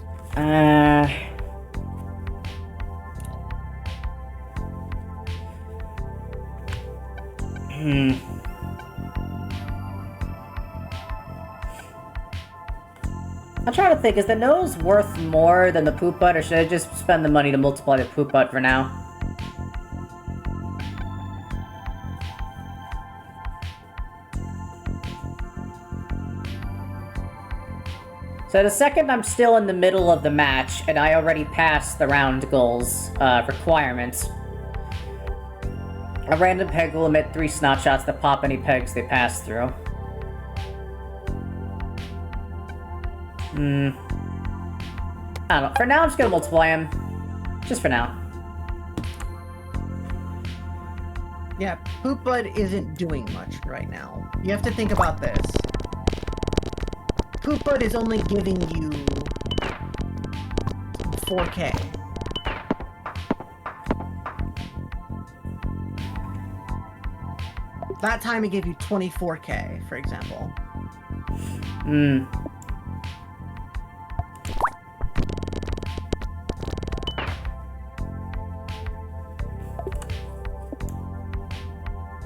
I'm trying to think, is the nose worth more than the poop butt, or should I just spend the money to multiply the poop butt for now? So the second I'm still in the middle of the match, and I already passed the round goals requirements, a random peg will emit 3 snot shots that pop any pegs they pass through. I don't know. For now, I'm just gonna multiply him. Just for now. Yeah, Poop Bud isn't doing much right now. You have to think about this. Poop Bud is only giving you 4K. That time it gave you 24K, for example.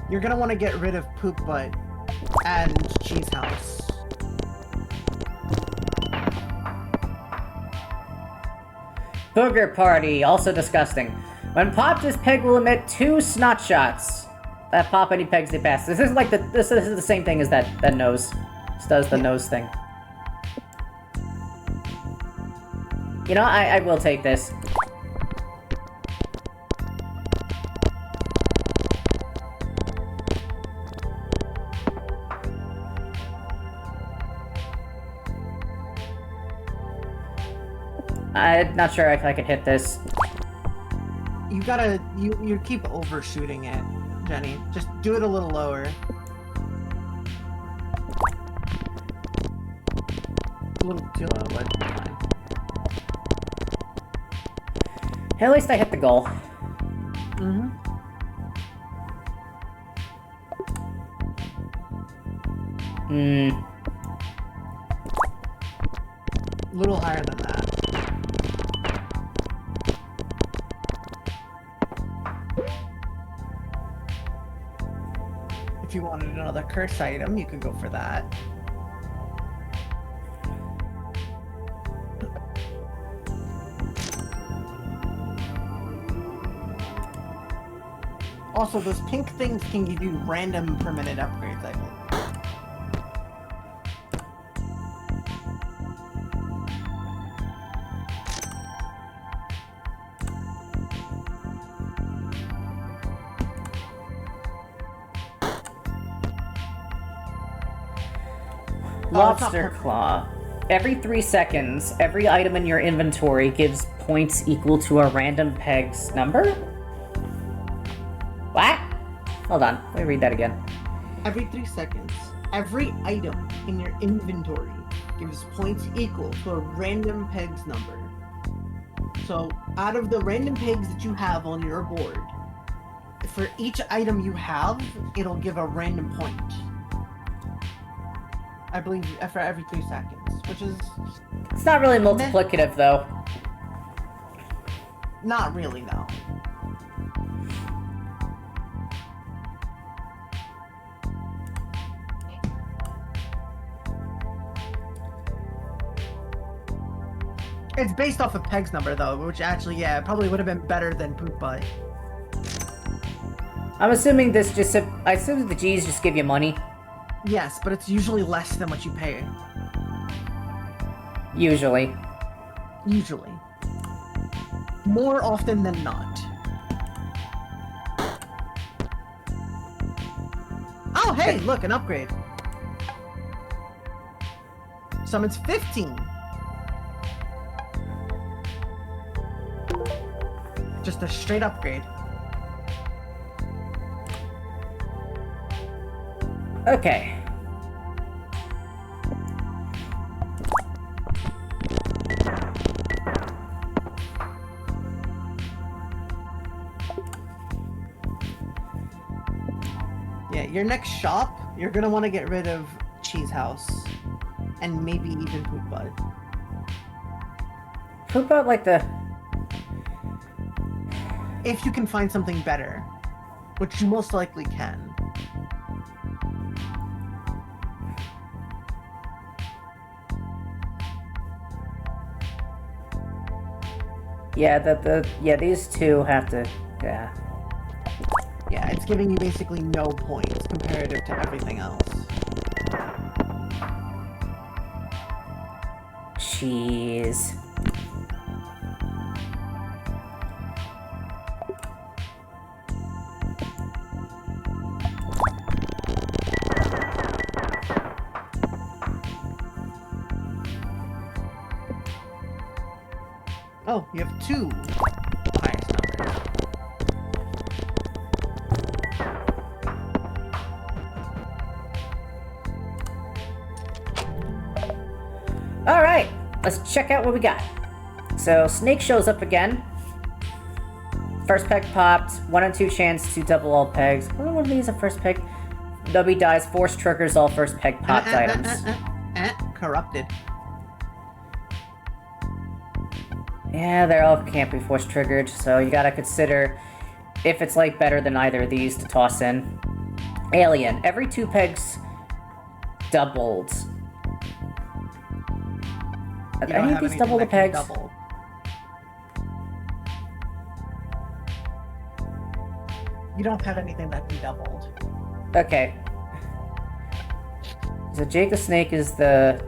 You're gonna want to get rid of Poop Butt and Cheese House. Booger Party, also disgusting. When popped, this peg will emit 2 snot shots that pop any pegs they pass. This is like this is the same thing as that nose. This does the nose thing. You know, I will take this. I'm not sure if I could hit this. You gotta, you keep overshooting it, Jenny. Just do it a little lower. A little too low, but fine. At least I hit the goal. Mm-hmm. A little higher than that. If you wanted another curse item, you could go for that. Also, those pink things can give you random permanent upgrades, I believe. Lobster Claw. Every 3 seconds, every item in your inventory gives points equal to a random peg's number? What? Hold on, let me read that again. Every 3 seconds, every item in your inventory gives points equal to a random peg's number. So, out of the random pegs that you have on your board, for each item you have, it'll give a random point. I believe for every 3 seconds, which is... It's not really multiplicative, though. Not really, no. It's based off of Peg's number, though, which actually, yeah, probably would have been better than Poop Butt. I'm assuming this just... I assume the G's just give you money. Yes, but it's usually less than what you pay. Usually. Usually. More often than not. Oh, hey, look, an upgrade. Summons 15. Just a straight upgrade. Okay. Yeah, your next shop, you're gonna want to get rid of Cheese House. And maybe even Poop Bud. Poop Bud, like the... If you can find something better. Which you most likely can. Yeah, yeah, these two have to, yeah. Yeah, it's giving you basically no points comparative to everything else. Jeez. Oh, you have two highest numbers. Alright, let's check out what we got. So, Snake shows up again. First peg popped, 1 in 2 chance to double all pegs. What are these a first peg? Nubby dies, force triggers all first peg popped items. Corrupted. Yeah, they all can't be force triggered, so you gotta consider if it's like better than either of these to toss in. Alien, every 2 pegs doubled. Are You don't any of have these anything double the that can pegs? double. You don't have anything that can be doubled. Okay. So Jake the Snake is the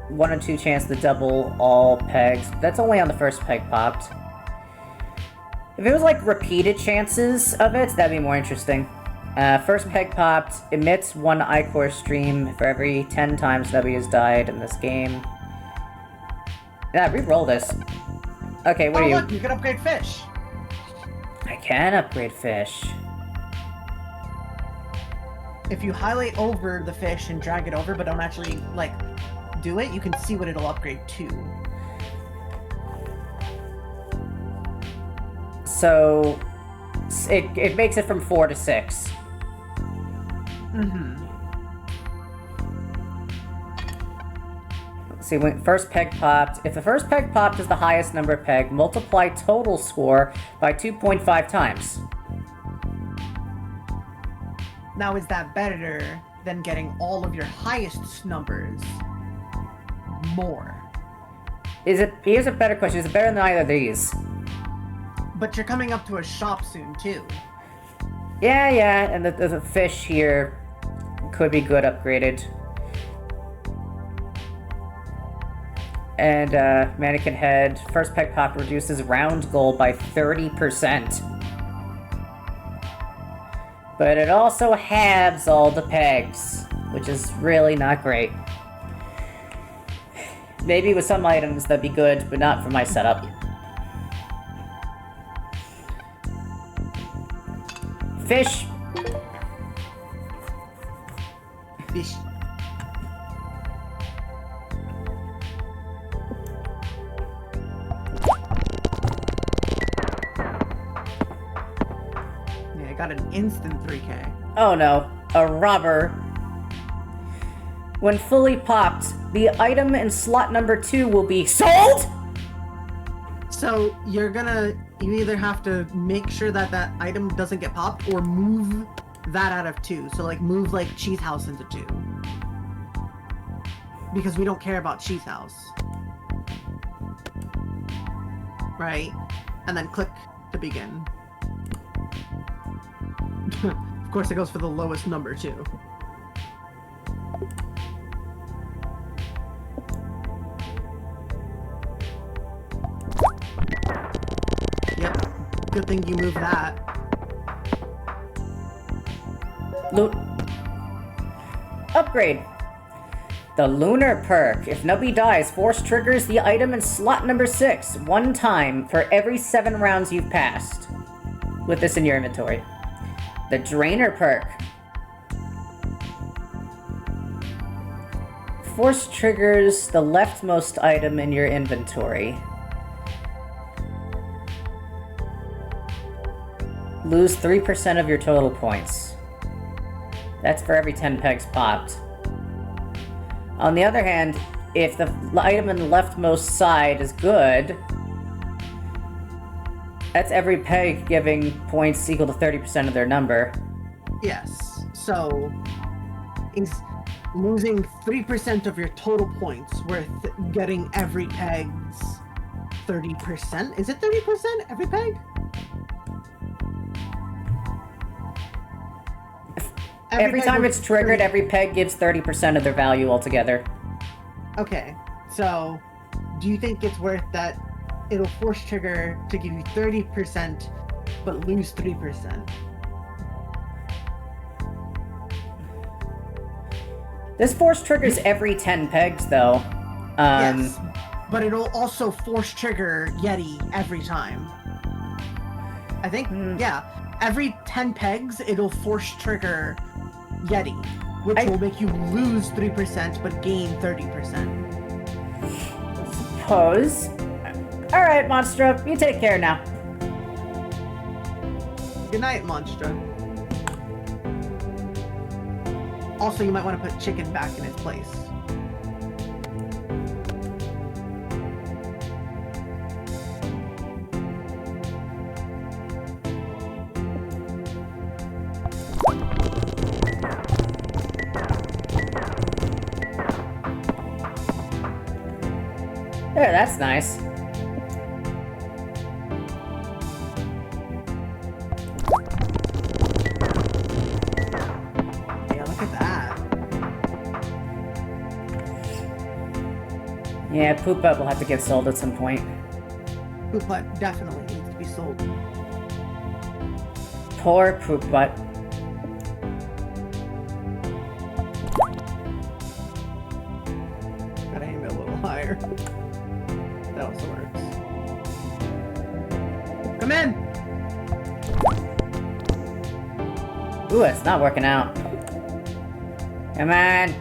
1 in 2 chance to double all pegs. That's only on the first peg popped. If it was like repeated chances of it, that'd be more interesting. First peg popped, emits 1 iCore stream for every 10 times Nubby has died in this game. Yeah, re-roll this. Okay, what Oh are you? look, you can upgrade fish. I can upgrade fish. If you highlight over the fish and drag it over, but don't actually, like, do it, you can see what it'll upgrade to. So, it makes it from 4 to 6. Mm-hmm. Let's see, when first peg popped. If the first peg popped is the highest number peg, multiply total score by 2.5 times. Now, is that better than getting all of your highest numbers more? Here's a better question. Is it better than either of these? But you're coming up to a shop soon, too. Yeah, and the fish here could be good upgraded. And, mannequin head. First peg pop reduces round goal by 30%. But it also halves all the pegs, which is really not great. Maybe with some items that'd be good, but not for my setup. Fish! Fish. Yeah, I got an instant 3K. Oh no, a robber. When fully popped, the item in slot number 2 will be sold? So you either have to make sure that that item doesn't get popped or move that out of 2. So like move like Cheese House into 2. Because we don't care about Cheese House. Right? And then click to begin. Of course it goes for the lowest number too. Yep. Good thing you moved that. Loot. Upgrade. The Lunar perk. If Nubby dies, force triggers the item in slot number 6 1 time for every 7 rounds you've passed. With this in your inventory. The Drainer perk. Force triggers the leftmost item in your inventory. Lose 3% of your total points. That's for every 10 pegs popped. On the other hand, if the item in the leftmost side is good, that's every peg giving points equal to 30% of their number. Yes. So, is losing 3% of your total points worth getting every peg's 30%. Is it 30% every peg? Every peg time will- it's triggered, every peg gives 30% of their value altogether. Okay, so do you think it's worth that it'll force trigger to give you 30% but lose 3%? This force triggers every 10 pegs, though. Yes, but it'll also force trigger Yeti every time. I think, yeah. Every 10 pegs, it'll force trigger Yeti, which will make you lose 3% but gain 30%. Suppose. Alright, Monstra, you take care now. Good night, Monstra. Also, you might want to put chicken back in its place. There, that's nice. Yeah, look at that. Yeah, Poop Butt will have to get sold at some point. Poop Butt definitely needs to be sold. Poor Poop Butt. Gotta aim it a little higher. That also works. Come in! Ooh, it's not working out. Come on.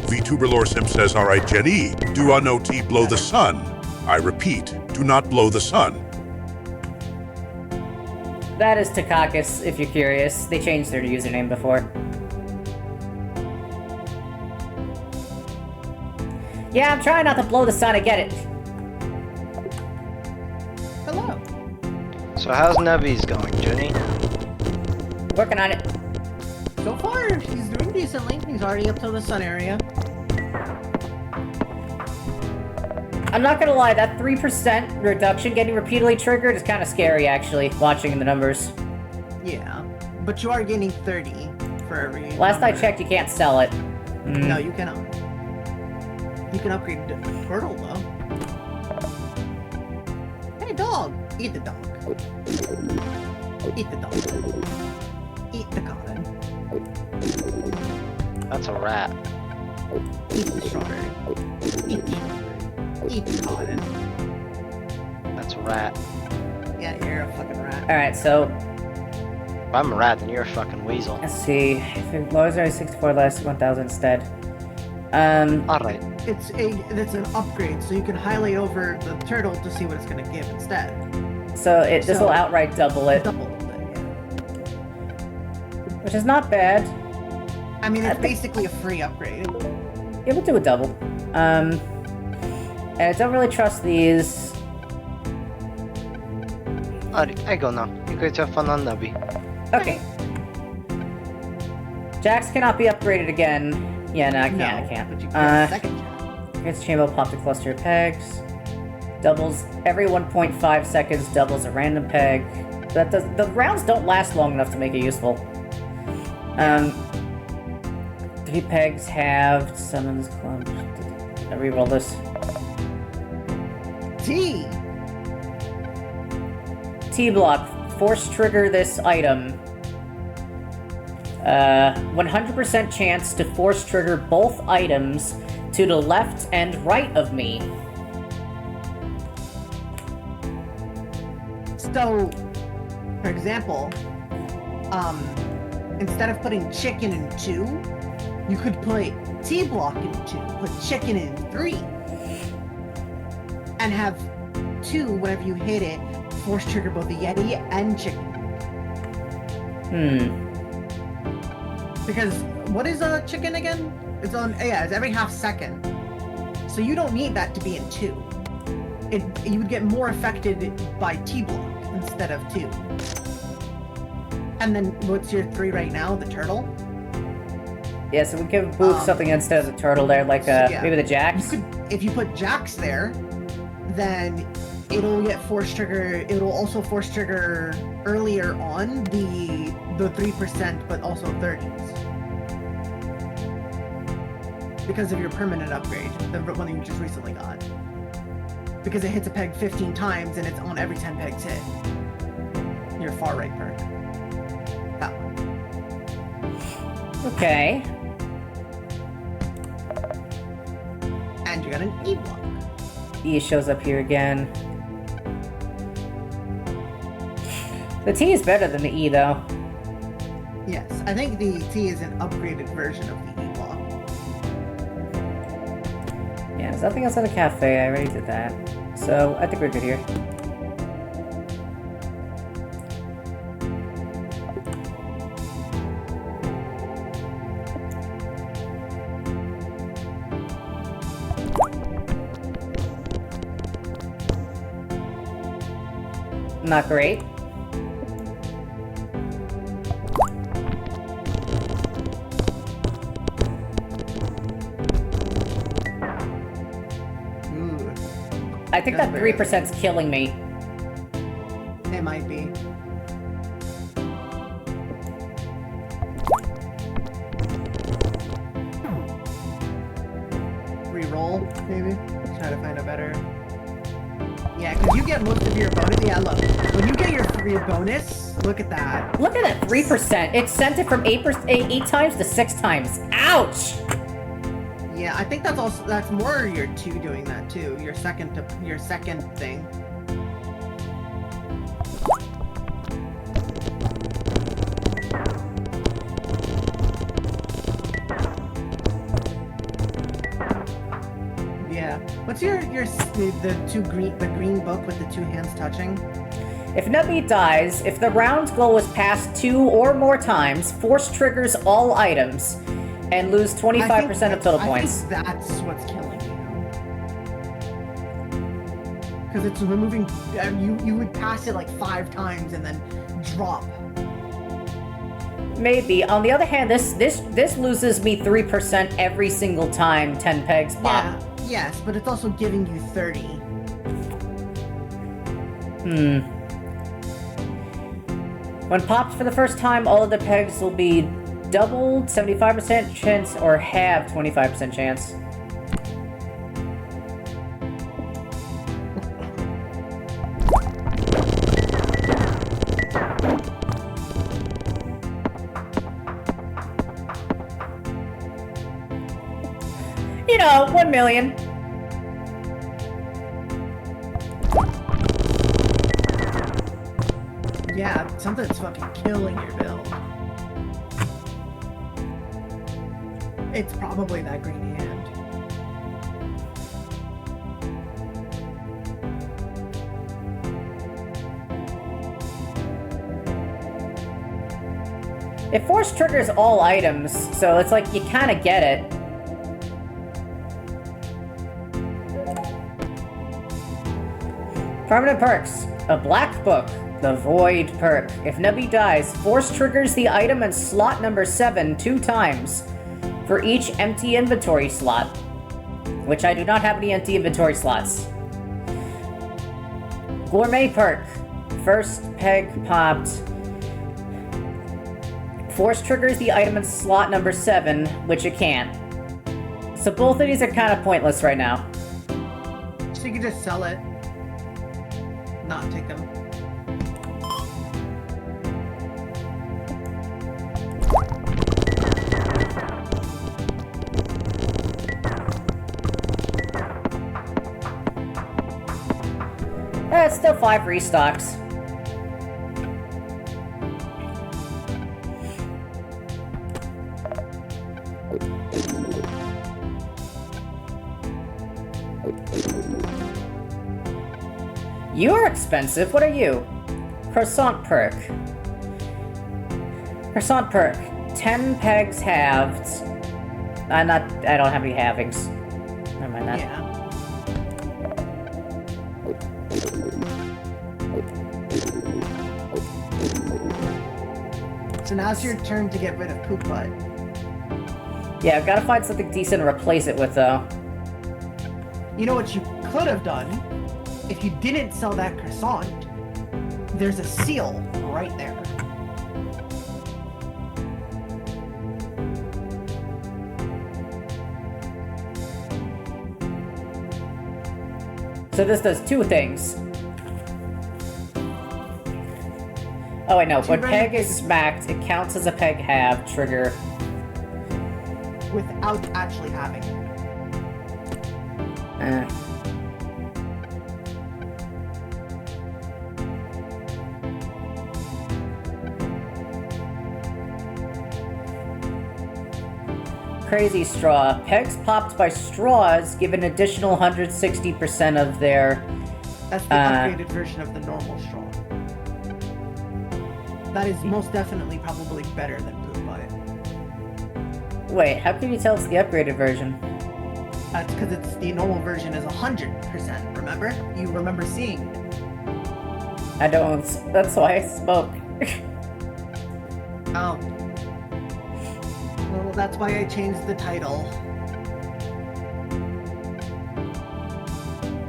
VTuber Lore Sim says, alright, Jenny, do on OT blow the sun. I repeat, do not blow the sun. That is Takakis, if you're curious. They changed their username before. Yeah, I'm trying not to blow the sun, I get it. Hello. So how's Nubby's going, Jenny? Working on it. So far, he's doing decently. He's already up to the sun area. I'm not gonna lie, that 3% reduction getting repeatedly triggered is kind of scary, actually, watching the numbers. Yeah. But you are gaining 30 for every... Last I number. checked, you can't sell it. No, you cannot. You can upgrade the turtle, though. Hey, dog! Eat the dog. Eat the dog. Eat the cotton. That's a rat. Eat the strawberry. Eat the strawberry. Eat the cotton. That's a rat. Yeah, you're a fucking rat. Alright, so, If I'm a rat, then you're a fucking weasel. let's see. If it lowers our 64 less 1000 instead. Alright. It's an upgrade, so you can highlight over the turtle to see what it's gonna give instead. So this will outright double it, Double it, yeah. which is not bad. I mean, it's basically a free upgrade. It will do a double. And I don't really trust these. Alright, I go now. You guys have fun on Nubby. Okay. Jax cannot be upgraded again. Yeah, no, I can't. But you can second check. Here's chamber, pop the cluster of pegs. Doubles every 1.5 seconds, doubles a random peg. That does the rounds don't last long enough to make it useful. 3 pegs halved, summons clump. I reroll this. T! T-block, force trigger this item. 100% chance to force trigger both items to the left and right of me. So, for example, instead of putting chicken in 2, you could put T-block in 2, put chicken in 3, and have 2, whenever you hit it, force trigger both the Yeti and chicken. Because, what is a chicken again? It's every half second. So you don't need that to be in 2. You would get more affected by T-block instead of 2. And then, what's your 3 right now? The turtle? Yeah, so we could move something instead of the turtle there, like yeah. maybe the jacks. If you put jacks there, then it'll get force trigger. It'll also force trigger earlier on the 3%, but also 30s. Because of your permanent upgrade, the one you just recently got. Because it hits a peg 15 times and it's on every 10 pegs hit. Your far right perk. That one. Okay. And you got an E block. E shows up here again. The T is better than the E, though. Yes, I think the T is an upgraded version of the E block. Yeah, there's nothing else in the cafe. I already did that. So, I think we're good here. Not great. Ooh, I think that 3%'s killing me. it might be. Reroll, maybe? Try to find a better... Yeah, because you get most of your bonus. Yeah, look. When you get your bonus, look at that. Look at that 3%. It sent it from 8 times to 6 times. Ouch! Yeah, I think that's more your 2 doing that too. Your second thing. Yeah. What's the green book with the 2 hands touching? If Nubby dies, if the round goal is passed 2 or more times, force triggers all items, and lose 25% of total points. I think that's what's killing you. Because it's removing... You would pass it like 5 times and then drop. Maybe. On the other hand, this loses me 3% every single time 10 pegs pop. Yeah. Yes, but it's also giving you 30. When popped for the first time, all of the pegs will be doubled, 75% chance, or half 25% chance. You know, 1 million. Yeah, something's fucking killing your build. It's probably that green hand. It force triggers all items, so it's like you kind of get it. Permanent perks. A black book. The Void perk. If Nubby dies, force triggers the item in slot number 7 2 times for each empty inventory slot, which I do not have any empty inventory slots. Gourmet perk. First peg popped. Force triggers the item in slot number 7, which it can't. So both of these are kind of pointless right now. So you can just sell it. Not take them. It's still 5 restocks. You're expensive. What are you? Croissant perk. Croissant perk. 10 pegs halved. I don't have any halvings. Never mind that. Yeah. So now it's your turn to get rid of Poop Butt. Yeah, I've got to find something decent to replace it with, though. You know what you could have done? If you didn't sell that croissant, there's a seal right there. So this does two things. Oh, wait, no. When peg is smacked, it counts as a peg half trigger. Without actually having it. Crazy straw. Pegs popped by straws give an additional 160% of their... That's the upgraded version of the normal straw. That is most definitely probably better than poop butt. Wait, how can you tell it's the upgraded version? That's because it's the normal version is 100%, remember? You remember seeing it. I don't... That's why I spoke. Oh. Well, that's why I changed the title.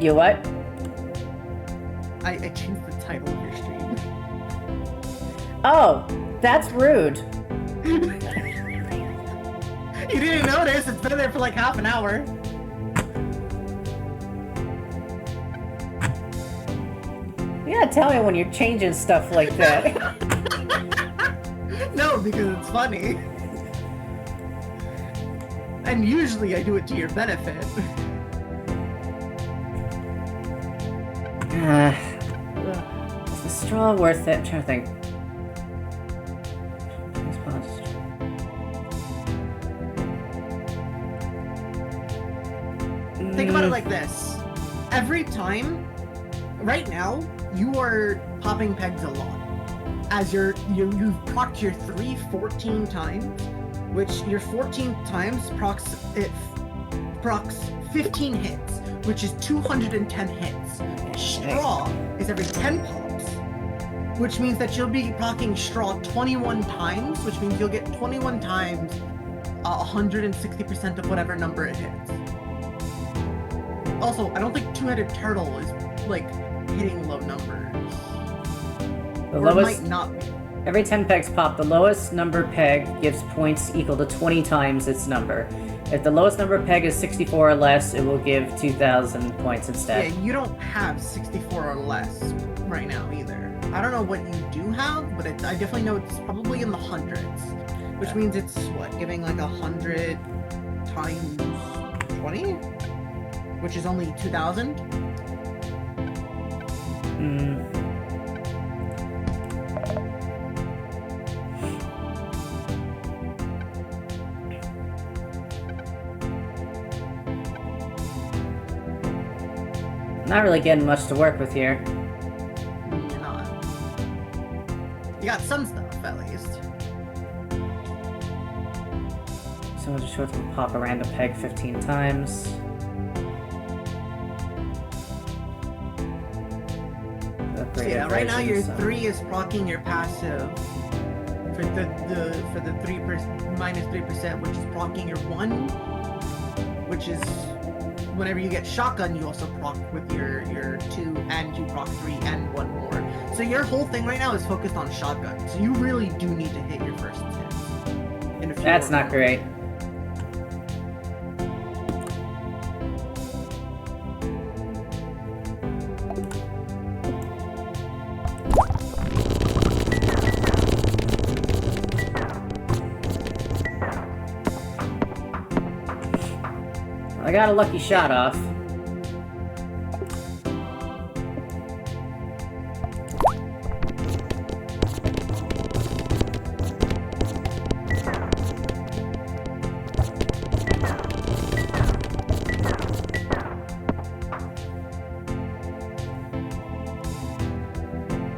You what? I changed the title of your stream. Oh, that's rude. You didn't notice? It's been there for like half an hour. You gotta tell me when you're changing stuff like that. No, because it's funny. And usually I do it to your benefit. Is the straw worth it? I'm trying to think. Think about it like this. Every time, right now, you are popping pegs a lot. As you've procced your 14 times, which your 14 times procs 15 hits, which is 210 hits. Straw is every 10 pops, which means that you'll be proccing straw 21 times, which means you'll get 21 times 160% of whatever number it hits. Also, I don't think two-headed turtle is like hitting low numbers. The Or lowest, it might not be. every 10 pegs pop, the lowest number peg gives points equal to 20 times its number. If the lowest number peg is 64 or less, it will give 2,000 points instead. Yeah, you don't have 64 or less right now either. I don't know what you do have, but I definitely know it's probably in the hundreds. Which means it's, what, giving like 100 times 20? Which is only 2,000? Not really getting much to work with here. You're not. You got some stuff, at least. So I'll just show it to pop a random peg 15 times. So yeah, right now your 3 is proccing your passive for the 3% minus 3%, which is proccing your 1, which is whenever you get shotgun, you also proc with your 2, and you proc 3 and 1 more. So your whole thing right now is focused on shotgun. So you really do need to hit your first hit. That's not great. I got a lucky shot off.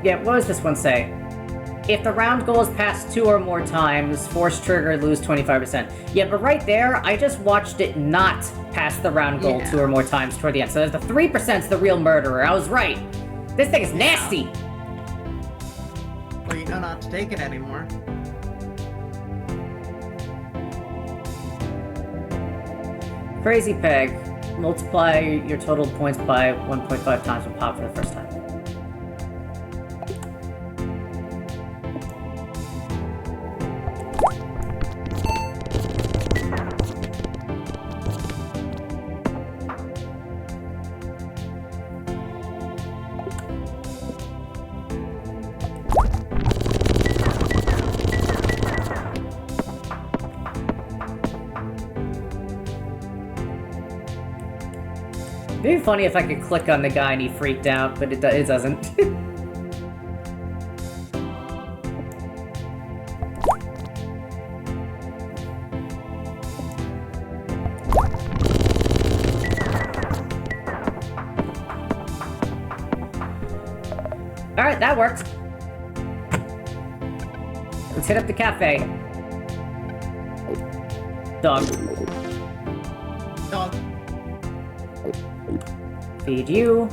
Yeah, what does this one say? If the round goes past 2 or more times, force trigger, lose 25%. Yeah, but right there, I just watched it not pass the round goal 2 or more times toward the end. So the 3% is the real murderer. I was right. This thing is nasty! Well, you know not to take it anymore. Crazy Peg. Multiply your total points by 1.5 times when pop for the first time. It'd be funny if I could click on the guy and he freaked out, but it doesn't. Alright, that worked. Let's hit up the cafe. Dog. Dog. Feed you.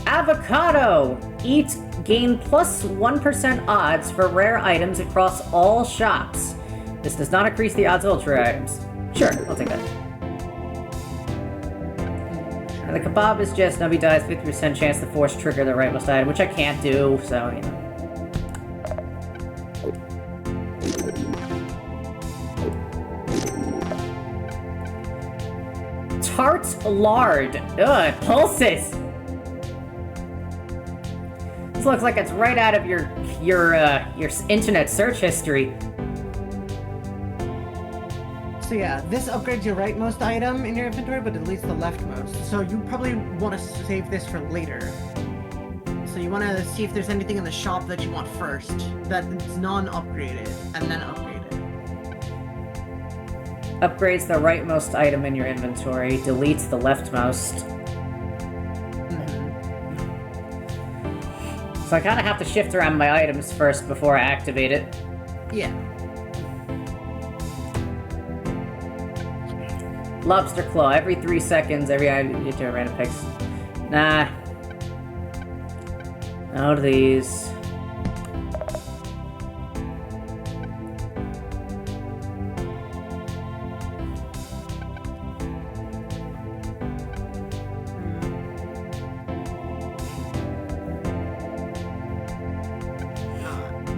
Avocado! Eat, gain plus 1% odds for rare items across all shops. This does not increase the odds of ultra items. Sure, I'll take that. And the kebab is just Nubby dies 50% chance to force trigger the rightmost item, which I can't do, so, you know. Tart lard. Ugh, it pulses. This looks like it's right out of your internet search history. So yeah, this upgrades your rightmost item in your inventory, but deletes the leftmost. So you probably want to save this for later. So you want to see if there's anything in the shop that you want first, that's non-upgraded, and then upgrade it. Upgrades the rightmost item in your inventory, deletes the leftmost. So I kind of have to shift around my items first before I activate it. Yeah. Lobster claw, every 3 seconds, every item you do a random picks. Nah. No to these.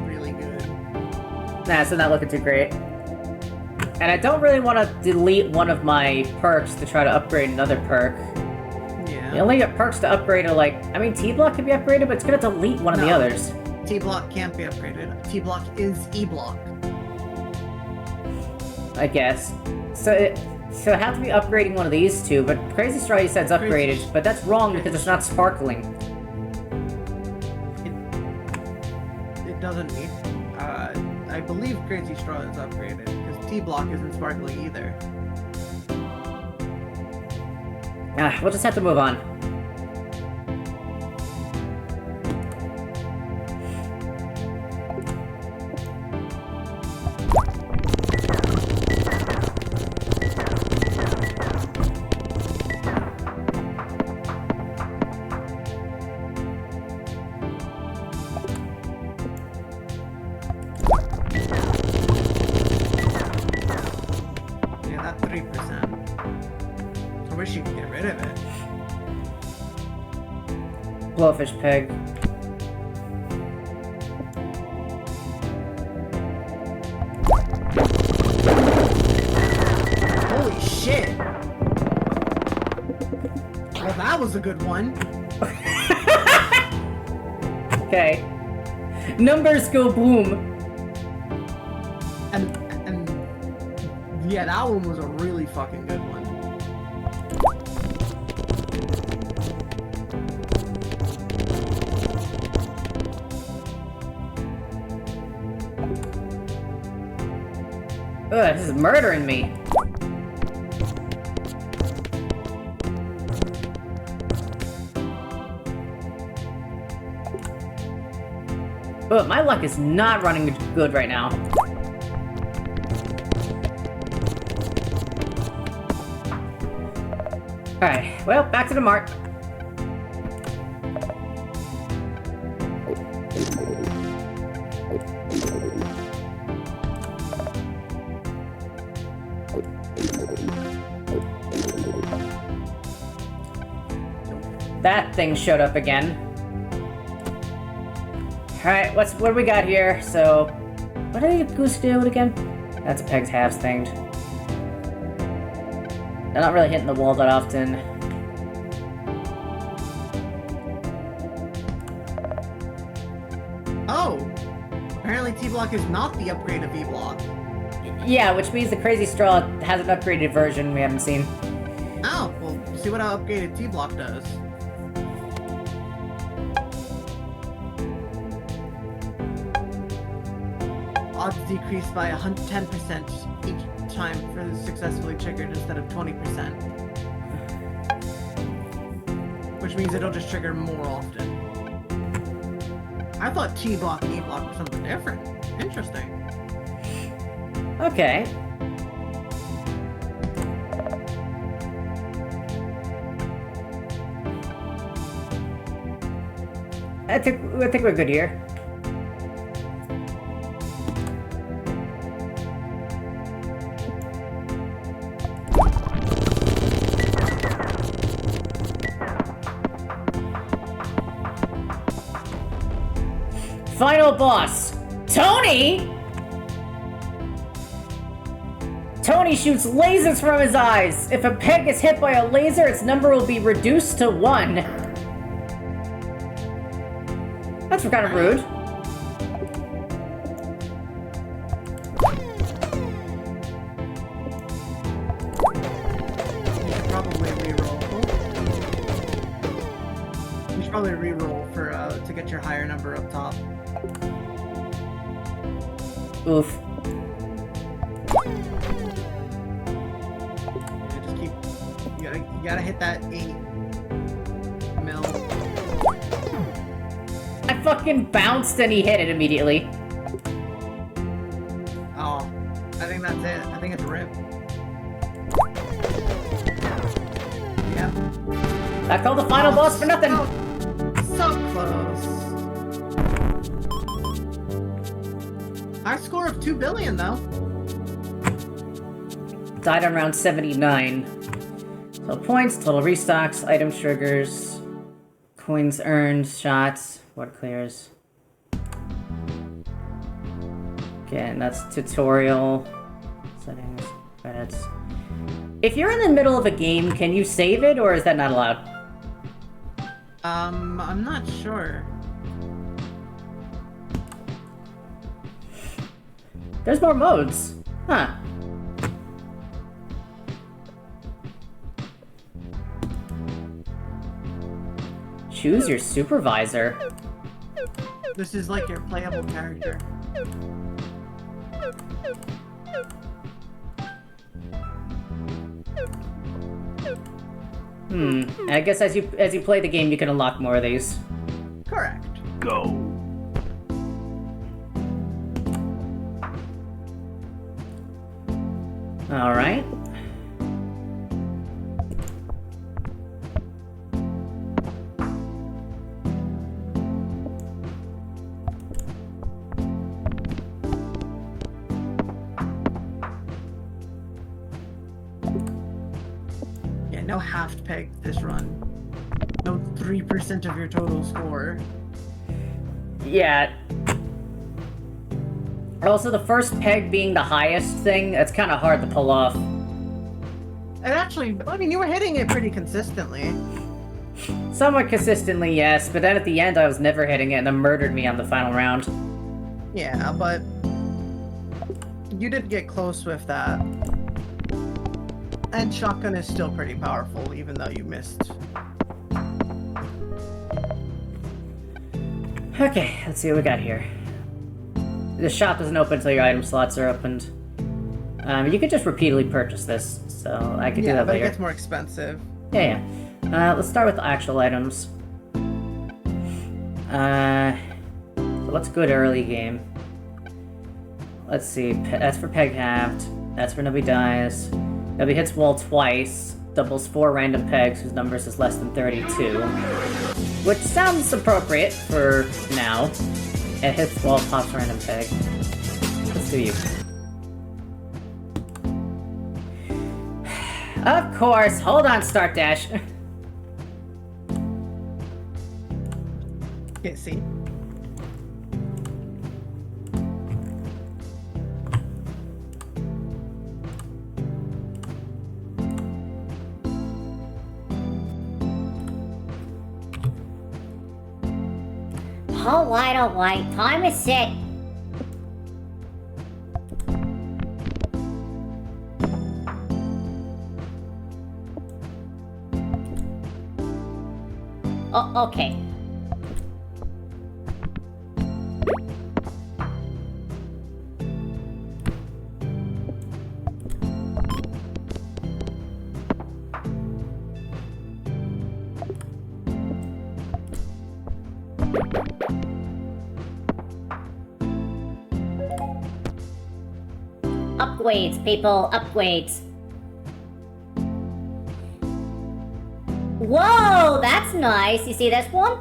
Really good. Nah, it's not looking too great. And I don't really want to delete one of my perks to try to upgrade another perk. Yeah. The only perks to upgrade are like, I mean, T-Block can be upgraded, but it's gonna delete one of the others. T-Block can't be upgraded. T-Block is E-Block. I guess. So it have to be upgrading one of these two, but Crazy Straw said it's upgraded, but that's wrong because it's not sparkling. It doesn't need. I believe Crazy Straw is upgraded because T-Block isn't sparkly either. We'll just have to move on. Yeah, that 3%. I wish you could get rid of it. Blowfish peg. Holy shit! Well, that was a good one. Okay. Numbers go boom. And yeah, that one was a really fucking good one. Ugh, this is murdering me. Ugh, my luck is not running good right now. Alright, well, back to the mart. that thing showed up again. Alright, what do we got here? So, what did the goose do again? That's a Peg's halves thing. They're not really hitting the wall that often. Oh! Apparently T-Block is not the upgrade of E-Block. Yeah, which means the Crazy Straw has an upgraded version we haven't seen. Oh, well, see what an upgraded T-Block does. Odds decrease by 10% each time for the successfully triggered instead of 20%. Which means it'll just trigger more often. I thought T-Block and E-Block were something different. Interesting. Okay. I think we're good here. Final boss, Tony! Tony shoots lasers from his eyes. If a peg is hit by a laser, its number will be reduced to 1. That's kind of rude. You should probably reroll. You should probably reroll for to get your higher number up top. Oof. Yeah, just keep. You gotta hit that 8 mil. I fucking bounced and he hit it immediately. Oh, I think that's it. I think it's RIP. Yep. I called the final boss for nothing. So close. High score of 2 billion though. Died on round 79. So points, total restocks, item triggers, coins earned, shots, what clears. Again, that's tutorial. Settings, credits. If you're in the middle of a game, can you save it, or is that not allowed? I'm not sure. There's more modes. Huh. Choose your supervisor. This is like your playable character. I guess as you play the game, you can unlock more of these. Correct. Go. All right. Yeah, no half peg this run. No 3% of your total score. Yeah. Also, the first peg being the highest thing, that's kind of hard to pull off. And actually, I mean, you were hitting it pretty consistently. Somewhat consistently, yes, but then at the end I was never hitting it and it murdered me on the final round. Yeah, but you did get close with that. And shotgun is still pretty powerful, even though you missed. Okay, let's see what we got here. The shop doesn't open until your item slots are opened. You could just repeatedly purchase this, so I could do that but later. it gets more expensive. Yeah. Let's start with the actual items. So what's good early game? Let's see. That's for peg halved. That's for Nubby dies. Nubby hits wall twice. Doubles 4 random pegs whose numbers is less than 32. Which sounds appropriate for now. It hits wall, pops random peg. Let's do you. Of course. Hold on, start dash. Okay, see. All right, time is set. Oh, okay. Upgrades, people, upgrades. Whoa, that's nice. You see this one?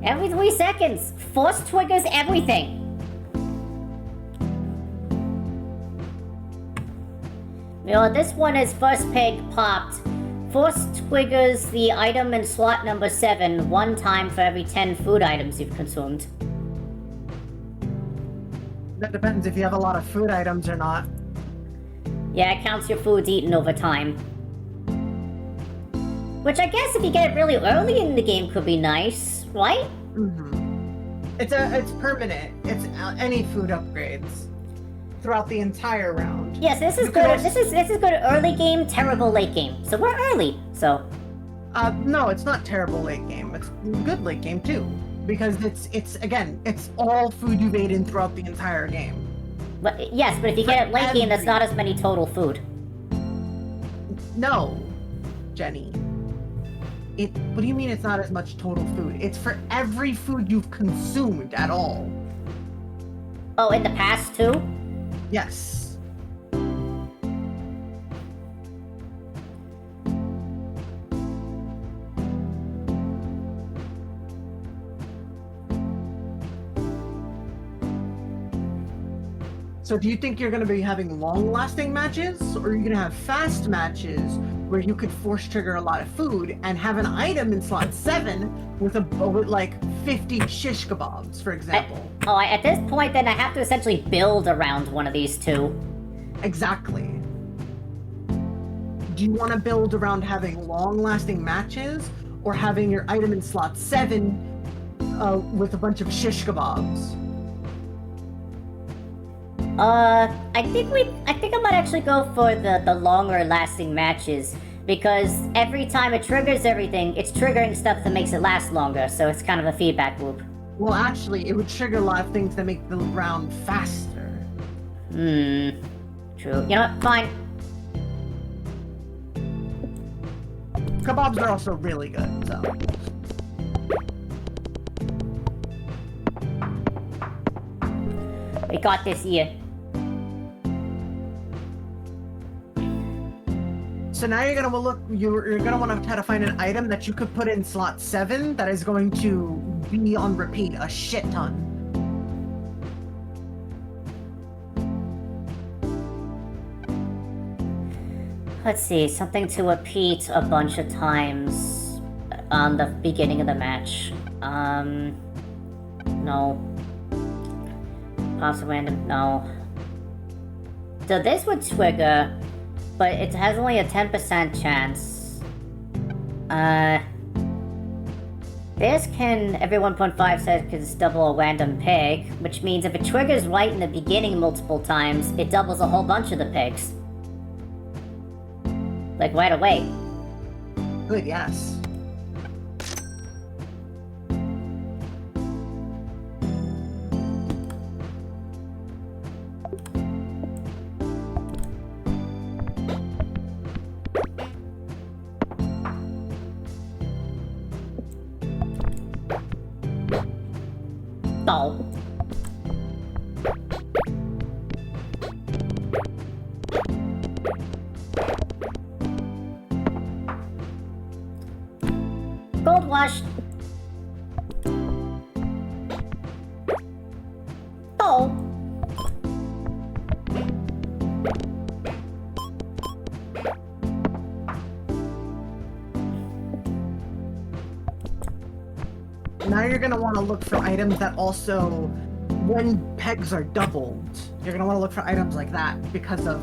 Every 3 seconds. Force triggers everything. You know, this one is first pig popped. Force triggers the item in slot number 7 one time for every 10 food items you've consumed. That depends if you have a lot of food items or not. Yeah, it counts your foods eaten over time. Which I guess if you get it really early in the game could be nice, right? It's permanent. It's any food upgrades throughout the entire round. Yes, this is You could good. also- This is good early game, terrible late game. So we're early. So No, it's not terrible late game. It's good late game too, because it's all food you've eaten throughout the entire game. but yes, but if you get it late game, that's not as many total food. No, Jenny. What do you mean it's not as much total food? It's for every food you've consumed at all. Oh, in the past too? Yes. So do you think you're going to be having long-lasting matches, or are you going to have fast matches where you could force trigger a lot of food and have an item in slot 7 with like 50 shish kebabs, for example? At this point, then I have to essentially build around one of these two. Exactly. Do you want to build around having long-lasting matches, or having your item in slot 7 with a bunch of shish kebabs? I think I might actually go for the longer lasting matches, because every time it triggers everything, it's triggering stuff that makes it last longer, so it's kind of a feedback loop. Well, actually, it would trigger a lot of things that make the round faster. True. You know what? Fine. Kebabs are also really good, so. We got this here. So now you're gonna look. You're gonna want to try to find an item that you could put in slot 7 that is going to be on repeat a shit ton. Let's see, something to repeat a bunch of times on the beginning of the match. No. Pops a random, no. So this would trigger, but it has only a 10% chance. This can, every 1.5 seconds, double a random pig, which means if it triggers right in the beginning multiple times, it doubles a whole bunch of the pigs. Like, right away. Good, yes. No. Gold Rush. No. now you're gonna want to look for items that also, when pegs are doubled, you're gonna want to look for items like that because of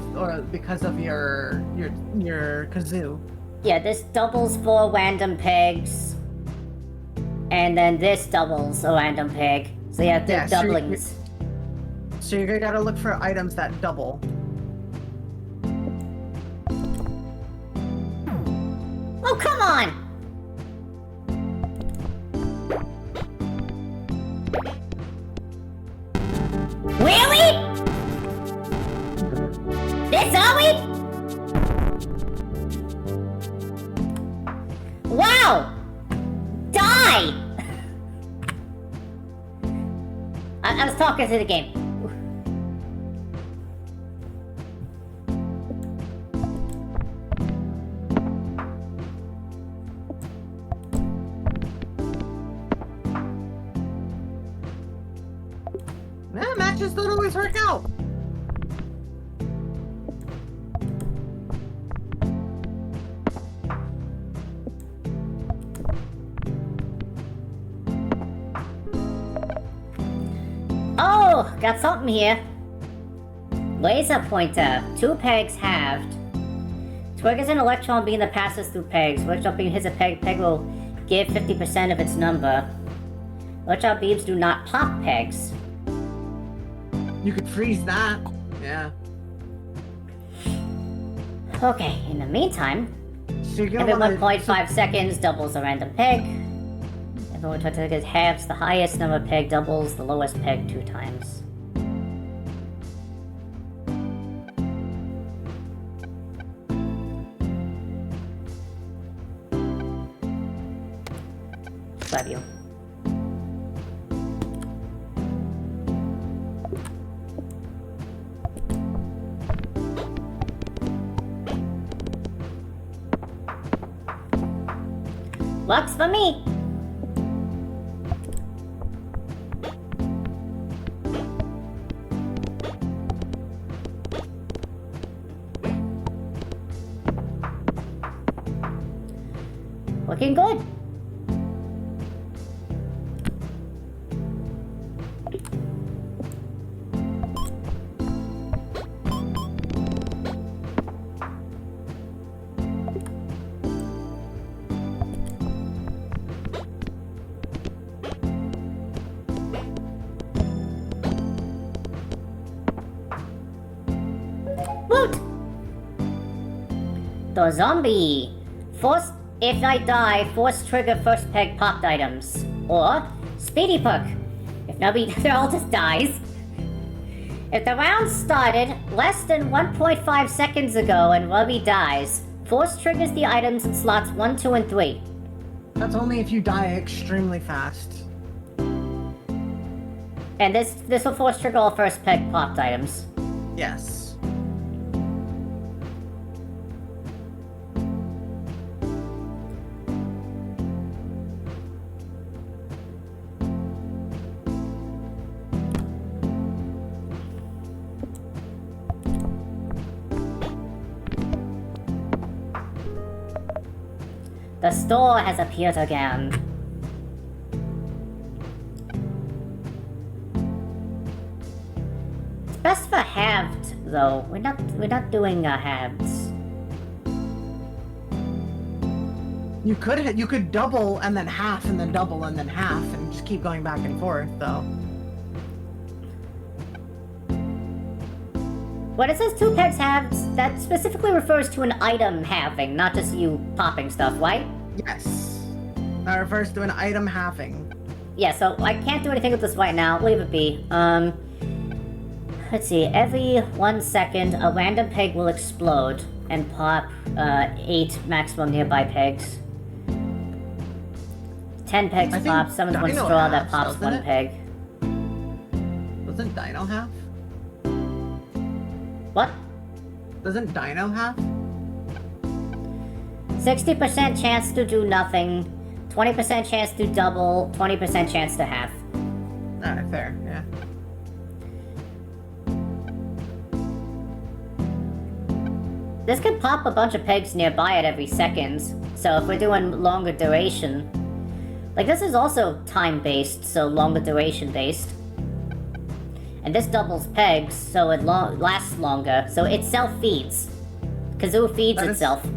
your kazoo. Yeah, this doubles 4 random pegs. And then this doubles a random peg. So yeah, the doublings. So you're gonna gotta look for items that double. Oh, come on! Really? This are we? Wow! Die! I was talking to the game. Matches don't always work out. Oh, got something here. Laser pointer. 2 pegs halved. Triggers an electron beam that passes through pegs. Electron beam hits a peg. Peg will give 50% of its number. Electron beams do not pop pegs. You could freeze that. Yeah. Okay, in the meantime, So you're every gonna 1.5 seconds doubles a random peg. Every 1.5 seconds halves the highest number of peg, doubles the lowest peg 2 times. Love you. Works for me. Looking good. Woot! The zombie. Force. If I die, force trigger first peg popped items. Or speedy perk. If nobody, they're all just dies. If the round started less than 1.5 seconds ago and Rubby dies, force triggers the items in slots 1, 2, and 3. That's only if you die extremely fast. And this will force trigger all first peg popped items. Yes. The store has appeared again. It's best for halved, though. We're not doing halves. You could double and then half and then double and then half and just keep going back and forth though. When it says 2 pegs halved, that specifically refers to an item halving, not just you popping stuff, right? Yes. That refers to an item halving. Yeah, so I can't do anything with this right now. Leave it be. Let's see. Every 1 second, a random peg will explode and pop 8 maximum nearby pegs. 10 pegs I think pop, summons 1 Dino straw that halves, pops doesn't 1 it? peg. Doesn't Dino have? What? Doesn't Dino have? 60% chance to do nothing, 20% chance to double, 20% chance to half. Alright, fair, yeah. This can pop a bunch of pegs nearby at every second, so if we're doing longer duration, Like, this is also time-based, so longer duration-based. And this doubles pegs, so it lasts longer. So it self-feeds. Kazoo feeds itself.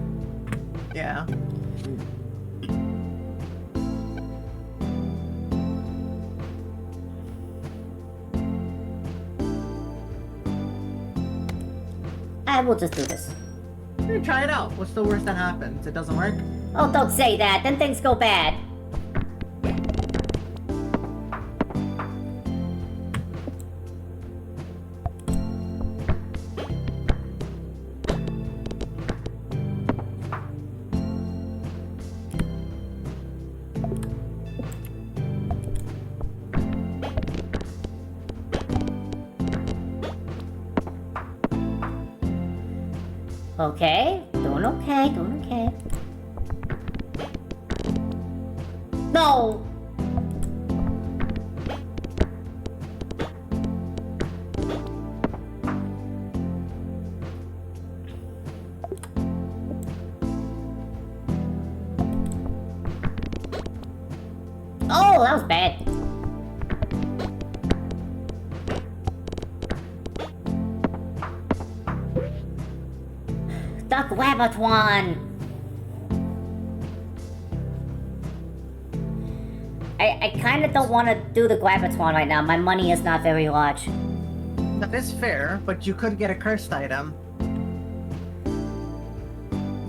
Yeah. I will just do this. Hey, try it out. What's the worst that happens? It doesn't work? Oh, don't say that. Then things go bad. Okay, doing okay, doing okay. No! Oh, that was bad. Duck Rabbit one. I kind of don't want to do the Glabaton right now. My money is not very large. That is fair, but you could get a cursed item.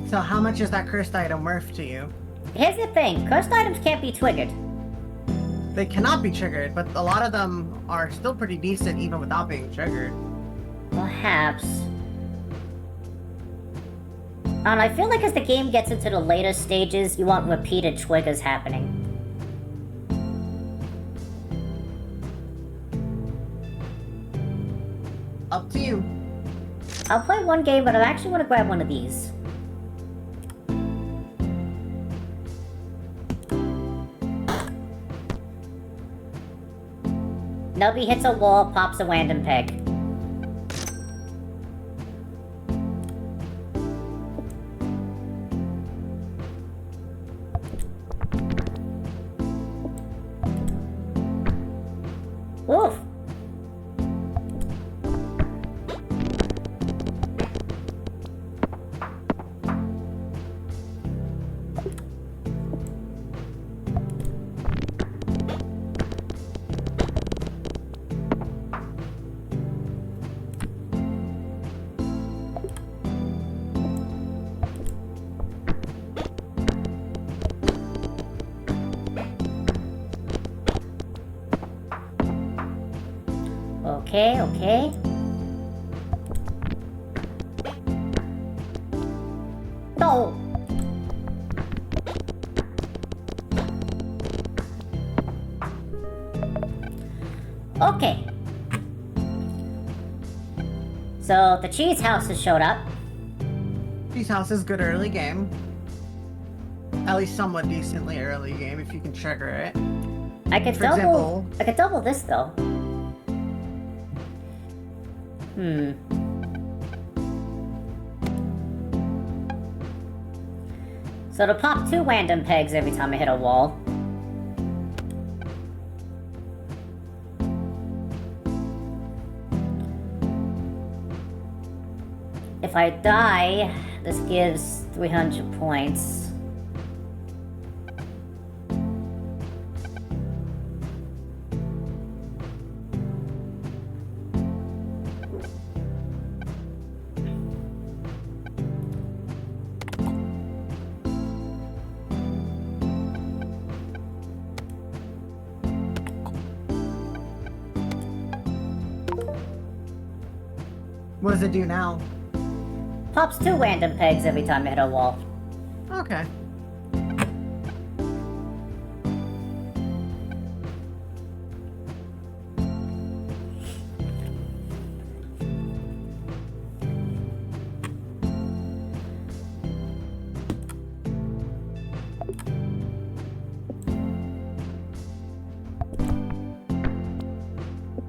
So how much is that cursed item worth to you? Here's the thing. Cursed items can't be triggered. They cannot be triggered, but a lot of them are still pretty decent even without being triggered. Perhaps. And I feel like as the game gets into the later stages, you want repeated triggers happening. Up to you. I'll play one game, but I actually want to grab one of these. Nubby hits a wall, pops a random peg. Oof. Okay, okay. No! Okay. So, the cheese house has showed up. Cheese house is good early game. At least somewhat decently early game if you can trigger it. I could For example, I could double this though. So it'll pop 2 random pegs every time I hit a wall. If I die, this gives 300 points. what does it do now? Pops 2 random pegs every time I hit a wall. Okay.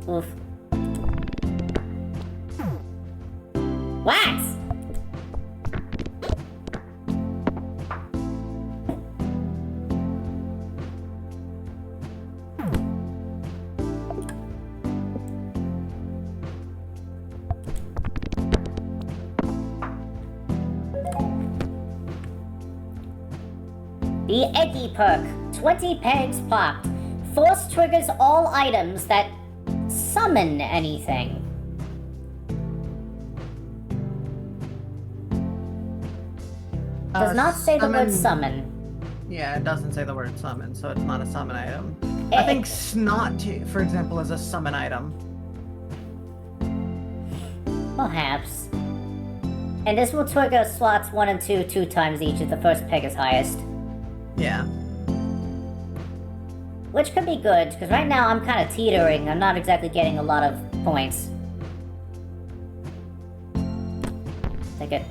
Oof. What? The Eggy perk. 20 pegs popped. Force triggers all items that summon anything. Does not say the word summon. Yeah, it doesn't say the word summon, so it's not a summon item. I think Snot, for example, is a summon item. Perhaps. And this will trigger slots 1 and 2 2 times each if the first peg is highest. Yeah. Which could be good, because right now I'm kind of teetering. I'm not exactly getting a lot of points. Take it.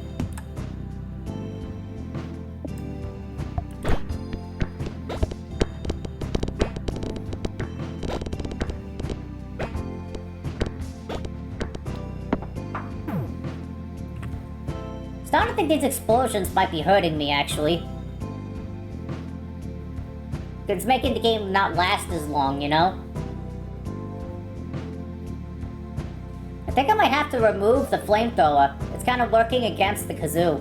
Starting to think these explosions might be hurting me, actually. It's making the game not last as long, you know? I think I might have to remove the flamethrower. It's kind of working against the kazoo.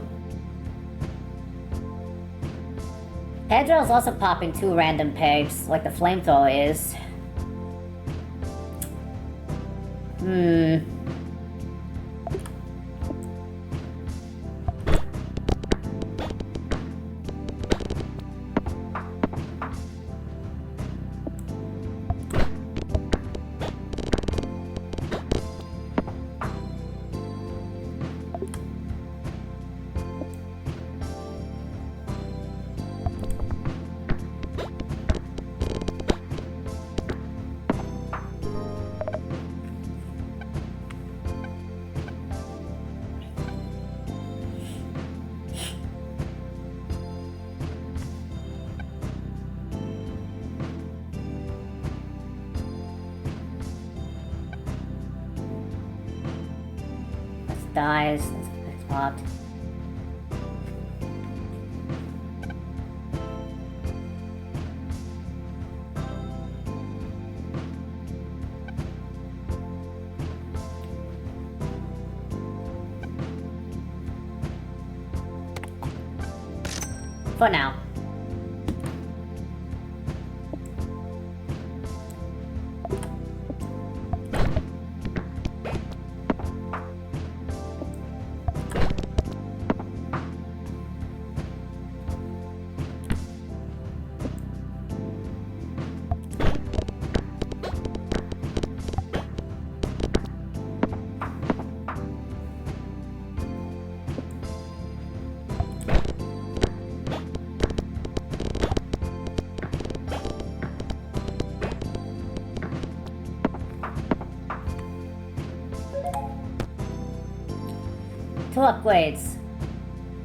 Pedro's also popping 2 random pegs, like the flamethrower is. Dies. It's popped. For now. Two upgrades.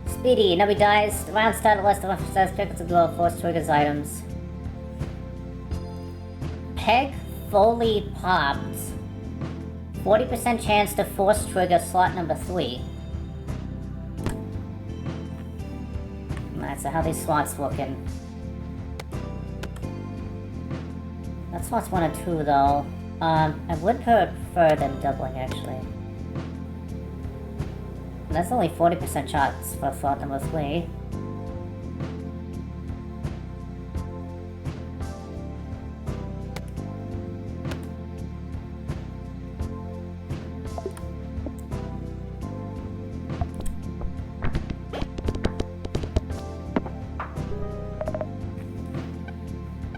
Speedy, Nubby dies. The round start less than 1 says pick to blow force triggers items. Peg fully popped. 40% chance to force trigger slot number 3. Alright, so how these slots looking? That slot's 1 and 2 though. I would prefer them doubling actually. That's only 40% shots for slot number 3.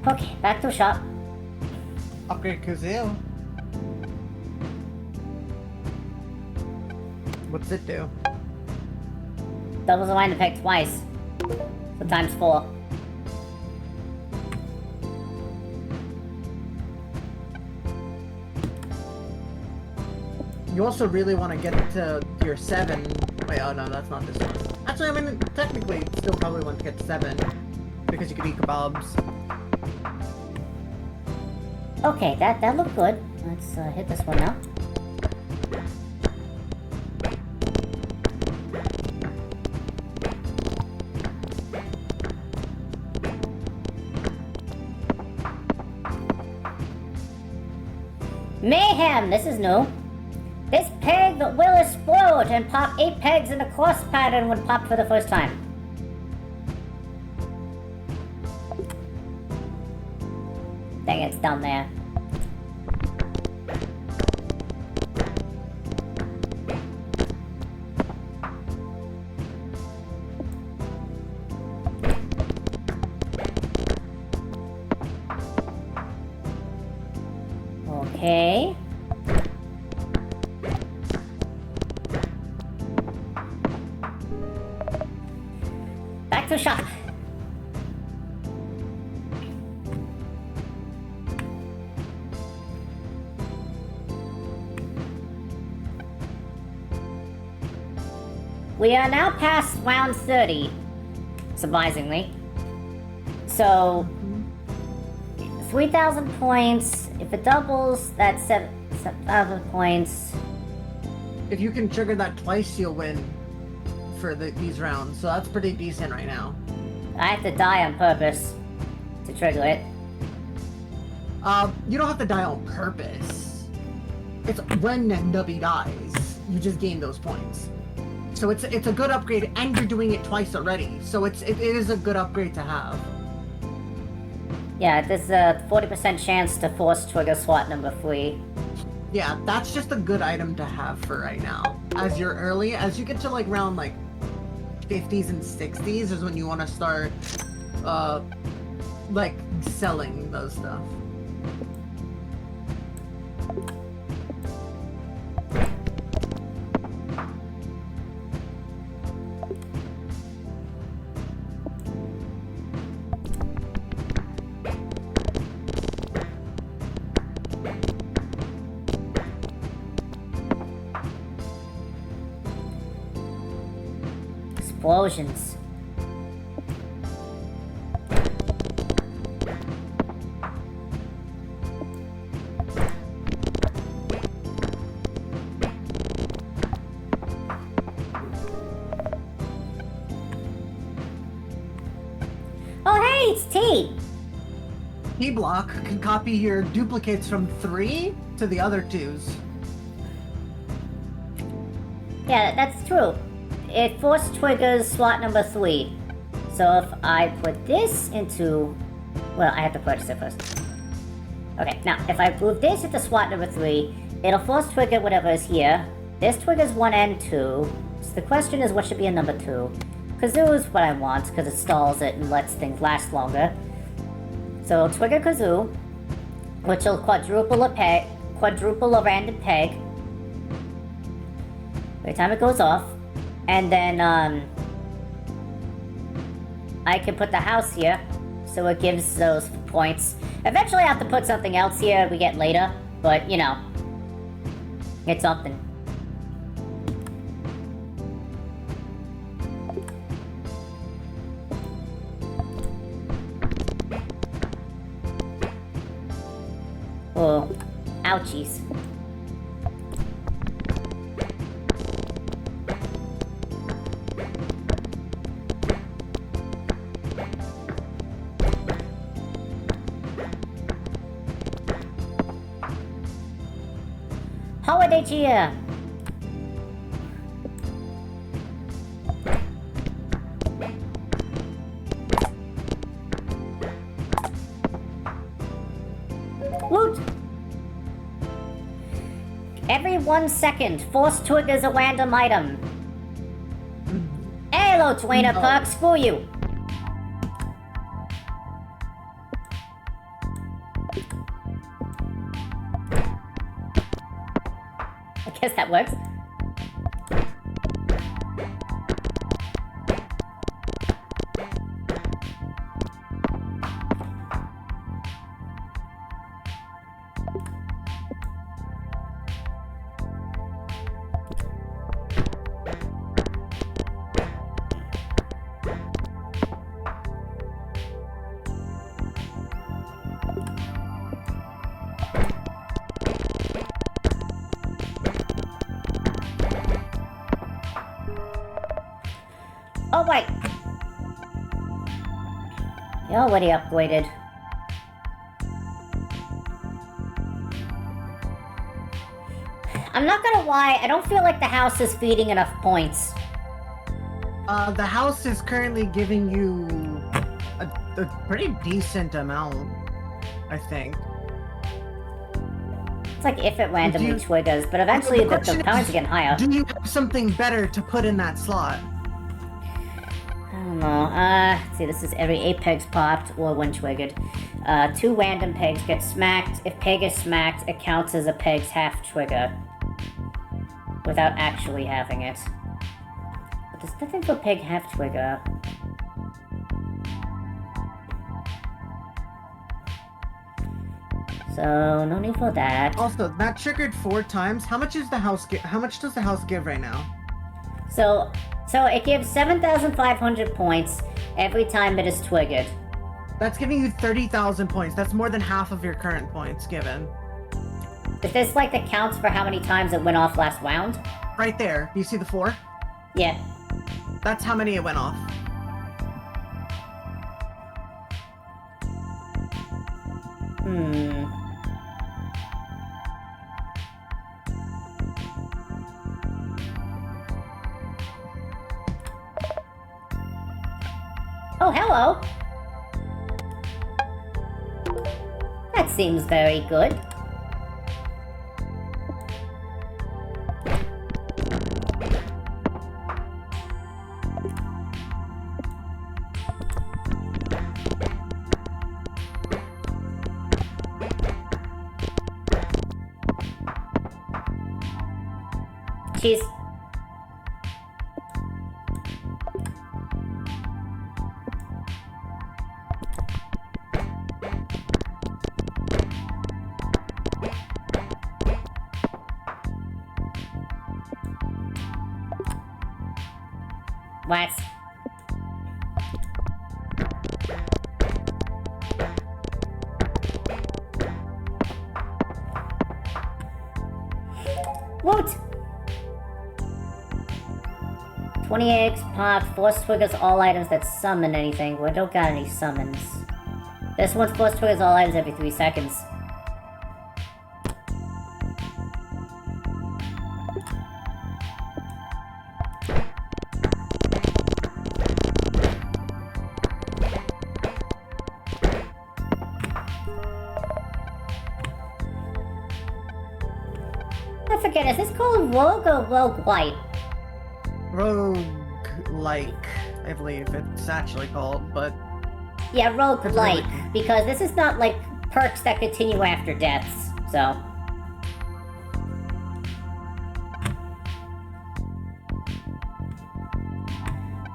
Okay, back to shop. Upgrade Kazoo. What's it do? Doubles the line effect twice. So times 4. You also really want to get to your 7. Wait, oh no, that's not this one. Actually, I mean, technically, you still probably want to get to 7. Because you could eat kebabs. Okay, that looked good. Let's hit this one now. Mayhem! This is new. This peg will explode and pop 8 pegs in a cross pattern when popped for the first time. Dang, it's down there. Okay. Back to the shop. We are now past round 30, surprisingly. So, 3,000 points. If it doubles, that's 7,000 points. If you can trigger that twice, you'll win for these rounds. So that's pretty decent right now. I have to die on purpose to trigger it. You don't have to die on purpose. It's when Nubby dies, you just gain those points. So it's a good upgrade, and you're doing it twice already. So it is a good upgrade to have. Yeah, there's a 40% chance to force trigger SWAT number 3. Yeah, that's just a good item to have for right now. As you get to like round like 50s and 60s is when you want to start like selling those stuff. Explosions. Oh hey, it's T! T-block can copy your duplicates from 3 to the other 2s. Yeah, that's true. It force triggers SWAT number 3. So if I put this into... Well, I have to purchase it first. Okay, now, if I move this into SWAT number 3, it'll force trigger whatever is here. This triggers 1 and 2. So the question is, what should be in number 2? Kazoo is what I want, because it stalls it and lets things last longer. So trigger Kazoo, which will quadruple a random peg every time it goes off. And then, I can put the house here, so it gives those points. Eventually I have to put something else here we get later, but, you know, it's something. Oh, ouchies. Holiday cheer! Woot! Every 1 second, force triggers a random item. Hello, Twainer Puck, screw you! I guess that works. Oh wait! You already upgraded. I'm not gonna lie, I don't feel like the house is feeding enough points. The house is currently giving you a pretty decent amount. I think. It's like if it randomly you- triggers, but eventually the question points is, are getting higher. Do you have something better to put in that slot? I don't know. Let's see, this is every 8 pegs popped or when triggered. 2 random pegs get smacked. If peg is smacked, it counts as a peg's half trigger. Without actually having it. But there's nothing for peg half trigger. So, no need for that. Also, that triggered 4 times. How much is the house? How much does the house give right now? So it gives 7,500 points every time it is triggered. That's giving you 30,000 points. That's more than half of your current points given. Is this like the counts for how many times it went off last round? Right there. Do you see the 4? Yeah. That's how many it went off. Oh, hello! That seems very good. She's... What? What? 20 eggs popped, force triggers all items that summon anything. We don't got any summons. This one force triggers all items every 3 seconds. I forget, is this called Rogue or Roguelite? Rogue-like, I believe it's actually called, but... Yeah, Roguelite, because this is not like perks that continue after deaths, so...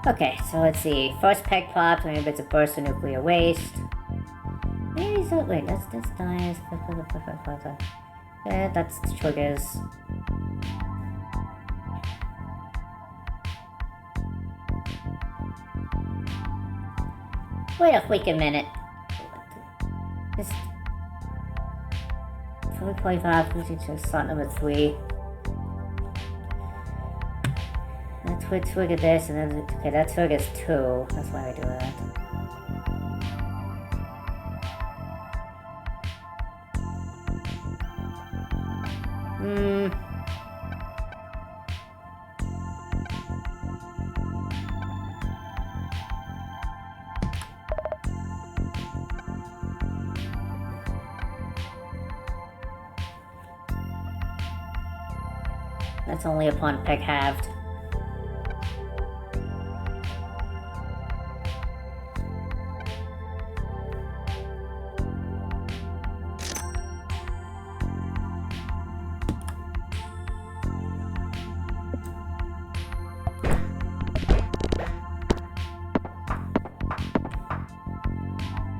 Okay, so let's see. First peg popped, 20 bits of burst of nuclear waste. Maybe so. Wait, that's nice. Yeah, that's triggers. Wait a freaking minute. This 4.5, 52, slot number 3. Let's trigger this, and then okay, that triggers 2. That's why I do that. That's only upon peg halved.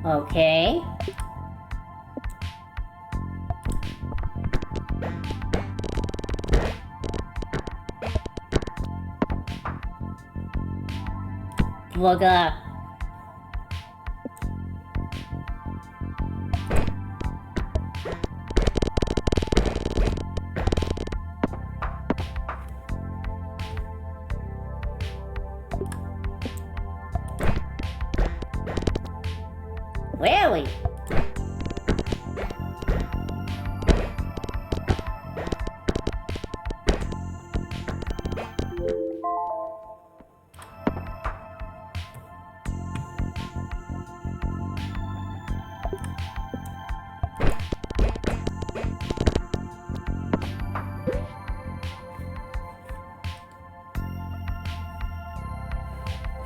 Okay. Booga. Really?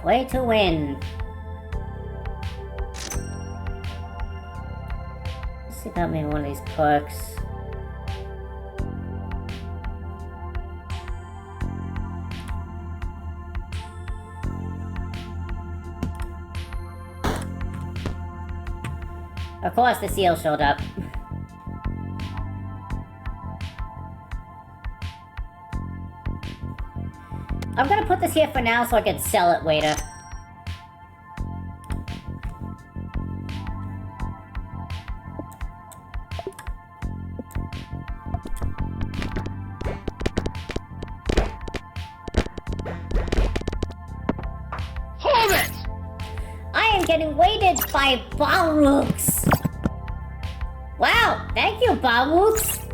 Play to win. Let's see about maybe one of these perks. Of course the seal showed up. I'm gonna put this here for now so I can sell it later. Hold it! I am getting weighted by Baruchs. Wow, thank you, Baruchs.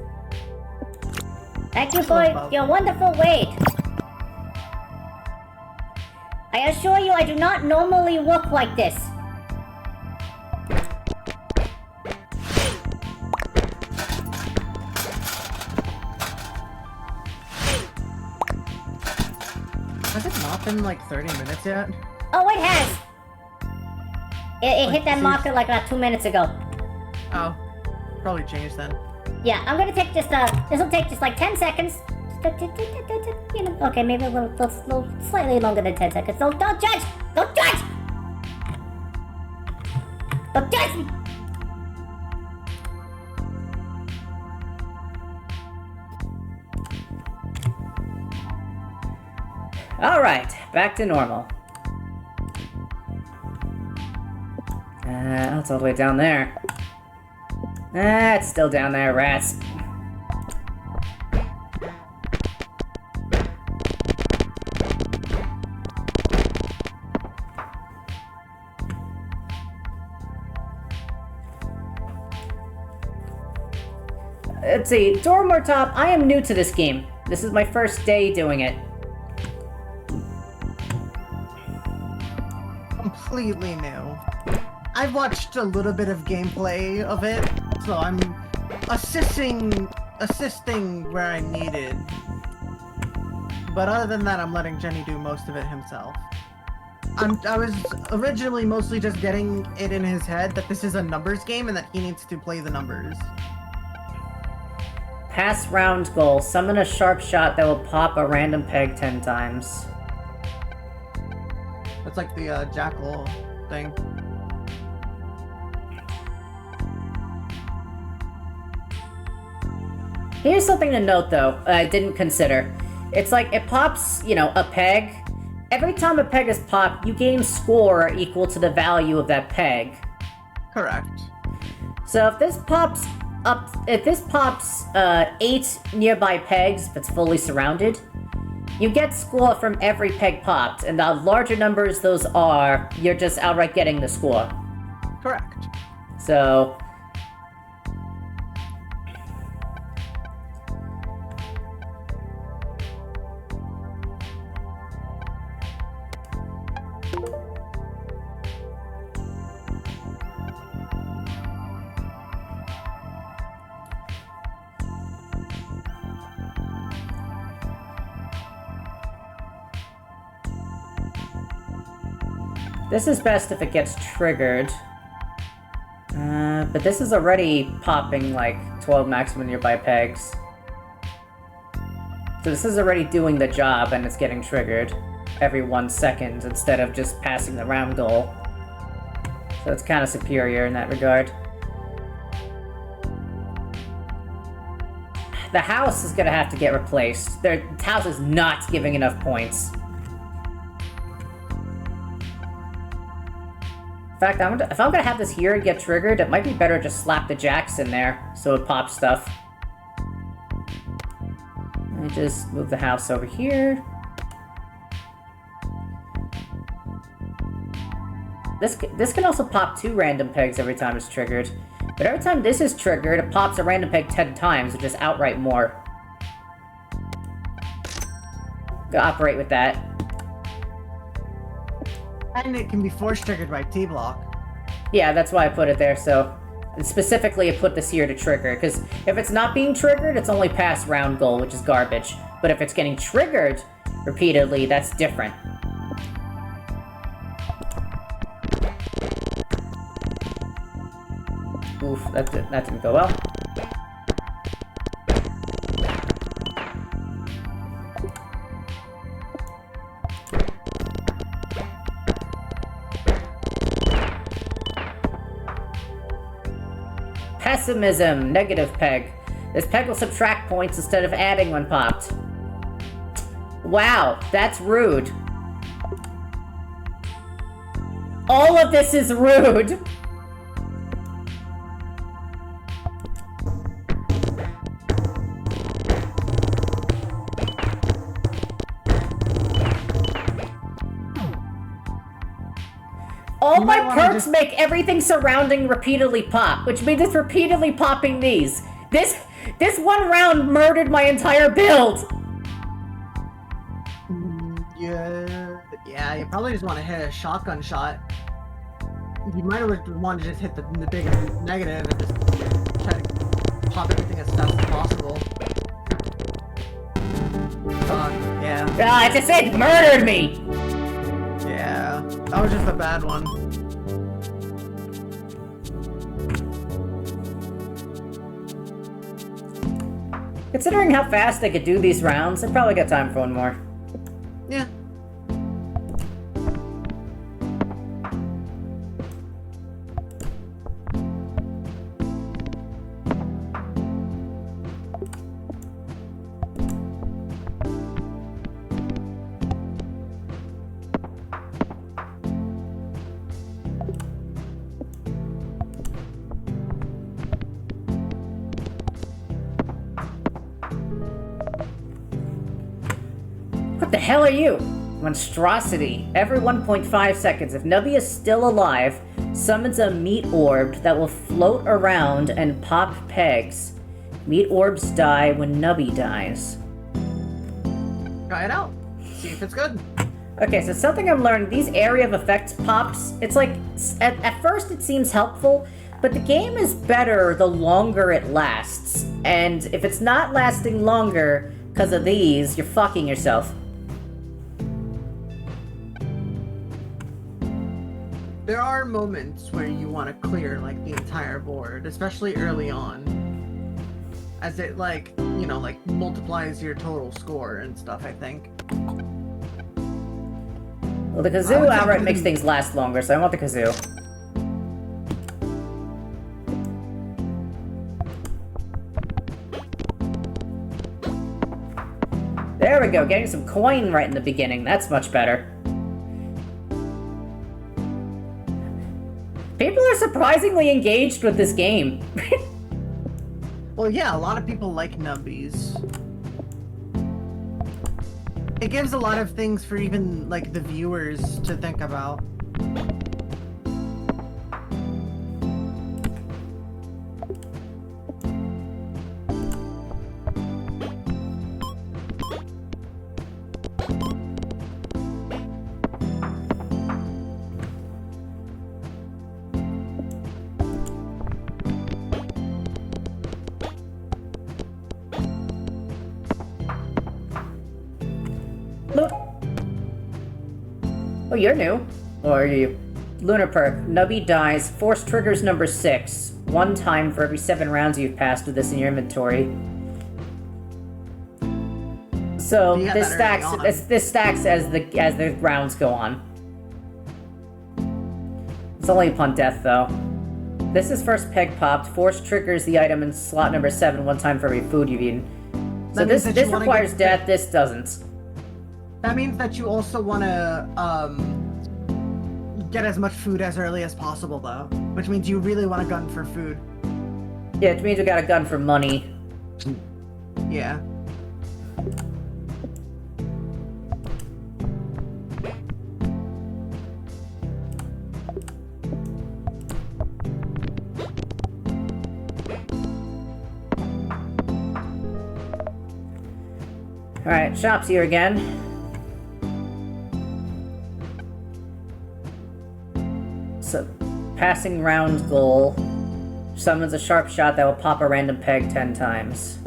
Thank you for your wonderful weight. I assure you I do not normally look like this. Has it not been like 30 minutes yet? Oh, it has. It hit that see- marker like about 2 minutes ago. Oh, probably changed then. Yeah, I'm gonna take just this'll take just like 10 seconds. You know, okay, maybe a little slightly longer than 10 seconds. Don't judge! Don't judge! Don't judge me! Alright, back to normal. It's all the way down there. It's still down there, rats. Let's see, Dormor Top, I am new to this game. This is my first day doing it. Completely new. I've watched a little bit of gameplay of it, so I'm assisting where I needed. But other than that, I'm letting Jenny do most of it himself. I was originally mostly just getting it in his head that this is a numbers game and that he needs to play the numbers. Pass round goal. Summon a sharp shot that will pop a random peg 10 times. That's like the jackal thing. Here's something to note though, I didn't consider. It's like, it pops, you know, a peg. Every time a peg is popped, you gain score equal to the value of that peg. Correct. So if this pops 8 nearby pegs, if it's fully surrounded, you get score from every peg popped, and the larger numbers those are, you're just outright getting the score. Correct. So... This is best if it gets triggered. But this is already popping like 12 maximum nearby pegs. So this is already doing the job and it's getting triggered every 1 second instead of just passing the round goal. So it's kind of superior in that regard. The house is gonna have to get replaced. The house is not giving enough points. In fact, if I'm gonna have this here get triggered, it might be better to just slap the jacks in there so it pops stuff. Let me just move the house over here. This can also pop 2 random pegs every time it's triggered. But every time this is triggered, it pops a random peg 10 times, which is outright more. Go operate with that. And it can be force triggered by T-block. Yeah, that's why I put it there, so... Specifically, I put this here to trigger, because if it's not being triggered, it's only past round goal, which is garbage. But if it's getting triggered repeatedly, that's different. Oof, that didn't go well. Pessimism, negative peg. This peg will subtract points instead of adding when popped. Wow, that's rude. All of this is rude. All my perks make everything surrounding repeatedly pop, which means it's repeatedly popping these. This one round murdered my entire build. Yeah, you probably just want to hit a shotgun shot. You might want to just hit the big negative and just try to pop everything as fast as possible. Yeah. Ah, I just said murdered me! Yeah, that was just a bad one. Considering how fast I could do these rounds, I probably got time for one more. Yeah. What the hell are you? Monstrosity. Every 1.5 seconds, if Nubby is still alive, summons a meat orb that will float around and pop pegs. Meat orbs die when Nubby dies. Try it out. See if it's good. Okay, so something I'm learning, these area of effects pops, it's like, at first it seems helpful, but the game is better the longer it lasts. And if it's not lasting longer because of these, you're fucking yourself. There are moments where you want to clear, like, the entire board, especially early on. As it, like, you know, like, multiplies your total score and stuff, I think. Well, the kazoo outright makes things last longer, so I want the kazoo. There we go, getting some coin right in the beginning. That's much better. People are surprisingly engaged with this game. Well, yeah, a lot of people like Nubbies. It gives a lot of things for even, like, the viewers to think about. Look. Oh, you're new. Or are you? Lunar perk. Nubby dies. Force triggers number 6. 1 time for every 7 rounds you've passed with this in your inventory. So this stacks as the rounds go on. It's only upon death though. This is first peg popped. Force triggers the item in slot number 7 1 time for every food you've eaten. So this requires death. This doesn't. That means that you also want to get as much food as early as possible, though. Which means you really want a gun for food. Yeah, it means we got a gun for money. Yeah. Alright, shop's here again. So, passing round goal summons a sharp shot that will pop a random peg 10 times.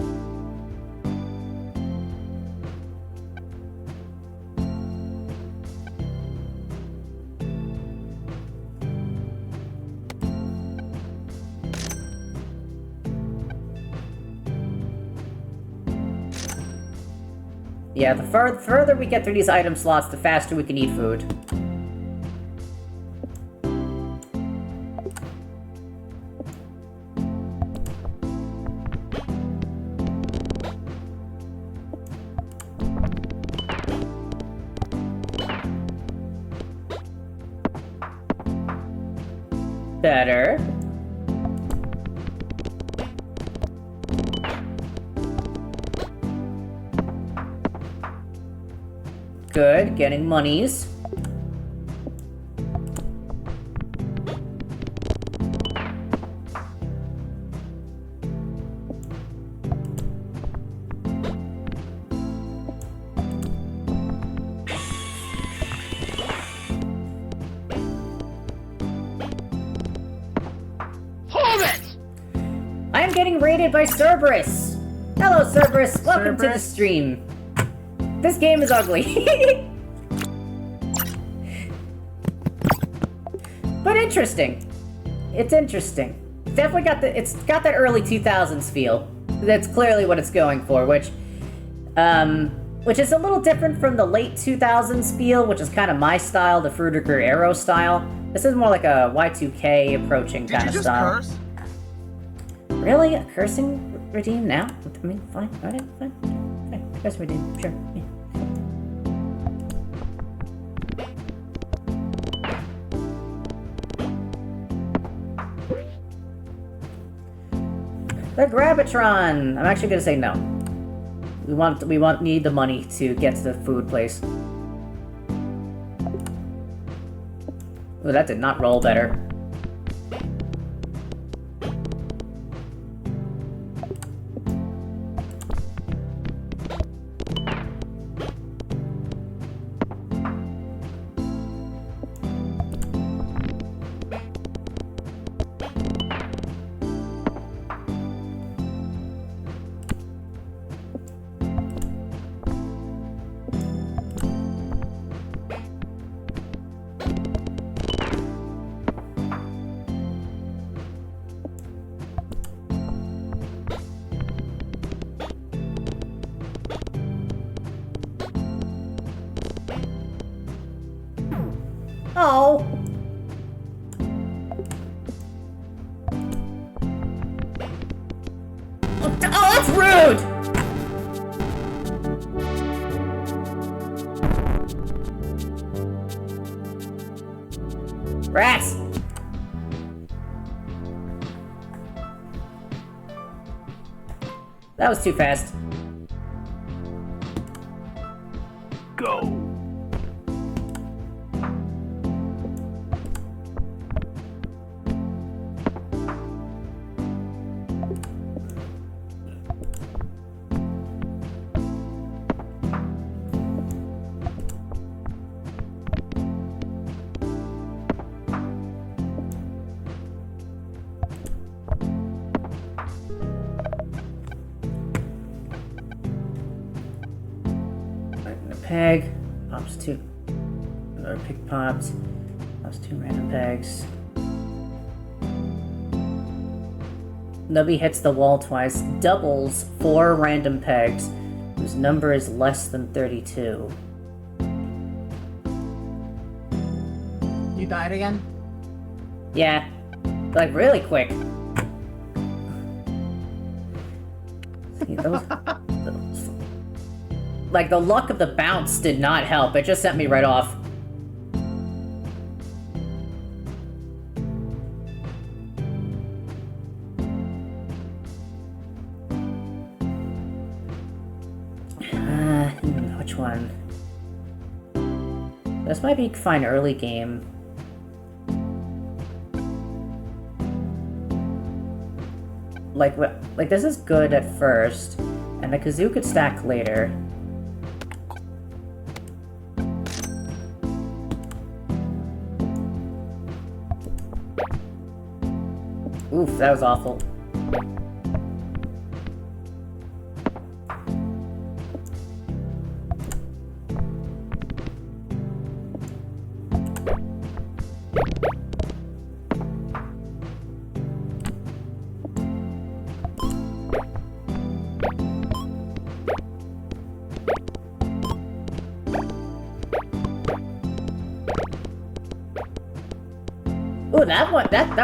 Yeah, the further we get through these item slots, the faster we can eat food. Better. Good, getting monies. Hold it! I am getting raided by Cerberus! Hello, Cerberus! Welcome to the Cerberus. stream. This game is ugly. But interesting. It's interesting. It's definitely got that early 2000s feel. That's clearly what it's going for, which is a little different from the late 2000s feel, which is kind of my style, the Fruitiger Arrow style. This is more like a Y2K approaching kind of style. Curse? Really? A cursing redeem now? I mean, fine. Alright, fine. Fine. Curse redeem, sure. Yeah. The Grabitron! I'm actually gonna say no. We need the money to get to the food place. Ooh, that did not roll better. Oh! Oh, that's rude! Rats! That was too fast. Go. Peg. Pops two. Or pick pops. Pops two random pegs. Nubby hits the wall twice. Doubles 4 random pegs whose number is less than 32. You died again? Yeah. Like, really quick. See, those... Like, the luck of the bounce did not help. It just sent me right off. Which one? This might be fine early game. Like, this is good at first, and the kazoo could stack later. Oof, that was awful. that one, that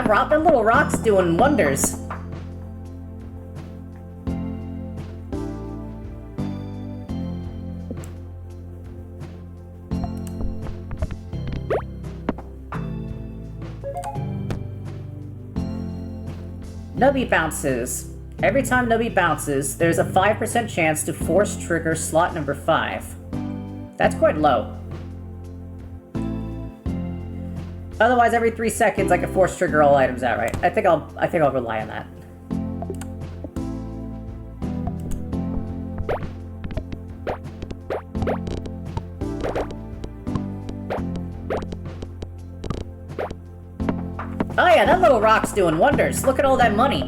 little rock's doing wonders. Nubby bounces. Every time Nubby bounces, there's a 5% chance to force trigger slot number 5. That's quite low. Otherwise, every 3 seconds, I can force trigger all items outright. I think I'll rely on that. Oh yeah, that little rock's doing wonders. Look at all that money.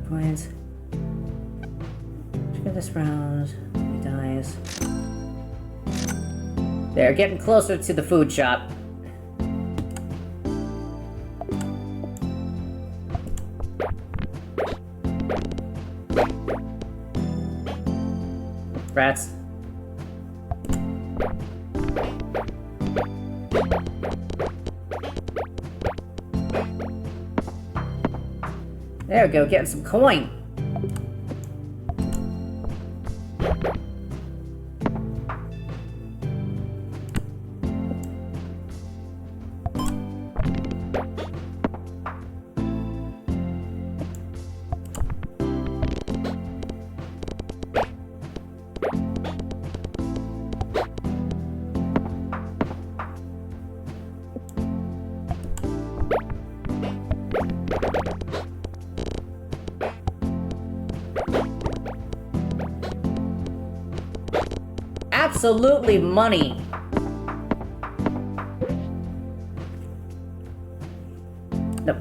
Points. Trigger this round. He dies. They're getting closer to the food shop. Rats. There we go, getting some coin. Absolutely money. Nope.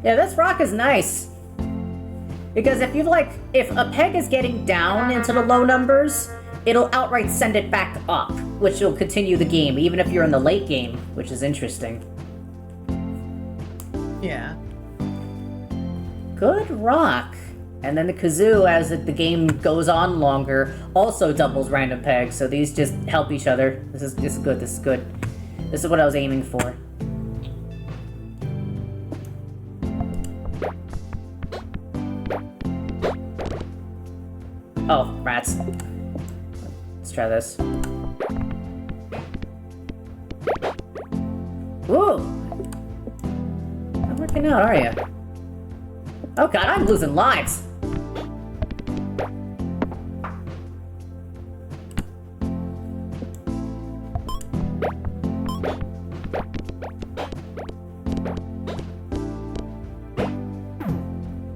Yeah, this rock is nice. Because if a peg is getting down into the low numbers, it'll outright send it back up, which will continue the game, even if you're in the late game, which is interesting. Yeah. Good rock. And then the kazoo, as the game goes on longer, also doubles random pegs, so these just help each other. This is good, this is good. This is what I was aiming for. Oh, rats. Let's try this. Woo! Not working out, are you? Oh god, I'm losing lives!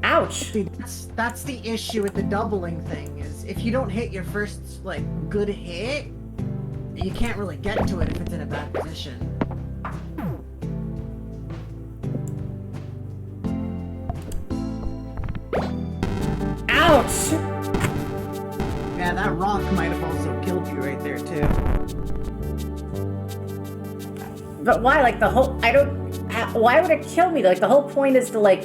Ouch! See, that's the issue with the doubling thing, is if you don't hit your first, like, good hit, you can't really get to it if it's in a bad position. Ouch! Yeah, that rock might have also killed you right there, too. But why? Like, the whole... why would it kill me? Like, the whole point is to, like...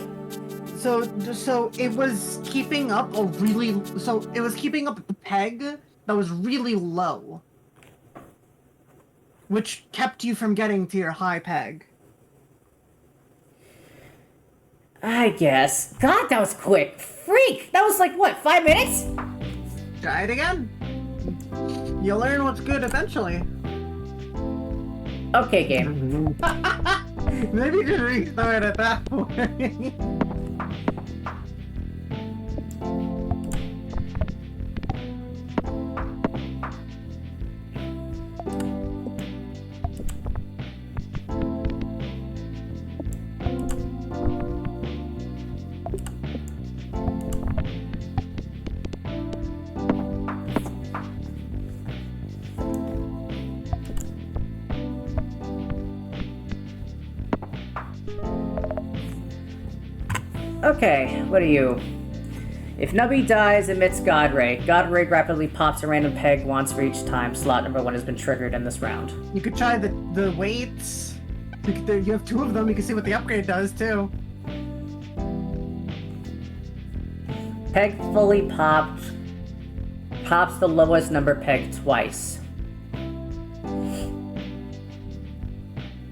So it was keeping up a really... So, it was keeping up a peg that was really low. Which kept you from getting to your high peg. I guess. God, that was quick. Freak! That was like, what, 5 minutes? Try it again. You'll learn what's good eventually. Okay, game. Maybe just restart at that point. Okay, what are you? If Nubby dies, emits God Ray. God Ray rapidly pops a random peg once for each time slot number 1 has been triggered in this round. You could try the weights. You have 2 of them. You can see what the upgrade does too. Peg fully popped. Pops the lowest number peg twice.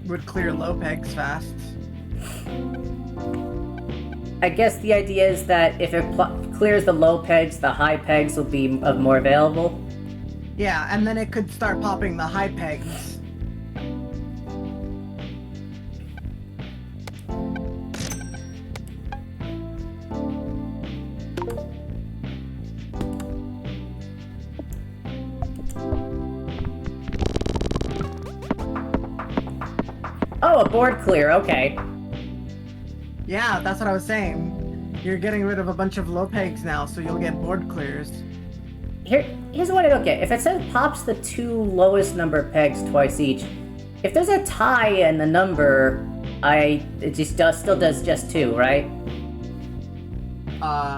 Would clear low pegs fast. I guess the idea is that if it clears the low pegs, the high pegs will be more available. Yeah, and then it could start popping the high pegs. Oh, a board clear, okay. Yeah, that's what I was saying. You're getting rid of a bunch of low pegs now, so you'll get board clears. Here's what I don't get. If it says pops the 2 lowest number pegs twice each, if there's a tie in the number, it just still does just 2, right?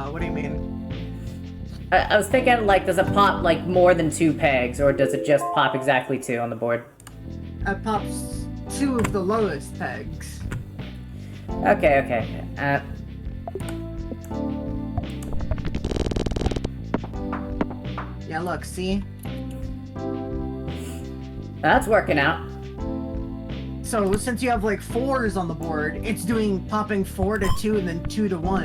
What do you mean? I was thinking, like, does it pop, like, more than 2 pegs, or does it just pop exactly 2 on the board? It pops 2 of the lowest pegs. Okay. Yeah, look, see? That's working out. So, since you have, like, 4s on the board, it's popping 4 to 2 and then 2 to 1.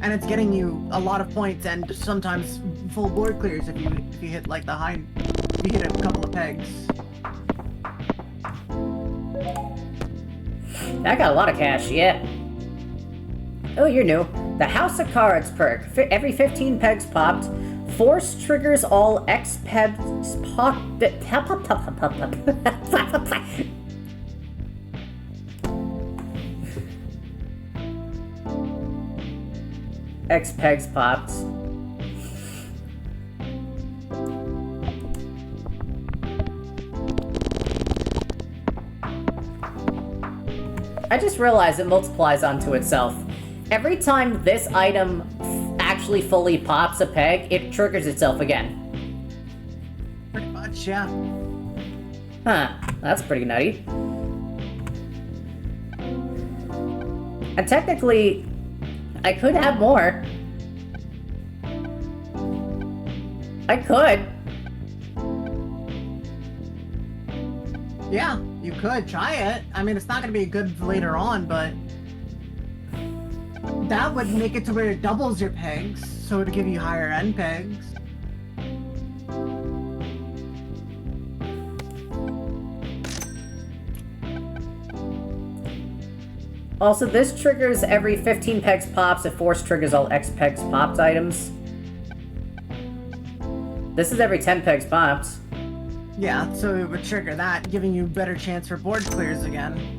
And it's getting you a lot of points and sometimes full board clears if you hit, like, if you hit a couple of pegs. I got a lot of cash, yeah. Oh, you're new. The House of Cards perk. Every 15 pegs popped, Force triggers all X pegs popped. X pegs popped. I just realized it multiplies onto itself. Every time this item actually fully pops a peg, it triggers itself again. Pretty much, yeah. Huh, that's pretty nutty. And technically, I could have more. I could. Yeah, you could try it. I mean, it's not going to be good later on, but that would make it to where it doubles your pegs, so it'd give you higher end pegs. Also, this triggers every 15 pegs pops if Force triggers all X pegs popped items. This is every 10 pegs pops. Yeah, so it would trigger that, giving you better chance for board clears again.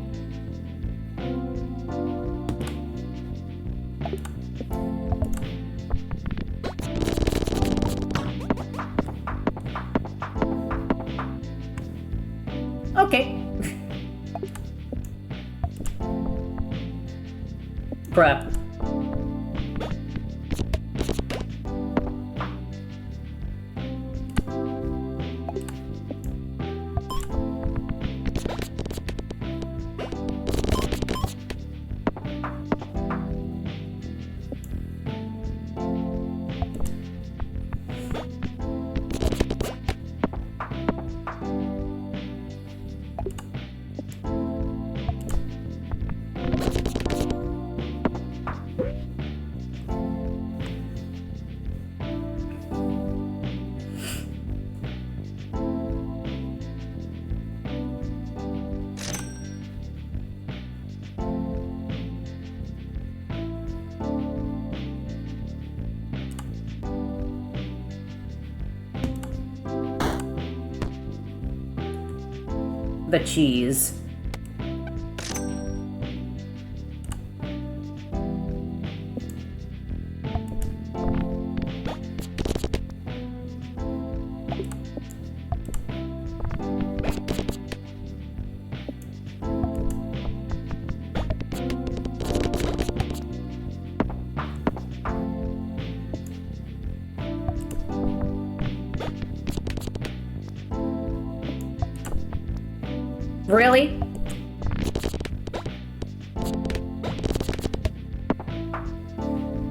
Okay. Crap. The cheese. Really?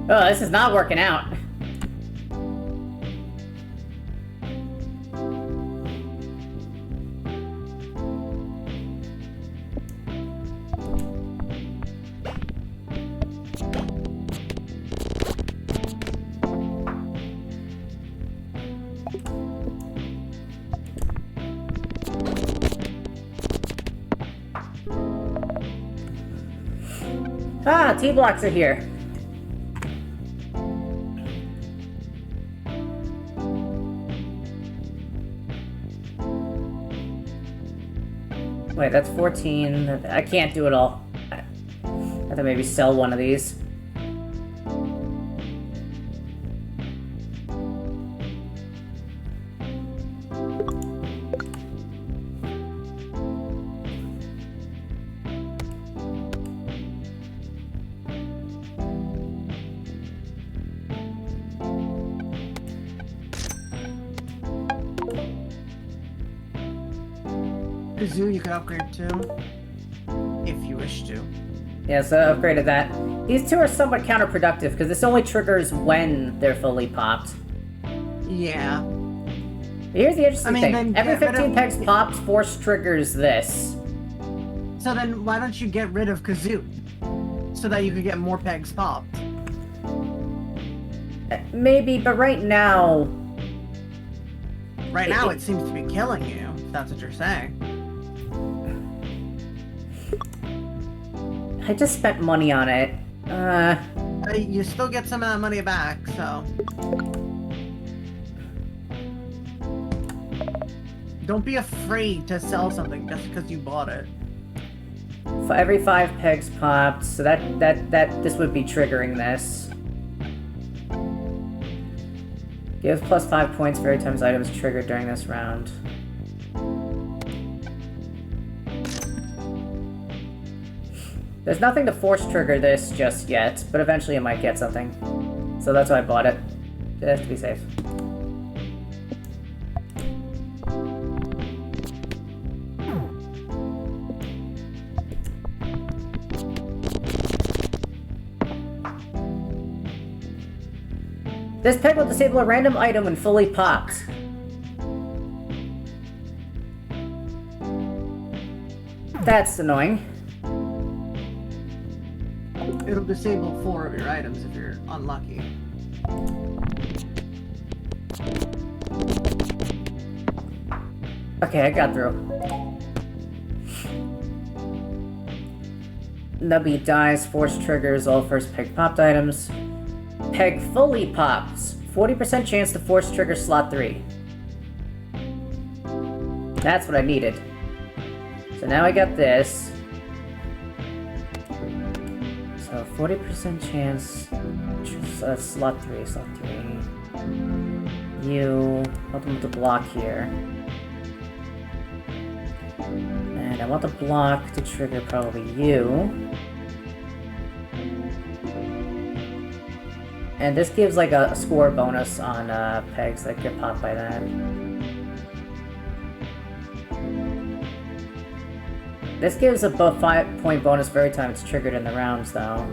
Oh, this is not working out. Ah, T-blocks are here. Wait, that's 14. I can't do it all. I have to maybe sell one of these. Kazoo, you can upgrade too, if you wish to. Yeah, so I upgraded that. These two are somewhat counterproductive because this only triggers when they're fully popped. Yeah. But here's the interesting thing. then Every get rid 15 of- pegs popped, force triggers this. So then why don't you get rid of Kazoo? So that you could get more pegs popped. Maybe, but right now... Right now it seems to be killing you, if that's what you're saying. I just spent money on it. You still get some of that money back, so... Don't be afraid to sell something just because you bought it. For every 5 pegs popped, so this would be triggering this. Gives plus 5 points for every time his item is triggered during this round. There's nothing to force trigger this just yet, but eventually it might get something. So that's why I bought it. Just to be safe. This peg will disable a random item when fully popped. That's annoying. It'll disable 4 of your items if you're unlucky. Okay, I got through. Nubby dies, force triggers all first peg popped items. Peg fully pops. 40% chance to force trigger slot 3. That's what I needed. So now I got this. So 40% chance. Slot 3, slot 3. You. Ultimate to block here. And I want the block to trigger probably you. And this gives like a score bonus on pegs that get popped by that. This gives a 5-point bonus for every time it's triggered in the rounds, though.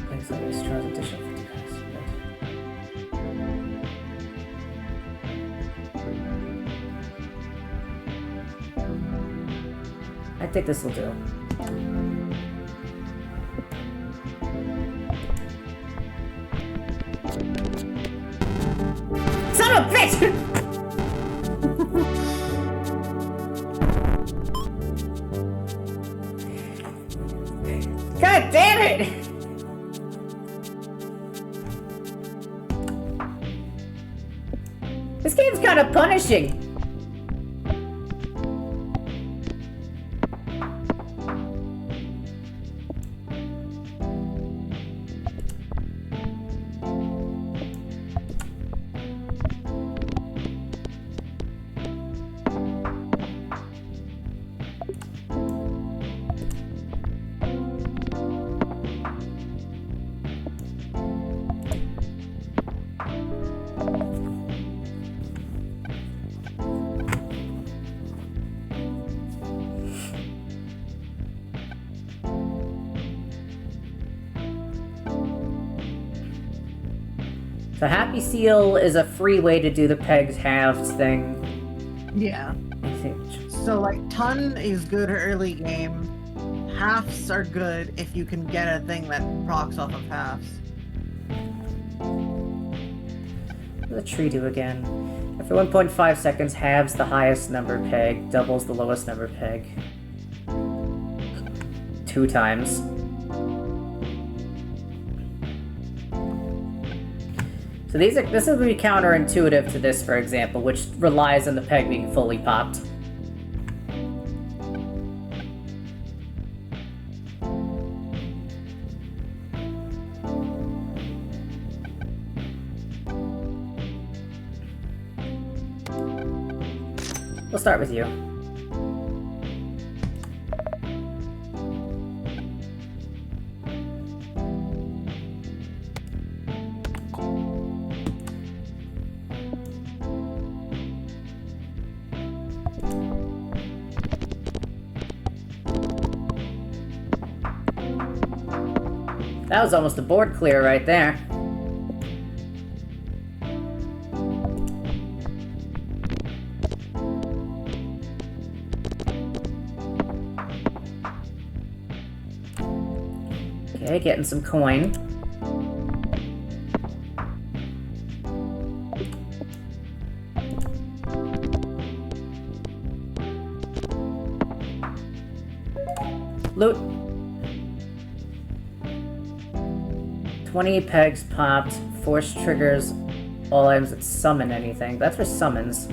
Thanks, like this draws additional 50 points. I think this will do. Son of a bitch! God damn it! This game's kind of punishing. So Happy Seal is a free way to do the pegs halves thing. Yeah. I think. So like ton is good early game. Halves are good if you can get a thing that procs off of halves. What does the tree do again? After 1.5 seconds, halves the highest number peg, doubles the lowest number peg. 2 times. So this is going to be counterintuitive to this, for example, which relies on the peg being fully popped. We'll start with you. That was almost a board clear right there. Okay, getting some coin. Loot. 20 pegs popped, force triggers all items that summon anything. That's for summons.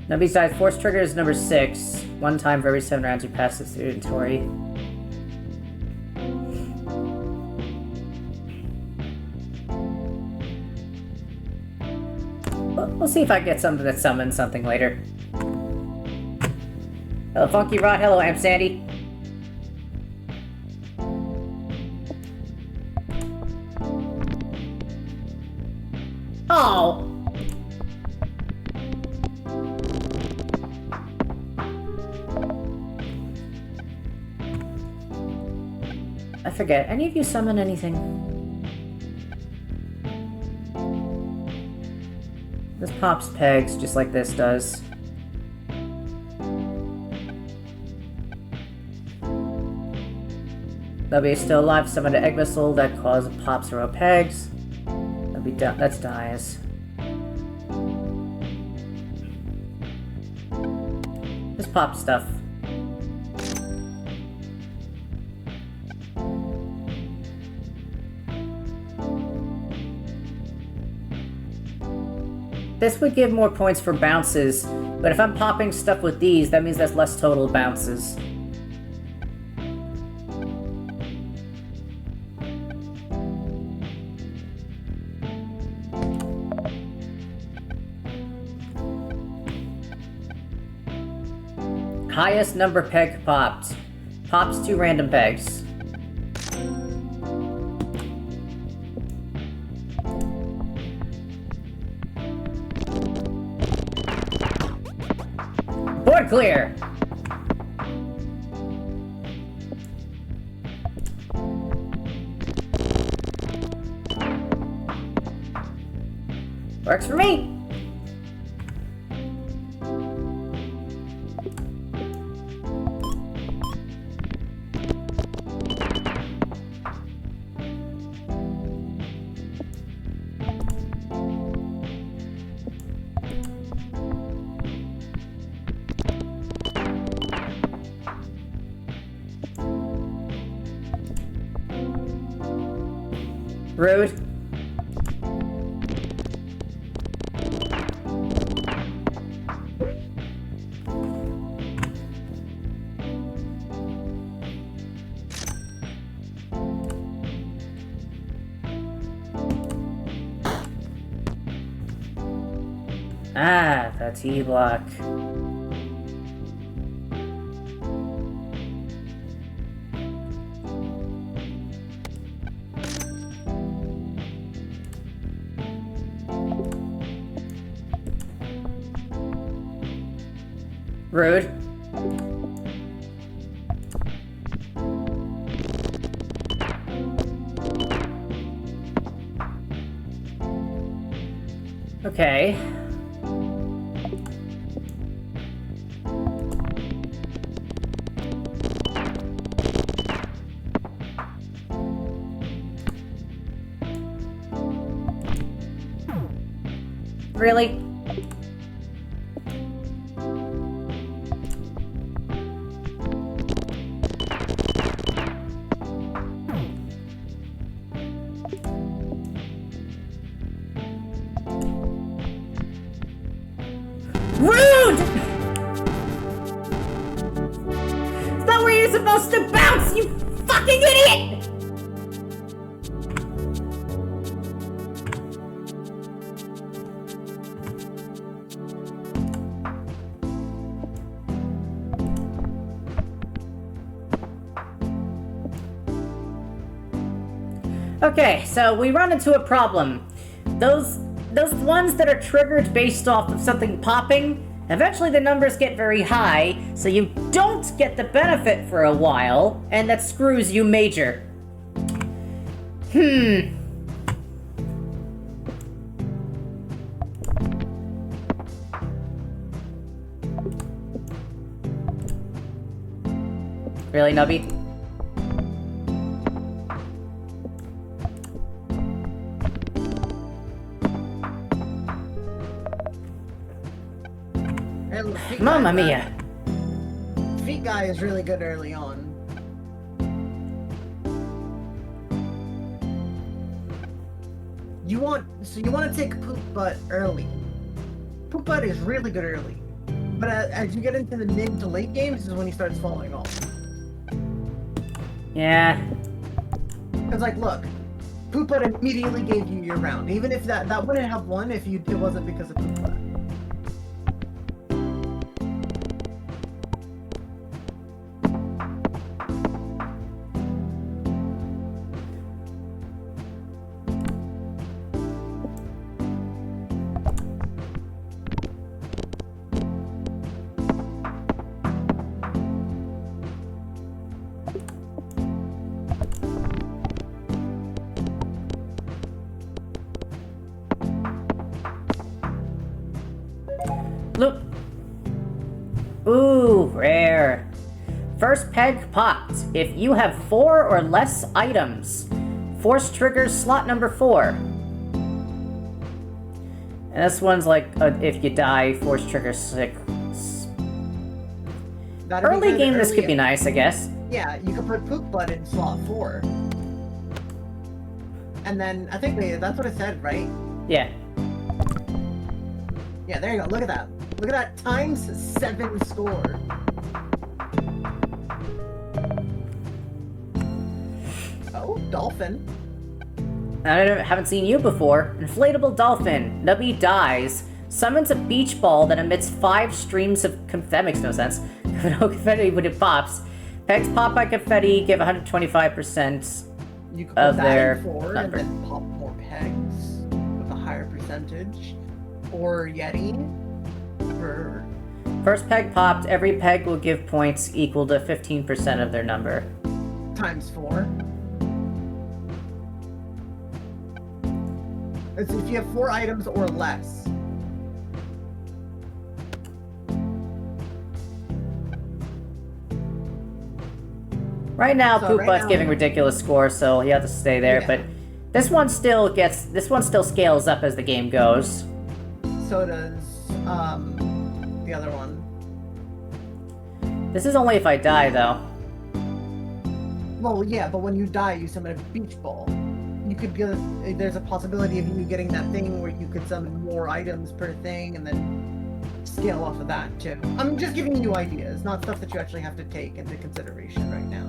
Nubby's died. Force triggers number 6. 1 time for every 7 rounds you pass this through inventory. We'll see if I get something that summons something later. Hello, Funky Rod. Hello, I'm Sandy. Oh! I forget. Any of you summon anything? This pops pegs just like this does. Nubby is still alive. Summon an egg missile that causes pops row pegs. That's dies. This pop stuff. This would give more points for bounces, but if I'm popping stuff with these, that means that's less total bounces. Highest number peg popped. Pops 2 random pegs. Board clear! Works for me! Rude. Ah, that's E-block. Rude. Okay. Really? Rude! It's not where you're supposed to bounce, you fucking idiot! Okay, so we run into a problem. Those ones that are triggered based off of something popping, eventually the numbers get very high, so you don't get the benefit for a while, and that screws you major. Really, Nubby? Mamma mia! Feet guy is really good early on. You want to take poop butt early. Poop butt is really good early, but as you get into the mid to late games is when he starts falling off. Yeah. Cause like, look, poop butt immediately gave you your round, even if that wouldn't have won if it wasn't because of poop butt. Look. Ooh, rare. First peg popped. If you have 4 or less items, force triggers slot number 4. And this one's like, if you die, force triggers 6. Early game, this could be nice, I guess. Yeah, you could put poop butt in slot 4. And then, I think that's what it said, right? Yeah. Yeah, there you go. Look at that. Look at that times 7 score. Oh, dolphin. I haven't seen you before. Inflatable dolphin. Nubby dies. Summons a beach ball that emits 5 streams of that makes no sense. No confetti when it pops. Pegs pop by confetti give 125% You could of put their that in 4 number. and then pop more pegs with a higher percentage. Or Yeti. For First peg popped, every peg will give points equal to 15% of their number. times 4. It's if you have 4 items or less. Right now, So Poop right Butt's now- giving ridiculous scores, so you have to stay there, Yeah. but this one still scales up as the game goes. So does the other one. This is only if I die, though. Well, yeah, but when you die, you summon a beach ball. You could get. There's a possibility of you getting that thing where you could summon more items per thing, and then scale off of that too. I'm just giving you ideas, not stuff that you actually have to take into consideration right now.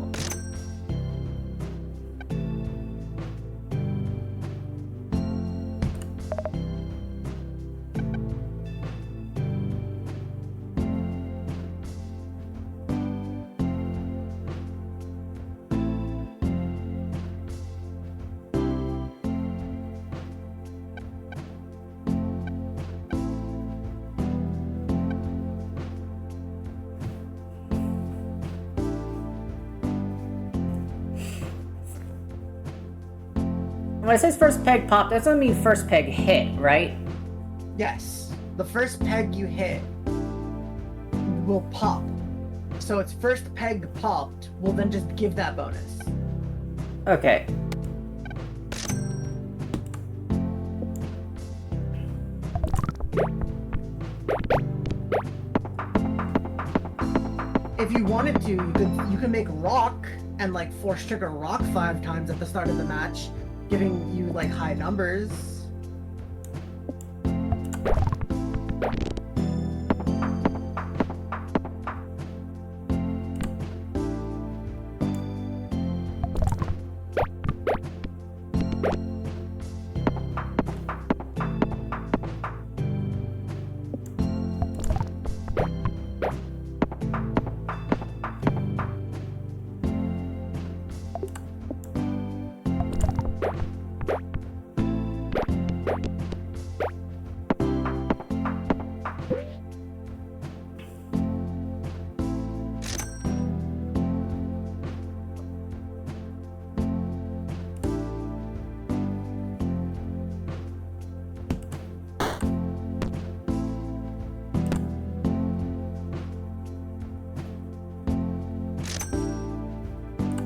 When it says first peg popped, that doesn't mean first peg hit, right? Yes. The first peg you hit will pop. So its first peg popped will then just give that bonus. Okay. If you wanted to, you could make rock and like force trigger rock 5 times at the start of the match, giving you like high numbers.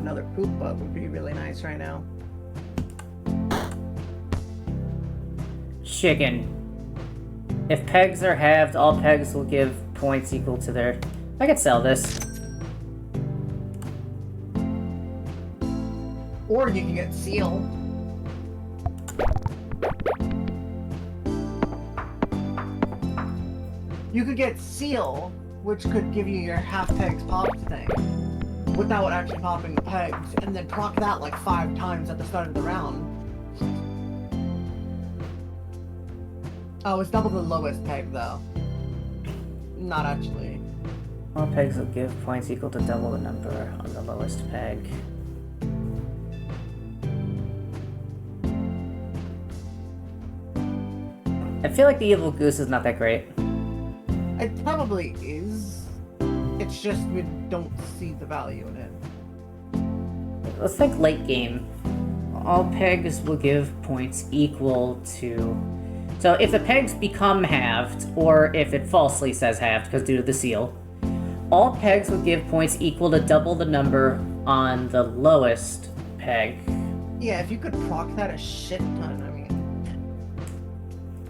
Another poop butt would be really nice right now. Chicken. If pegs are halved, all pegs will give points equal to their... I could sell this. Or you can get seal. You could get seal, which could give you your half pegs popped thing, without actually popping the pegs, and then proc that like 5 times at the start of the round. Oh, it's double the lowest peg though. Not actually. All pegs will give points equal to double the number on the lowest peg. I feel like the evil goose is not that great. It probably is. It's just we don't see the value in it. Let's think late game. All pegs will give points equal to... So if the pegs become halved, or if it falsely says halved because due to the seal, all pegs will give points equal to double the number on the lowest peg. Yeah, if you could proc that a shit ton, I mean.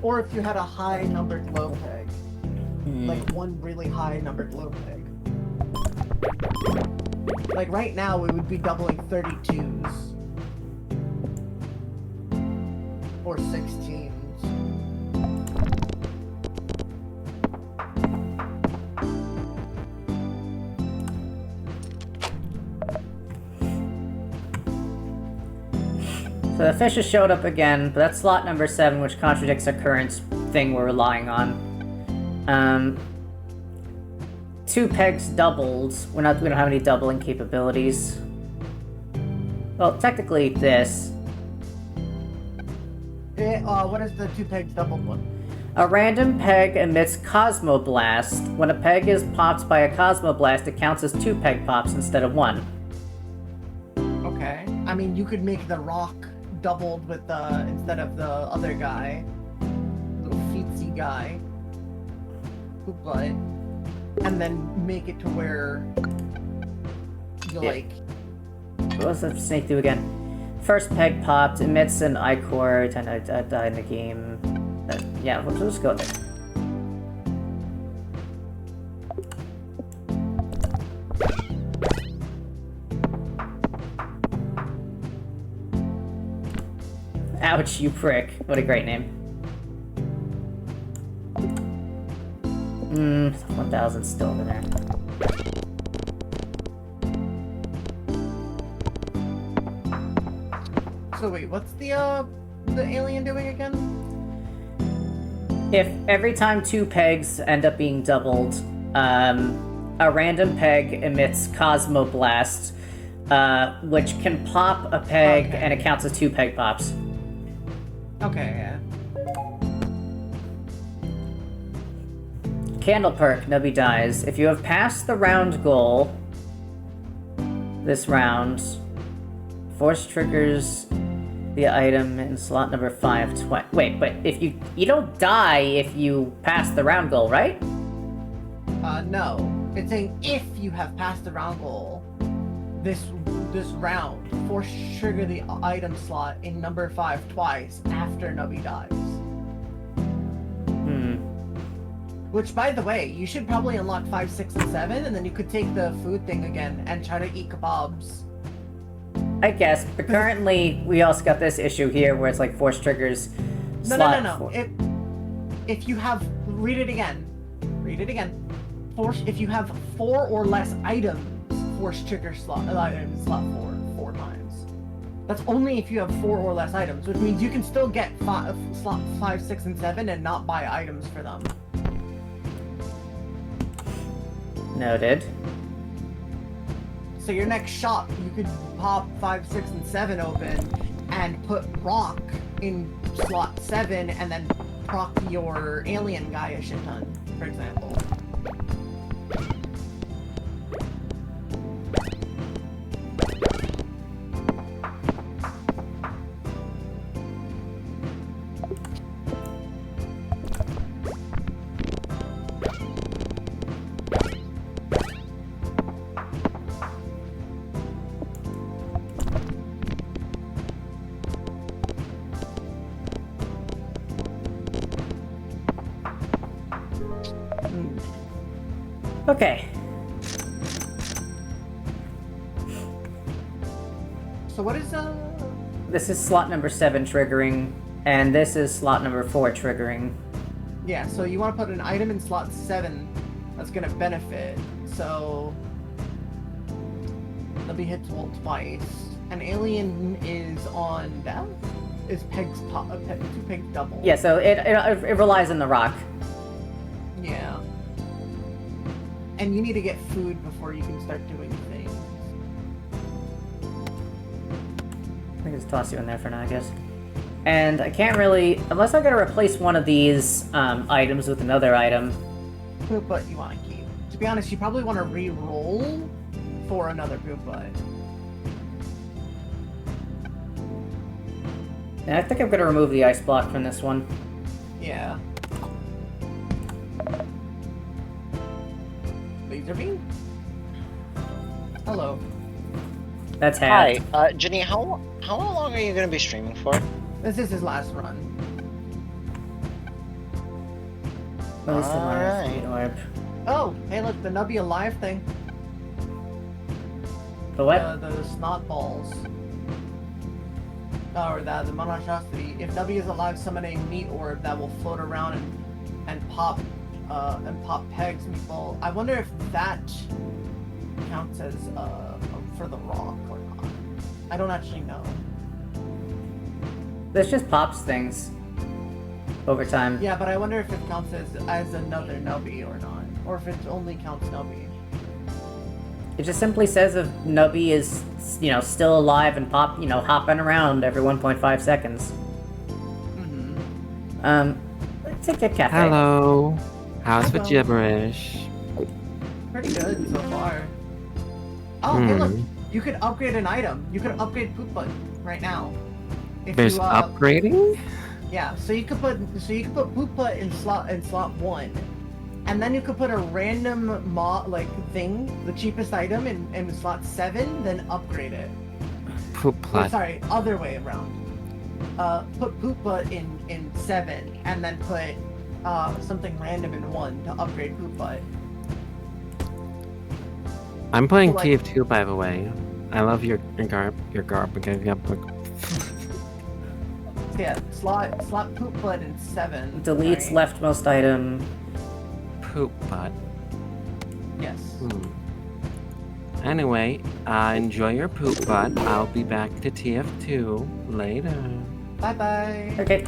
Or if you had a high numbered low peg. Like one really high numbered low peg. Like right now we would be doubling 32s. Or 16s. So the fishes showed up again, but that's slot number 7, which contradicts our current thing we're relying on. 2 pegs doubled. We don't have any doubling capabilities. Well, technically this. What is the 2 pegs doubled one? A random peg emits Cosmoblast. When a peg is popped by a Cosmoblast, it counts as 2 peg pops instead of 1. Okay. I mean, you could make the rock doubled with instead of the other guy. Little feetsy guy. Poop butt. And then make it to where you like... What was the snake do again? First peg popped, emits an Ichor, and I die in the game. Yeah, we'll just go there. Ouch, you prick. What a great name. 1,000 still over there. So wait, what's the alien doing again? If every time 2 pegs end up being doubled, a random peg emits Cosmoblast, which can pop a peg and it counts as 2 peg pops. Okay, yeah. Candle perk, Nubby dies. If you have passed the round goal this round, force triggers the item in slot number 5 twice. Wait, but if you don't die if you pass the round goal, right? No. It's saying if you have passed the round goal, this round, force trigger the item slot in number 5 twice after Nubby dies. Which, by the way, you should probably unlock 5, 6, and 7, and then you could take the food thing again and try to eat kebabs. I guess, but currently we also got this issue here where it's like force triggers. No. If you have, read it again. If you have 4 or less items, force trigger slot 4 times. That's only if you have 4 or less items, which means you can still get slot 5, 6, and 7 and not buy items for them. Noted. So your next shop, you could pop 5, 6, and 7 open and put rock in slot 7 and then proc your alien guy a shit ton, for example. Okay. So what is This is slot number 7 triggering, and this is slot number 4 triggering. Yeah, so you want to put an item in slot 7 that's going to benefit. So Nubby hits roll twice. An alien is on death? Is Peg's top, 2 Peg double? Yeah, so it relies on the rock. Yeah. And you need to get food before you can start doing things. I can just toss you in there for now, I guess. And I can't really, unless I gotta replace one of these items with another item. Poop butt you want to keep. To be honest, you probably want to re-roll for another poop butt. And I think I'm gonna remove the ice block from this one. Yeah. Laser beam? Hello. That's half. Hi, Jenny, how long are you gonna be streaming for? This is his last run. Alright. Oh, hey look, the Nubby alive thing. The what? The snot balls. Or the monstrosity. If Nubby is alive, summon a meat orb that will float around and pop Peg's meatball. I wonder if that counts as for the rock or not. I don't actually know. This just pops things over time. Yeah, but I wonder if it counts as another Nubby or not, or if it only counts Nubby. It just simply says if Nubby is, still alive and hopping around every 1.5 seconds. Let's take a cafe. Hello. How's the Hello. gibberish? Pretty good so far. Oh, hey look, you could upgrade an item. You could upgrade Poop Butt right now. If There's you, upgrading? Yeah, so you could put Poop Butt in slot 1, and then you could put a random thing, the cheapest item in slot 7, then upgrade it. Poop Oh, Butt. sorry, other way around. Put Poop Butt in 7, and then put something random in 1 to upgrade Poop Butt. I'm playing So, like- TF2, by the way. I love your garb. Yeah, slot Poop Butt in 7. Deletes sorry. leftmost item. Poop Butt. Yes. Anyway, enjoy your poop butt. I'll be back to TF2 later. Bye bye. Okay.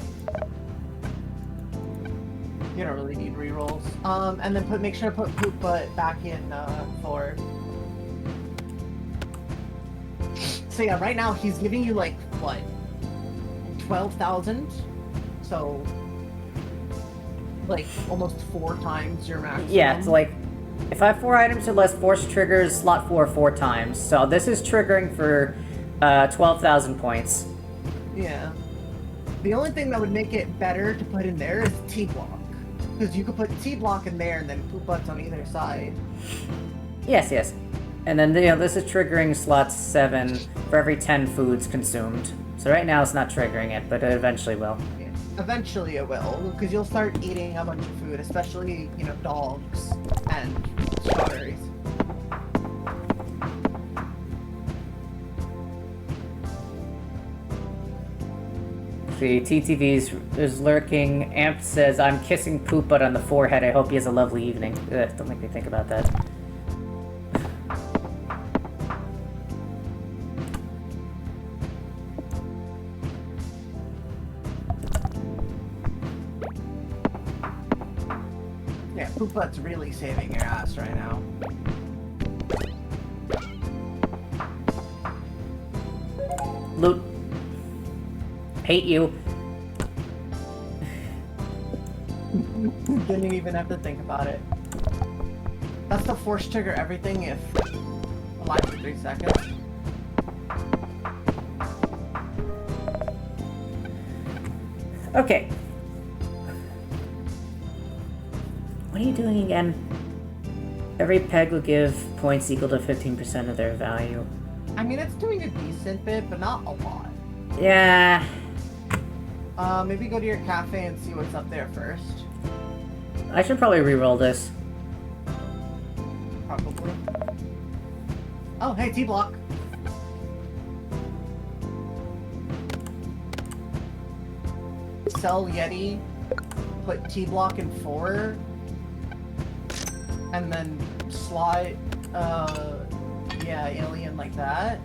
You don't really need rerolls. And then make sure to put Poop Butt back in 4. So yeah, right now he's giving you like what, 12,000. So like almost 4 times your maximum. Yeah, it's like, if I have 4 items or less, force triggers slot 4 times. So this is triggering for 12,000 points. Yeah. The only thing that would make it better to put in there is T-block. Because you could put T-block in there and then poop butts on either side. Yes, yes. And then, this is triggering slot 7 for every 10 foods consumed. So right now it's not triggering it, but it eventually will. Yeah. Eventually it will, because you'll start eating a bunch of food, especially, dogs and strawberries. The TTV's is lurking. Amp says, I'm kissing poop butt on the forehead. I hope he has a lovely evening. Ugh, don't make me think about that. Yeah, poop butt's really saving your ass right now. Loot. Hate you. Didn't even have to think about it. That's the force trigger everything if alive for 3 seconds. Okay. What are you doing again? Every peg will give points equal to 15% of their value. I mean, it's doing a decent bit, but not a lot. Yeah. Maybe go to your cafe and see what's up there first. I should probably re-roll this. Probably. Oh, hey, T-block. Sell Yeti, put T-block in 4, and then slide, yeah, alien like that.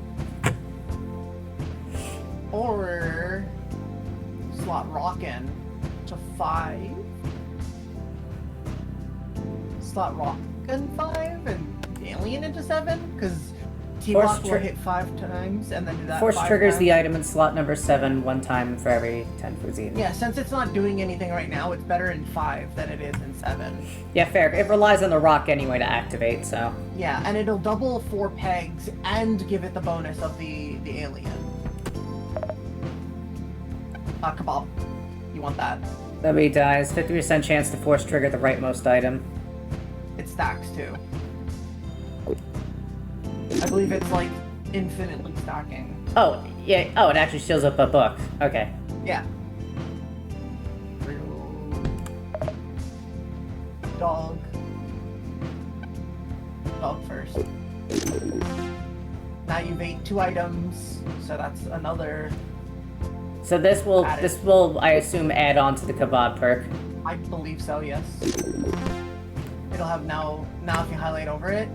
Or slot Rockin' to 5. Slot Rockin' 5 and alien into 7? Because T-block will hit 5 times and then do that Force 5 triggers times. the item in slot number 7 one time for every 10 foods eaten. Yeah, since it's not doing anything right now, it's better in 5 than it is in 7. Yeah, fair. It relies on the rock anyway to activate, so... Yeah, and it'll double 4 pegs and give it the bonus of the alien. Kebab. You want that. Nubby dies. 50% chance to force trigger the rightmost item. It stacks too. I believe it's like infinitely stacking. Oh, yeah. Oh, it actually shows up a book. Okay. Yeah. Dog. Dog first. Now you've ate 2 items, so that's another. So this will, I assume, add on to the kebab perk. I believe so, yes. It'll have now if you highlight over it.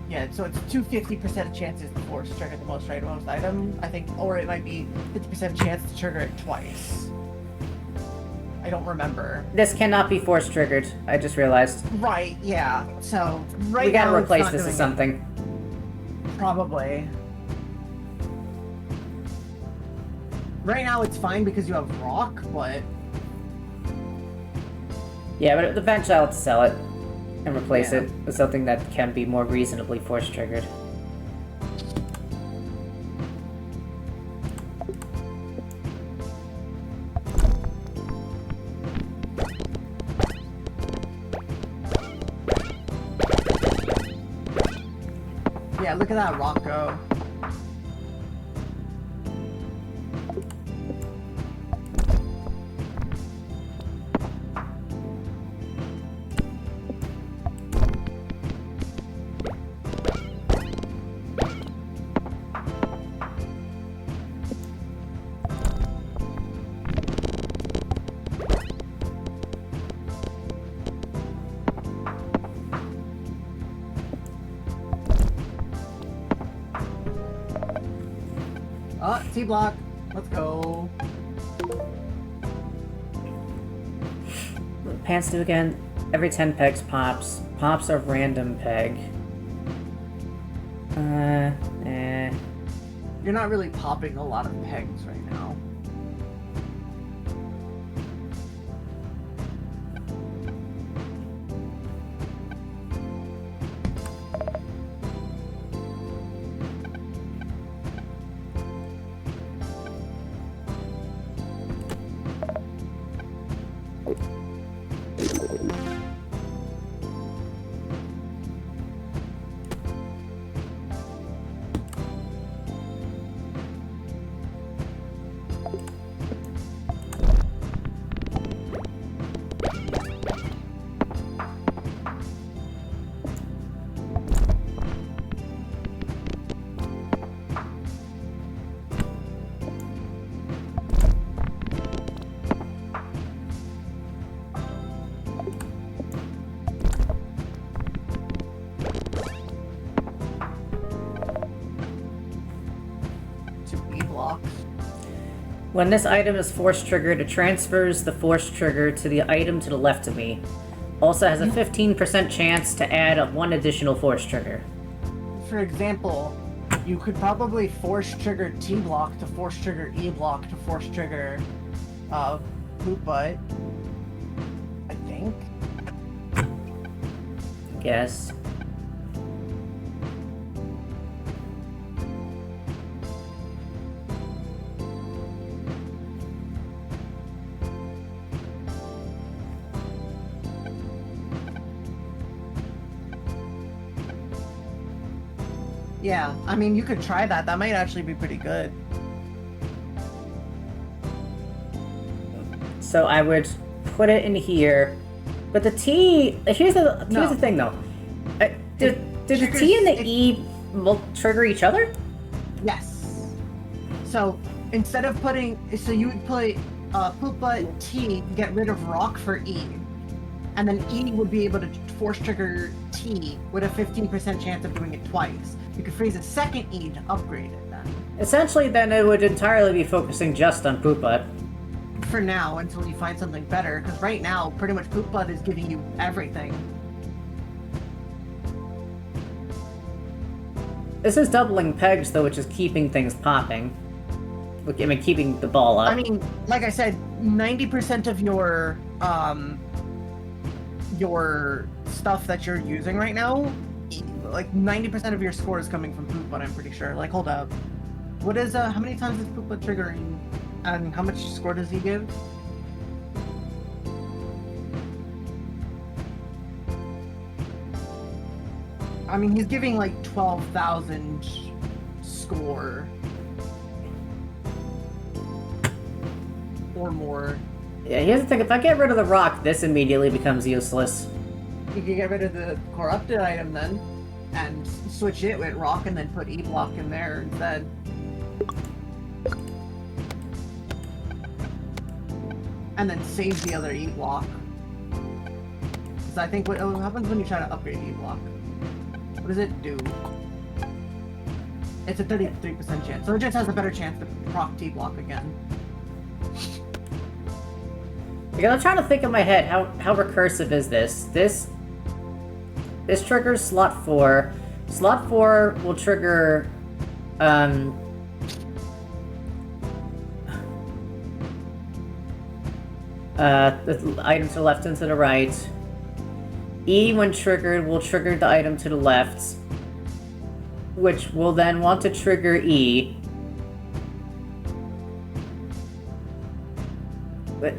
Yeah, so it's 50% chances to force trigger the most rightmost item, I think, or it might be 50% chance to trigger it twice. I don't remember. This cannot be force triggered. I just realized. Right, yeah. So right we gotta now replace it's not this doing with something. Probably. Right now it's fine because you have rock, but Yeah, but eventually I'll have to sell it and replace it with something that can be more reasonably force triggered. yeah, look at that rock go. T-block. Let's go. Pants do again. Every 10 pegs pops. Pops a random peg. You're not really popping a lot of pegs right now. When this item is force triggered, it transfers the force trigger to the item to the left of me. Also has a 15% chance to add one additional force trigger. For example, you could probably force trigger T block to force trigger E block to force trigger poop butt. I think. Guess. Yeah, I mean, you could try that. That might actually be pretty good. So I would put it in here, but the T. Here's the thing though. Do the T and the E trigger each other? Yes. So instead of so you would play poop butt T, get rid of rock for E, and then E would be able to force trigger T with a 15% chance of doing it twice. You could freeze a second E to upgrade it then. Essentially, then it would entirely be focusing just on poop butt. For now, until you find something better, because right now, pretty much poop butt is giving you everything. This is doubling pegs though, which is keeping things popping. Look, I mean, keeping the ball up. I mean, like I said, 90% of your stuff that you're using right now, like 90% of your score is coming from poop butt, I'm pretty sure. Like, hold up. What is, how many times is poop butt triggering? And how much score does he give? I mean, he's giving like 12,000 score. Or more. Yeah, here's the thing, if I get rid of the rock, this immediately becomes useless. You can get rid of the corrupted item then, and switch it with rock and then put E block in there instead. And then save the other E block. So I think what happens when you try to upgrade E block? What does it do? It's a 33% chance, so it just has a better chance to proc T block again. Because I'm trying to think in my head, how recursive is this? This triggers slot 4. Slot 4 will trigger, the item to the left and to the right. E, when triggered, will trigger the item to the left, which will then want to trigger E. But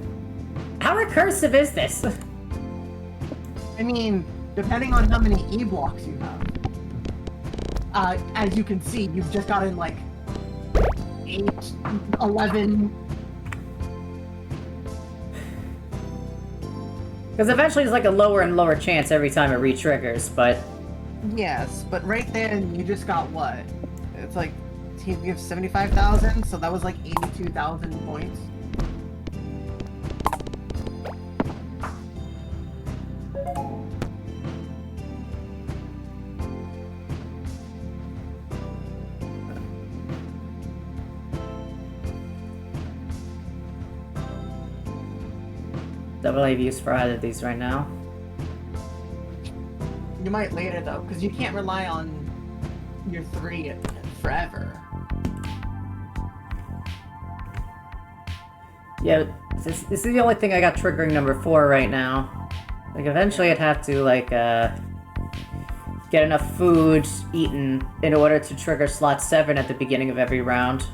how recursive is this? I mean, depending on how many E blocks you have. As you can see, you've just gotten like 8, 11. Because eventually it's like a lower and lower chance every time it re-triggers, but... Yes, but right then you just got what? It's like, he gives 75,000, so that was like 82,000 points. Double A use for either of these right now. You might later though, because you can't rely on your 3 forever. Yeah, this is the only thing I got triggering number 4 right now. Like, eventually I'd have to, like, get enough food eaten in order to trigger slot 7 at the beginning of every round.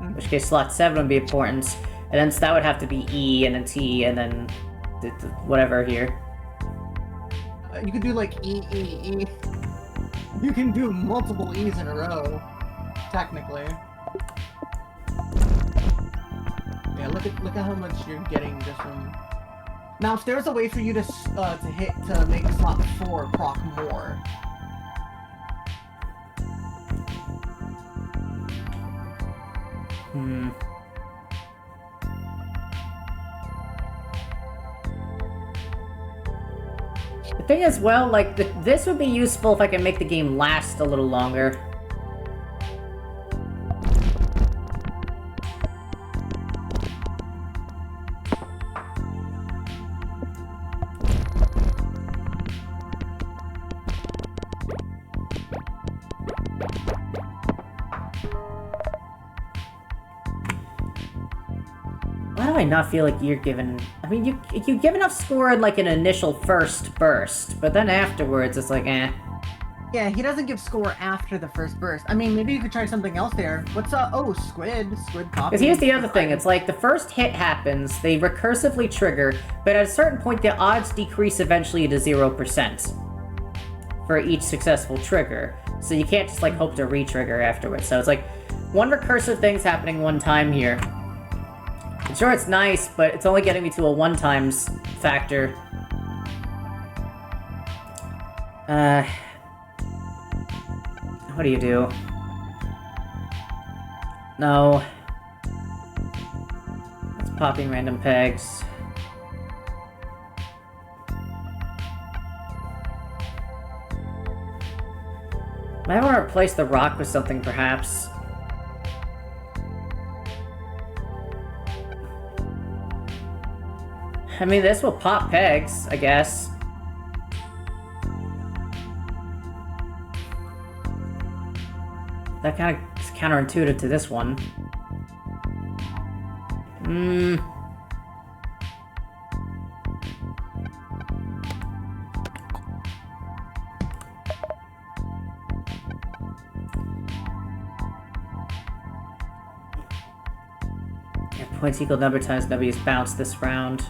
In which case slot 7 would be important. And then so that would have to be E, and then T, and then whatever here. You could do like E, E, E. You can do multiple E's in a row, technically. Yeah, look at how much you're getting just from. Now, if there's a way for you to make slot 4 proc more. The thing is, well, like, this would be useful if I can make the game last a little longer. definitely not feel like you're given... I mean, you give enough score in, like, an initial first burst, but then afterwards, it's like, eh. Yeah, he doesn't give score after the first burst. I mean, maybe you could try something else there. What's oh, squid copy. Because here's the other thing, it's like, the first hit happens, they recursively trigger, but at a certain point, the odds decrease eventually to 0% for each successful trigger. So you can't just, like, hope to re-trigger afterwards. So it's like, one recursive thing's happening one time here. Sure, it's nice, but it's only getting me to a one-times factor. What do you do? No. It's popping random pegs. Might want to replace the rock with something, perhaps. I mean, this will pop pegs, I guess. That kind of is counterintuitive to this one. Yeah, points equal number times Nubby's bounce this round.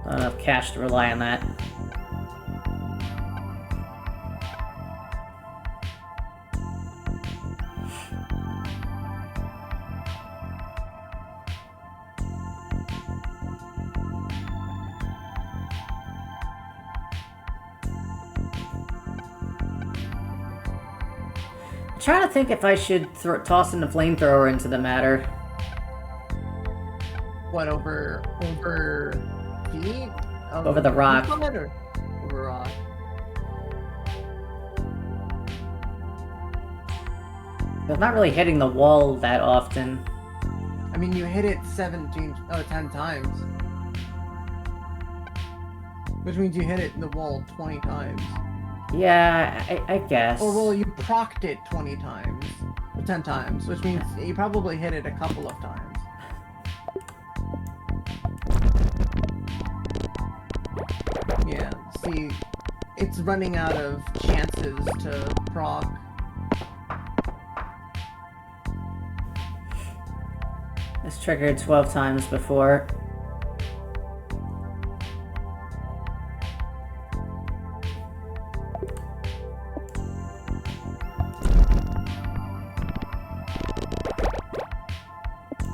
Not enough cash to rely on that. I'm trying to think if I should toss in the flamethrower into the matter. What, over feet? Over the rock. Over rock. I'm not really hitting the wall that often. I mean, you hit it 10 times. Which means you hit it in the wall 20 times. Yeah, I guess. Or, well, you procced it 20 times. 10 times, which means you probably hit it a couple of times. Yeah, see, it's running out of chances to proc. It's triggered 12 times before.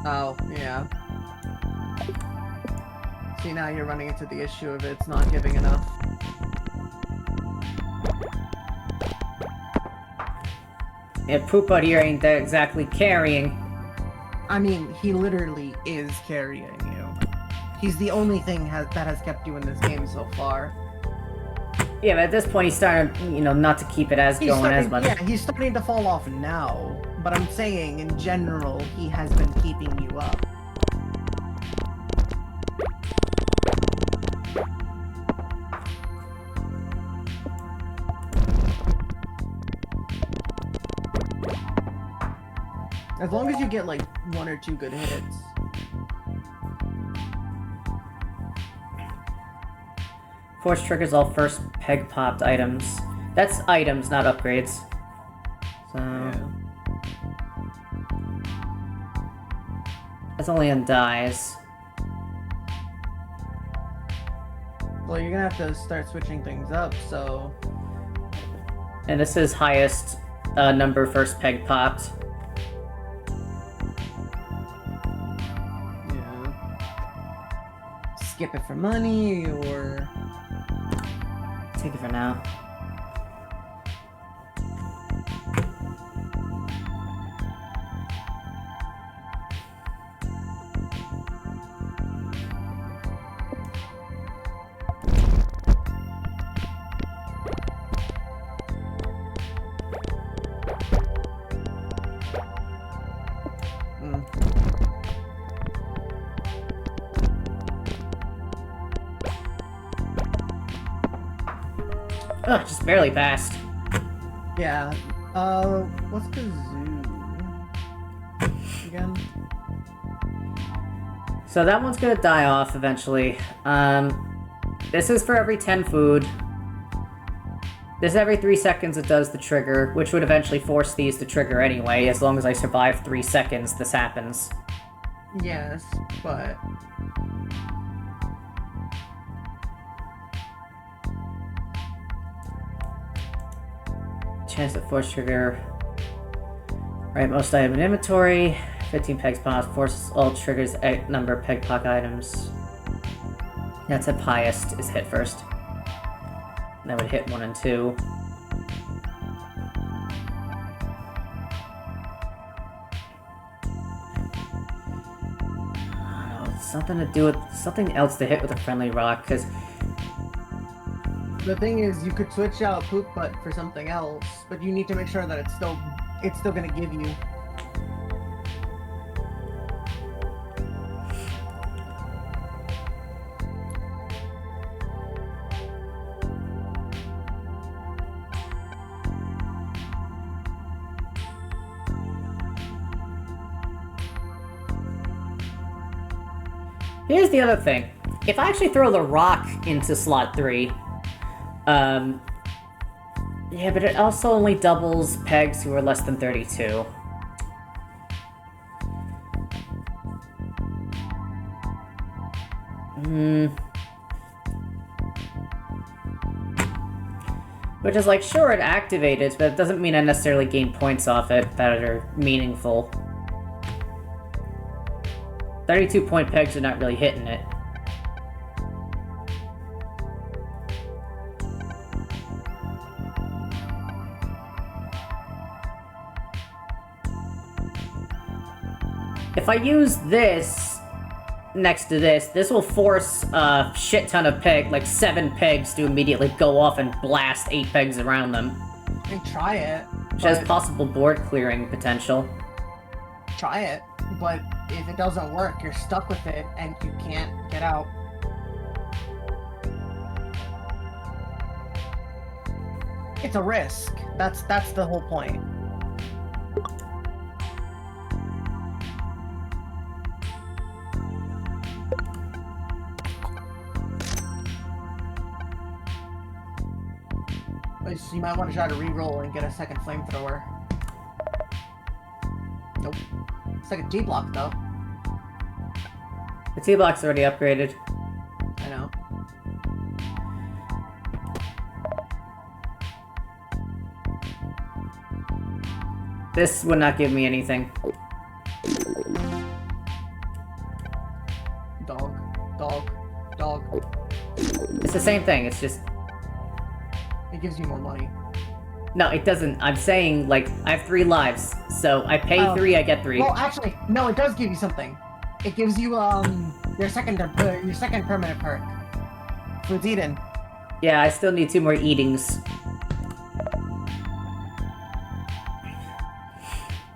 Oh, yeah. See, now you're running into the issue of it's not giving enough. Yeah, Poopa here ain't that exactly carrying. I mean, he literally is carrying you. He's the only thing that has kept you in this game so far. Yeah, but at this point he's starting, you know, not to keep it as as much. Yeah, he's starting to fall off now. But I'm saying, in general, he has been keeping you up. As long as you get, like, 1 or 2 good hits. Force triggers all first peg popped items. That's items, not upgrades. So... Yeah. That's only on dies. Well, you're gonna have to start switching things up, so... And this is highest number first peg popped. Yeah. Skip it for money, or... Take it for now. Ugh, just barely passed. Yeah. What's the zoo? Again? So that one's gonna die off eventually. This is for every 10 food. This every 3 seconds it does the trigger, which would eventually force these to trigger anyway. As long as I survive 3 seconds, this happens. Yes, but... Chance to force trigger. Right, most item in inventory. 15 pegs pause. Force all triggers number of peg pock items. That's at highest is hit first. That would hit 1 and 2. Something to do with something else to hit with a friendly rock, because the thing is, you could switch out poop butt for something else, but you need to make sure that it's still gonna give you. here's the other thing. If I actually throw the rock into slot 3, yeah, but it also only doubles pegs who are less than 32. Which is like, sure, it activated, but it doesn't mean I necessarily gain points off it that are meaningful. 32-point pegs are not really hitting it. If I use this next to this will force a shit ton of like 7 pegs to immediately go off and blast 8 pegs around them. And try it. Which has possible board clearing potential. Try it, but if it doesn't work, you're stuck with it and you can't get out. It's a risk. That's the whole point. So you might want to try to re-roll and get a second flamethrower. Nope. Second T-block, though. The T-block's already upgraded. I know. This would not give me anything. Dog. It's the same thing, it's just... It gives you more money. No, it doesn't. I'm saying, like, I have 3 lives, so I pay 3, I get 3. Well, actually, no, it does give you something. It gives you, your second permanent perk. Food's eaten. Yeah, I still need 2 more eatings.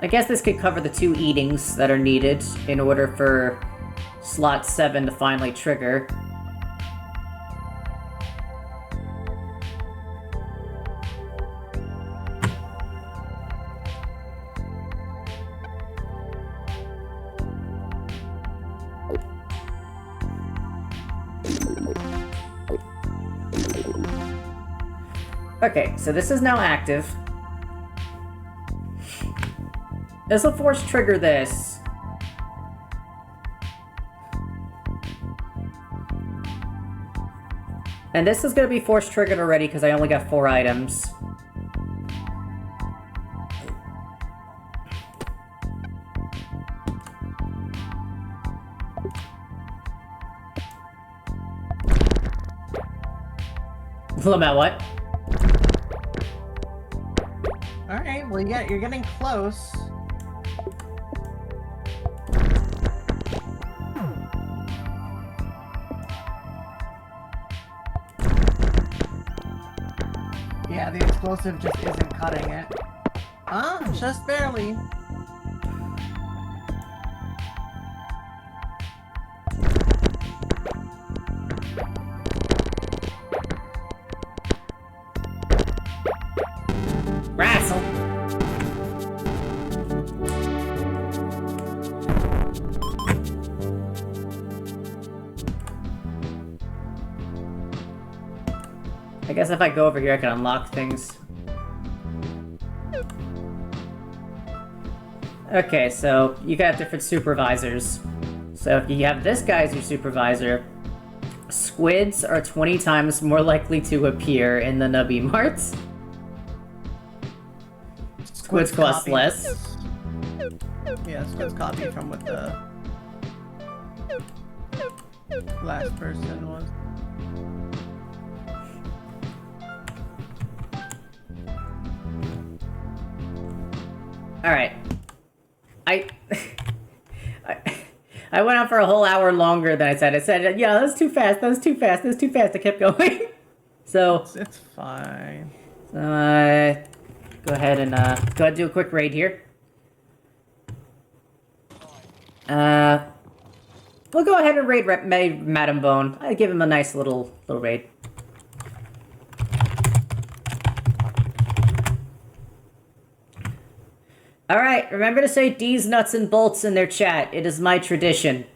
I guess this could cover the 2 eatings that are needed in order for slot 7 to finally trigger. Okay, so this is now active. This will force trigger this. And this is going to be force triggered already because I only got 4 items. About what? Alright, well you're getting close. Yeah, the explosive just isn't cutting it. Just barely. Wrestle. I guess if I go over here, I can unlock things. Okay, so you got different supervisors. So if you have this guy as your supervisor, squids are 20 times more likely to appear in the Nubby Marts. Squids cost copy. less. Yeah, squids copy from what the last person was. Alright. I went on for a whole hour longer than I said. I said, yeah, that was too fast, that was too fast, that was too fast. I kept going. So, It's fine. go ahead and do a quick raid here. We'll go ahead and raid Madam Bone. I give him a nice little raid. Alright, remember to say D's nuts and bolts in their chat. It is my tradition.